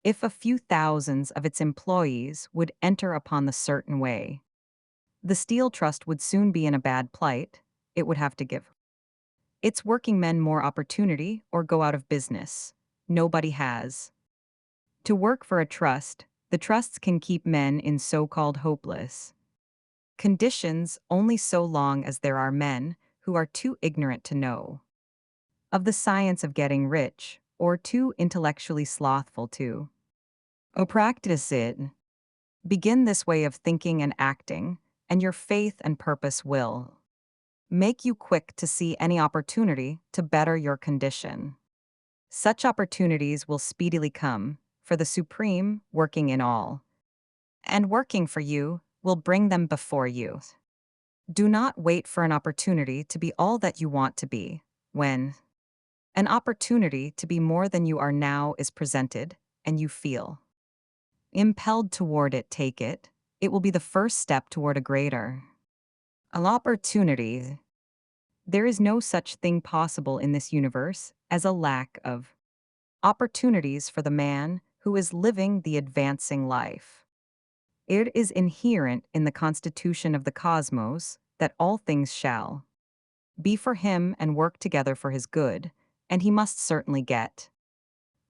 If a few thousands of its employees would enter upon the certain way, the steel trust would soon be in a bad plight. It would have to give its working men more opportunity or go out of business. Nobody has to work for a trust. The trusts can keep men in so-called hopeless conditions only so long as there are men who are too ignorant to know of the science of getting rich, or too intellectually slothful to practice it. Begin this way of thinking and acting, and your faith and purpose will make you quick to see any opportunity to better your condition. Such opportunities will speedily come, for the Supreme, working in all, and working for you, will bring them before you. Do not wait for an opportunity to be all that you want to be. When an opportunity to be more than you are now is presented, and you feel impelled toward it, take it. It will be the first step toward a greater an opportunity. There is no such thing possible in this universe as a lack of opportunities for the man who is living the advancing life. It is inherent in the constitution of the cosmos that all things shall be for him and work together for his good, and he must certainly get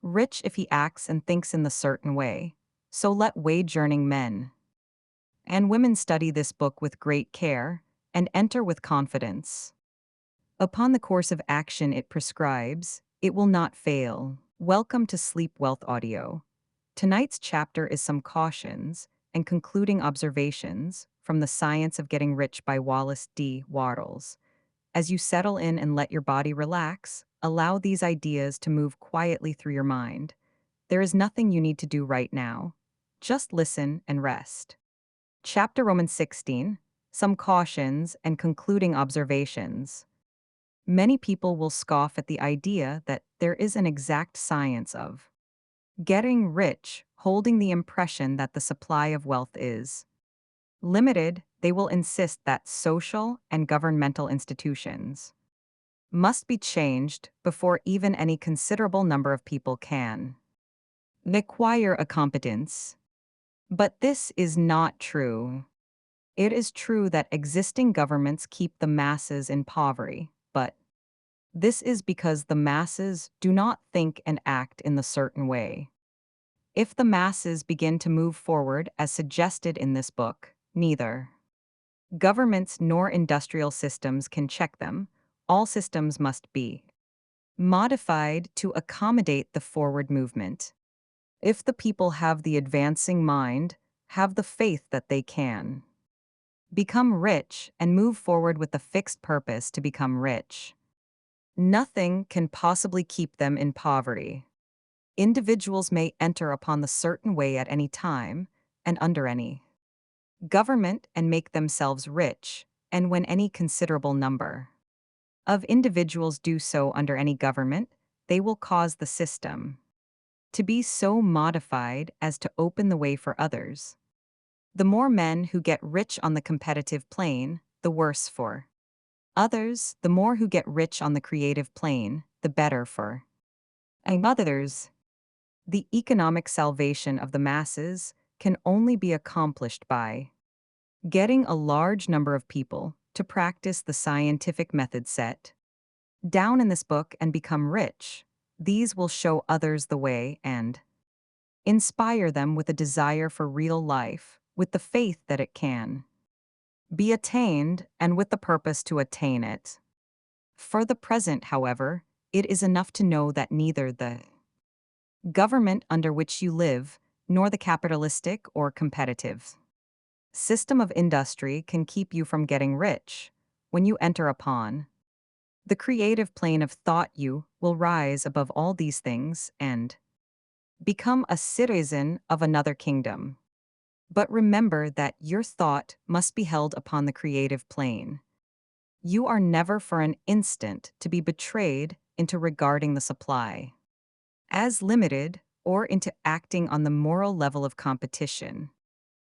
rich if he acts and thinks in the certain way. So let wage-earning men and women study this book with great care and enter with confidence upon the course of action it prescribes. It will not fail. Welcome to Sleep Wealth Audio. Tonight's chapter is some cautions and concluding observations from The Science of Getting Rich by Wallace D. Wattles. As you settle in and let your body relax, allow these ideas to move quietly through your mind. There is nothing you need to do right now. Just listen and rest. Chapter Romans 16, some cautions and concluding observations. Many people will scoff at the idea that there is an exact science of getting rich, holding the impression that the supply of wealth is limited. They will insist that social and governmental institutions must be changed before even any considerable number of people can acquire a competence. But this is not true. It is true that existing governments keep the masses in poverty, but this is because the masses do not think and act in the certain way. If the masses begin to move forward as suggested in this book, neither governments nor industrial systems can check them. All systems must be modified to accommodate the forward movement. If the people have the advancing mind, have the faith that they can become rich and move forward with the fixed purpose to become rich, nothing can possibly keep them in poverty. Individuals may enter upon the certain way at any time and under any government and make themselves rich, and when any considerable number of individuals do so under any government, they will cause the system to be so modified as to open the way for others. The more men who get rich on the competitive plane, the worse for others. The more who get rich on the creative plane, the better for others. The economic salvation of the masses can only be accomplished by getting a large number of people to practice the scientific method set down in this book and become rich. These will show others the way and inspire them with a desire for real life, with the faith that it can be attained and with the purpose to attain it. For the present, however, it is enough to know that neither the government under which you live nor the capitalistic or competitive system of industry can keep you from getting rich. When you enter upon the creative plane of thought, you will rise above all these things and become a citizen of another kingdom. But remember that your thought must be held upon the creative plane. You are never for an instant to be betrayed into regarding the supply as limited or into acting on the moral level of competition.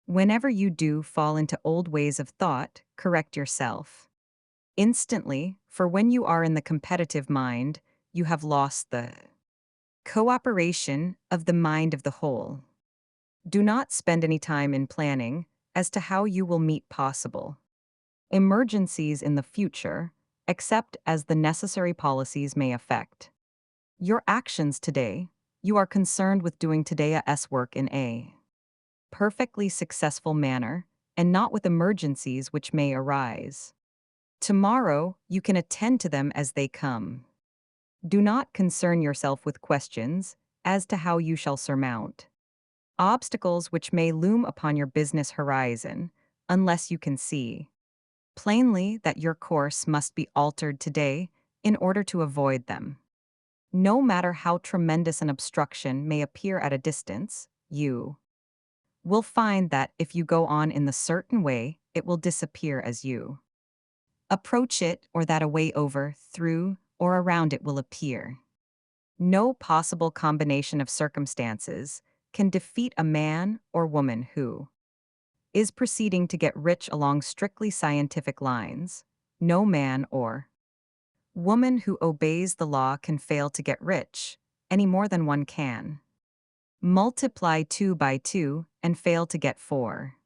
Whenever you do fall into old ways of thought, correct yourself instantly, for when you are in the competitive mind, you have lost the cooperation of the mind of the whole. Do not spend any time in planning as to how you will meet possible emergencies in the future, except as the necessary policies may affect your actions today. You are concerned with doing today's work in a perfectly successful manner, and not with emergencies which may arise tomorrow. You can attend to them as they come. Do not concern yourself with questions as to how you shall surmount obstacles which may loom upon your business horizon, unless you can see plainly that your course must be altered today in order to avoid them. No matter how tremendous an obstruction may appear at a distance, you will find that if you go on in the certain way, it will disappear as you approach it, or that a way over, through, or around it will appear. No possible combination of circumstances can defeat a man or woman who is proceeding to get rich along strictly scientific lines. No man or woman who obeys the law can fail to get rich, any more than one can multiply 2 by 2 and fail to get 4.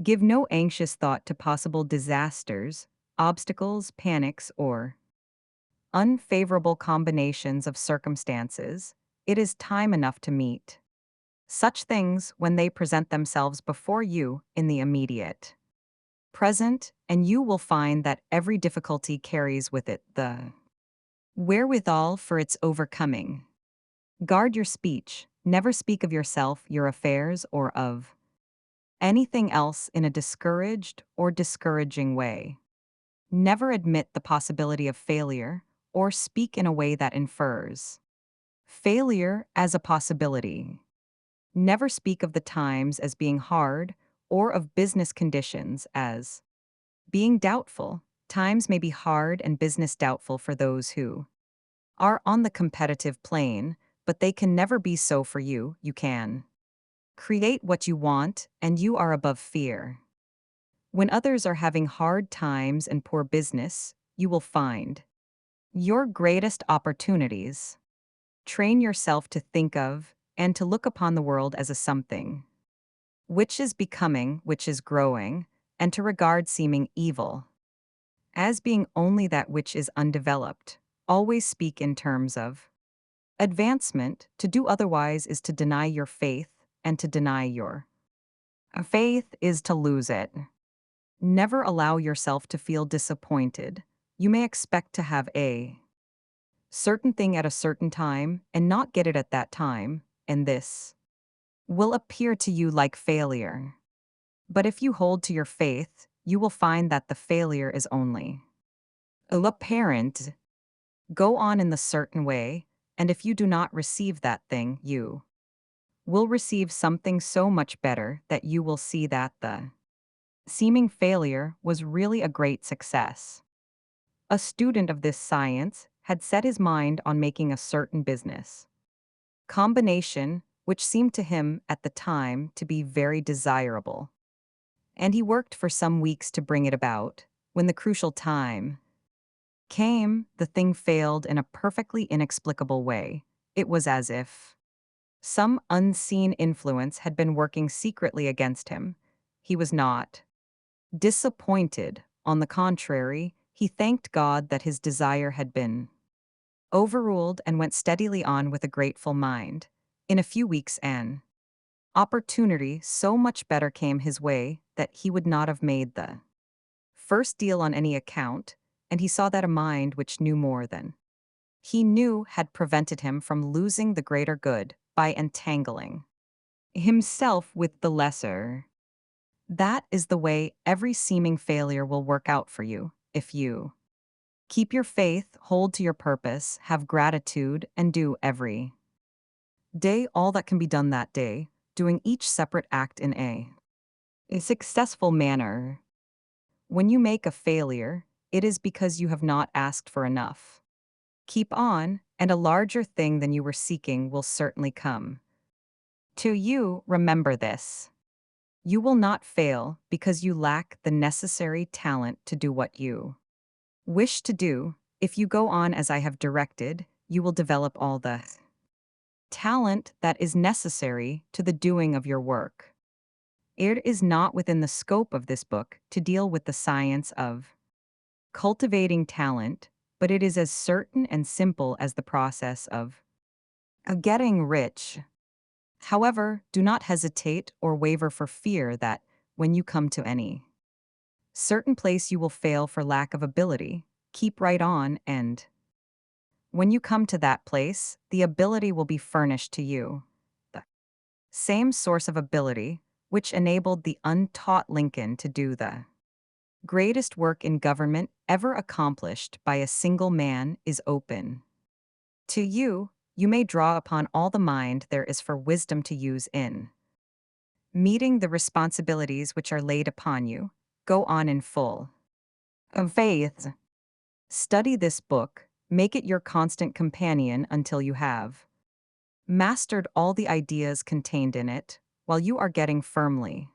Give no anxious thought to possible disasters, obstacles, panics, or unfavorable combinations of circumstances. It is time enough to meet such things when they present themselves before you in the immediate present, and you will find that every difficulty carries with it the wherewithal for its overcoming. Guard your speech. Never speak of yourself, your affairs, or of anything else in a discouraged or discouraging way. Never admit the possibility of failure, or speak in a way that infers failure as a possibility. Never speak of the times as being hard, or of business conditions as being doubtful. Times may be hard and business doubtful for those who are on the competitive plane, but they can never be so for you. You can create what you want, and you are above fear. When others are having hard times and poor business, you will find your greatest opportunities. Train yourself to think of and to look upon the world as a something which is becoming, which is growing, and to regard seeming evil as being only that which is undeveloped. Always speak in terms of advancement. To do otherwise is to deny your faith, and to deny your faith is to lose it. Never allow yourself to feel disappointed. You may expect to have a certain thing at a certain time and not get it at that time, and this will appear to you like failure. But if you hold to your faith, you will find that the failure is only apparent. Go on in the certain way, and if you do not receive that thing, you will receive something so much better that you will see that the seeming failure was really a great success. A student of this science had set his mind on making a certain business combination, which seemed to him at the time to be very desirable. And he worked for some weeks to bring it about. When the crucial time came, the thing failed in a perfectly inexplicable way. It was as if some unseen influence had been working secretly against him. He was not disappointed. On the contrary, he thanked God that his desire had been overruled and went steadily on with a grateful mind. In a few weeks, an opportunity so much better came his way that he would not have made the first deal on any account, and he saw that a mind which knew more than he knew had prevented him from losing the greater good by entangling himself with the lesser. That is the way every seeming failure will work out for you if you keep your faith, hold to your purpose, have gratitude, and do every day all that can be done that day, doing each separate act in a successful manner. When you make a failure, it is because you have not asked for enough. Keep on, and a larger thing than you were seeking will certainly come. To you, remember this. You will not fail because you lack the necessary talent to do what you wish to do. If you go on as I have directed, you will develop all the talent that is necessary to the doing of your work. It is not within the scope of this book to deal with the science of cultivating talent, but it is as certain and simple as the process of getting rich. However, do not hesitate or waver for fear that, when you come to any certain place, you will fail for lack of ability. Keep right on, and when you come to that place, the ability will be furnished to you. The same source of ability which enabled the untaught Lincoln to do the greatest work in government ever accomplished by a single man is open to you. You may draw upon all the mind there is for wisdom to use in meeting the responsibilities which are laid upon you. Go on in full of faith. Study this book, make it your constant companion until you have mastered all the ideas contained in it. While you are getting firmly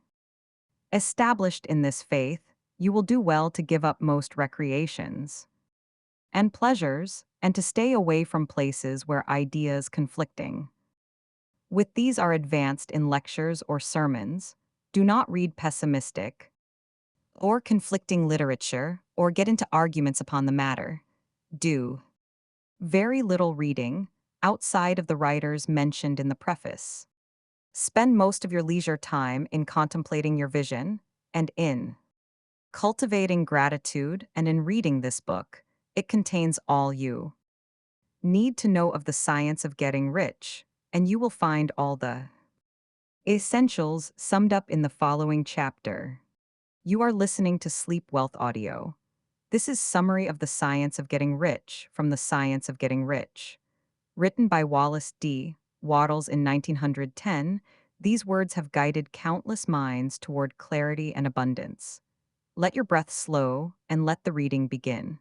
established in this faith, you will do well to give up most recreations and pleasures, and to stay away from places where ideas conflicting with these are advanced in lectures or sermons. Do not read pessimistic or conflicting literature, or get into arguments upon the matter. Do very little reading, outside of the writers mentioned in the preface. Spend most of your leisure time in contemplating your vision, and in cultivating gratitude, and in reading this book. It contains all you need to know of the science of getting rich, and you will find all the essentials summed up in the following chapter. You are listening to Sleep Wealth Audio. This is Summary of the Science of Getting Rich from the Science of Getting Rich. Written by Wallace D. Wattles in 1910, these words have guided countless minds toward clarity and abundance. Let your breath slow and let the reading begin.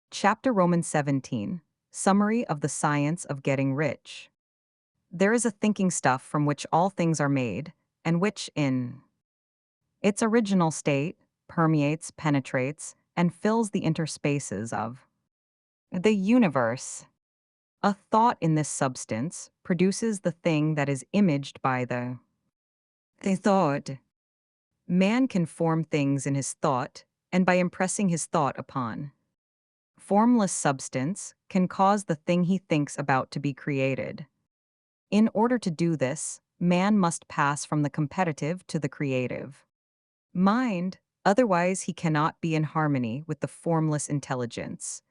Chapter Romans 17. Summary of the Science of Getting Rich. There is a thinking stuff from which all things are made, and which, in its original state, permeates, penetrates, and fills the interspaces of the universe. A thought in this substance produces the thing that is imaged by the thought. Man can form things in his thought, and by impressing his thought upon formless substance, can cause the thing he thinks about to be created. In order to do this, man must pass from the competitive to the creative mind, otherwise he cannot be in harmony with the formless intelligence,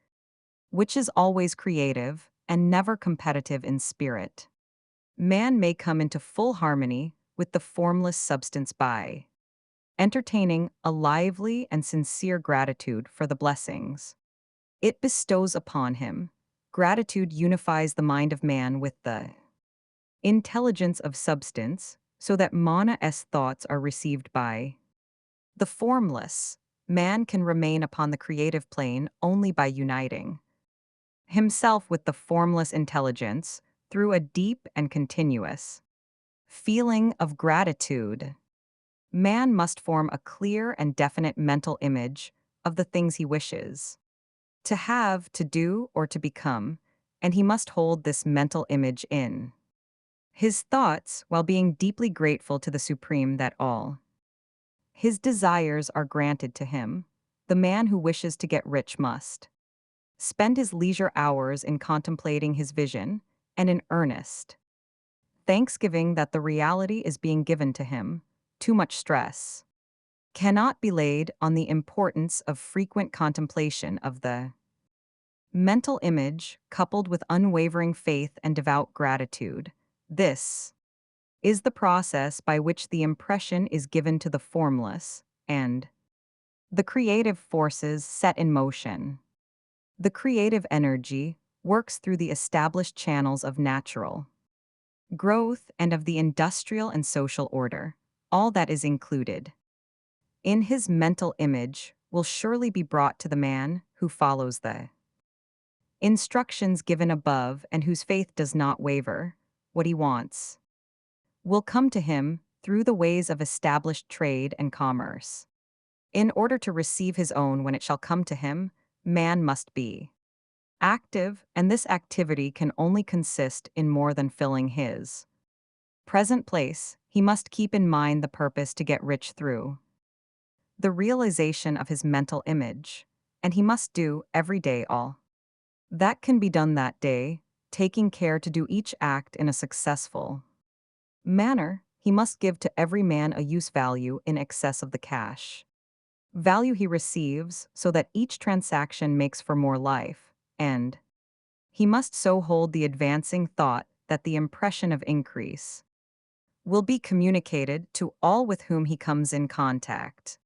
which is always creative and never competitive in spirit. Man may come into full harmony with the formless substance by entertaining a lively and sincere gratitude for the blessings it bestows upon him. Gratitude unifies the mind of man with the intelligence of substance, so that Mana-S thoughts are received by The formless man can remain upon the creative plane only by uniting himself with the formless intelligence through a deep and continuous feeling of gratitude. Man must form a clear and definite mental image of the things he wishes to have, to do, or to become, and he must hold this mental image in his thoughts while being deeply grateful to the Supreme that all his desires are granted to him. The man who wishes to get rich must spend his leisure hours in contemplating his vision and in earnest thanksgiving that the reality is being given to him. Too much stress cannot be laid on the importance of frequent contemplation of the mental image coupled with unwavering faith and devout gratitude. This is the process by which the impression is given to the formless and the creative forces set in motion. The creative energy works through the established channels of natural growth and of the industrial and social order. All that is included in his mental image will surely be brought to the man who follows the instructions given above and whose faith does not waver. What he wants will come to him through the ways of established trade and commerce. In order to receive his own when it shall come to him, man must be active, and this activity can only consist in more than filling his present place. He must keep in mind the purpose to get rich through the realization of his mental image, and he must do every day all that can be done that day, taking care to do each act in a successful manner. He must give to every man a use value in excess of the cash value he receives, so that each transaction makes for more life, and he must so hold the advancing thought that the impression of increase will be communicated to all with whom he comes in contact.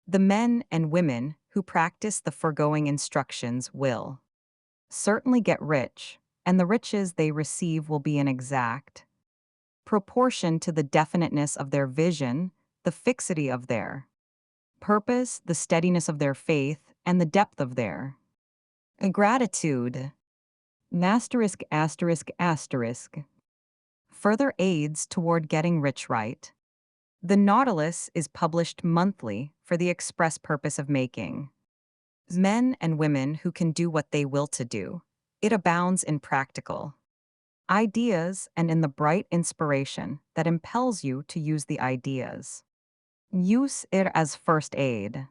The men and women who practice the foregoing instructions will certainly get rich, and the riches they receive will be in exact proportion to the definiteness of their vision, the fixity of their purpose, the steadiness of their faith, and the depth of their gratitude. Asterisk, asterisk, asterisk. Further aids toward getting rich right. The Nautilus is published monthly for the express purpose of making men and women who can do what they will to do. It abounds in practical ideas and in the bright inspiration that impels you to use the ideas. Use it as first aid.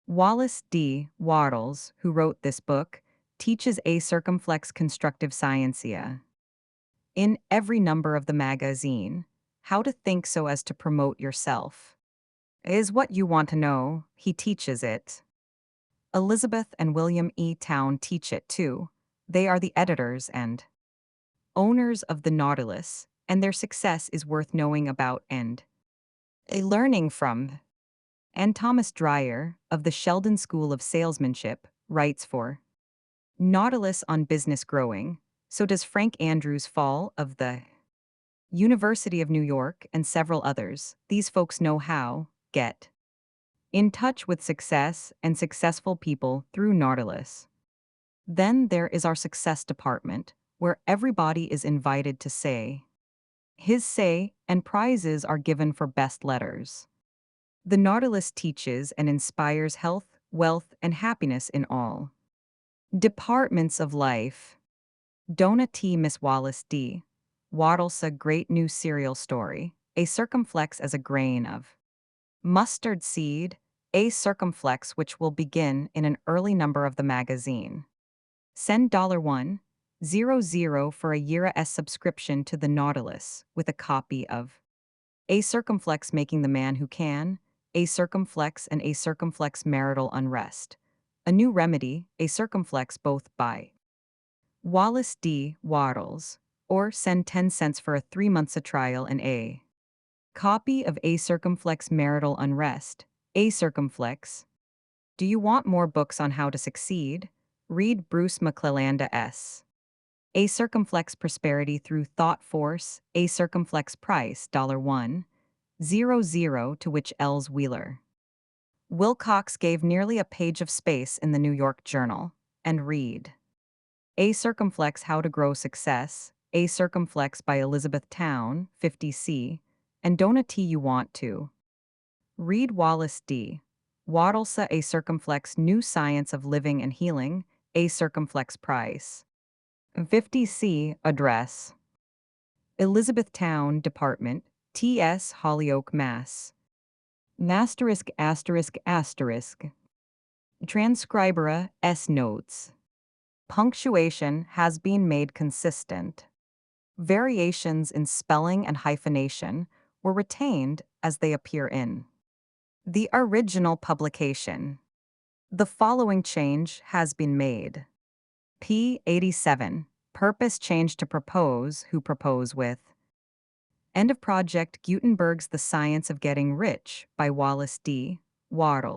Wallace D. Wattles, who wrote this book, teaches a circumflex constructive scientia in every number of the magazine. How to think so as to promote yourself is what you want to know. He teaches it. Elizabeth and William E. Town teach it too. They are the editors and owners of the Nautilus, and their success is worth knowing about and learning from. And Thomas Dreyer, of the Sheldon School of Salesmanship, writes for Nautilus on business growing. So does Frank Andrews Fall of the University of New York and several others. These folks know how get in touch with success and successful people through Nautilus. Then there is our success department, where everybody is invited to say his say, and prizes are given for best letters. The Nautilus teaches and inspires health, wealth, and happiness in all departments of life. Donna T. Miss Wallace D. Wattles, a great new serial story, a circumflex as a grain of mustard seed, a circumflex which will begin in an early number of the magazine. Send $100 for a year S subscription to the Nautilus with a copy of A Circumflex Making the Man Who Can, A Circumflex and A Circumflex Marital Unrest. A New Remedy, A Circumflex both by Wallace D. Wattles, or send 10 cents for a 3 months a trial and a copy of A Circumflex Marital Unrest. A Circumflex. Do you want more books on how to succeed? Read Bruce McClelland S. A Circumflex Prosperity Through Thought Force. A Circumflex Price $100 to which Els Wheeler. Wilcox gave nearly a page of space in the New York Journal. And read. A Circumflex How to Grow Success, A Circumflex by Elizabeth Town, 50C, and Don't a Tea You Want to. Read Wallace D. Wattles A Circumflex New Science of Living and Healing, A Circumflex Price. 50C Address. Elizabethtown Department, T.S. Hollyoak, Mass. Asterisk asterisk asterisk. Transcribera S notes. Punctuation has been made consistent. Variations in spelling and hyphenation were retained as they appear in the original publication. The following change has been made. P. 87. Purpose changed to propose, who propose with. End of project Gutenberg's The Science of Getting Rich by Wallace D. Wattles.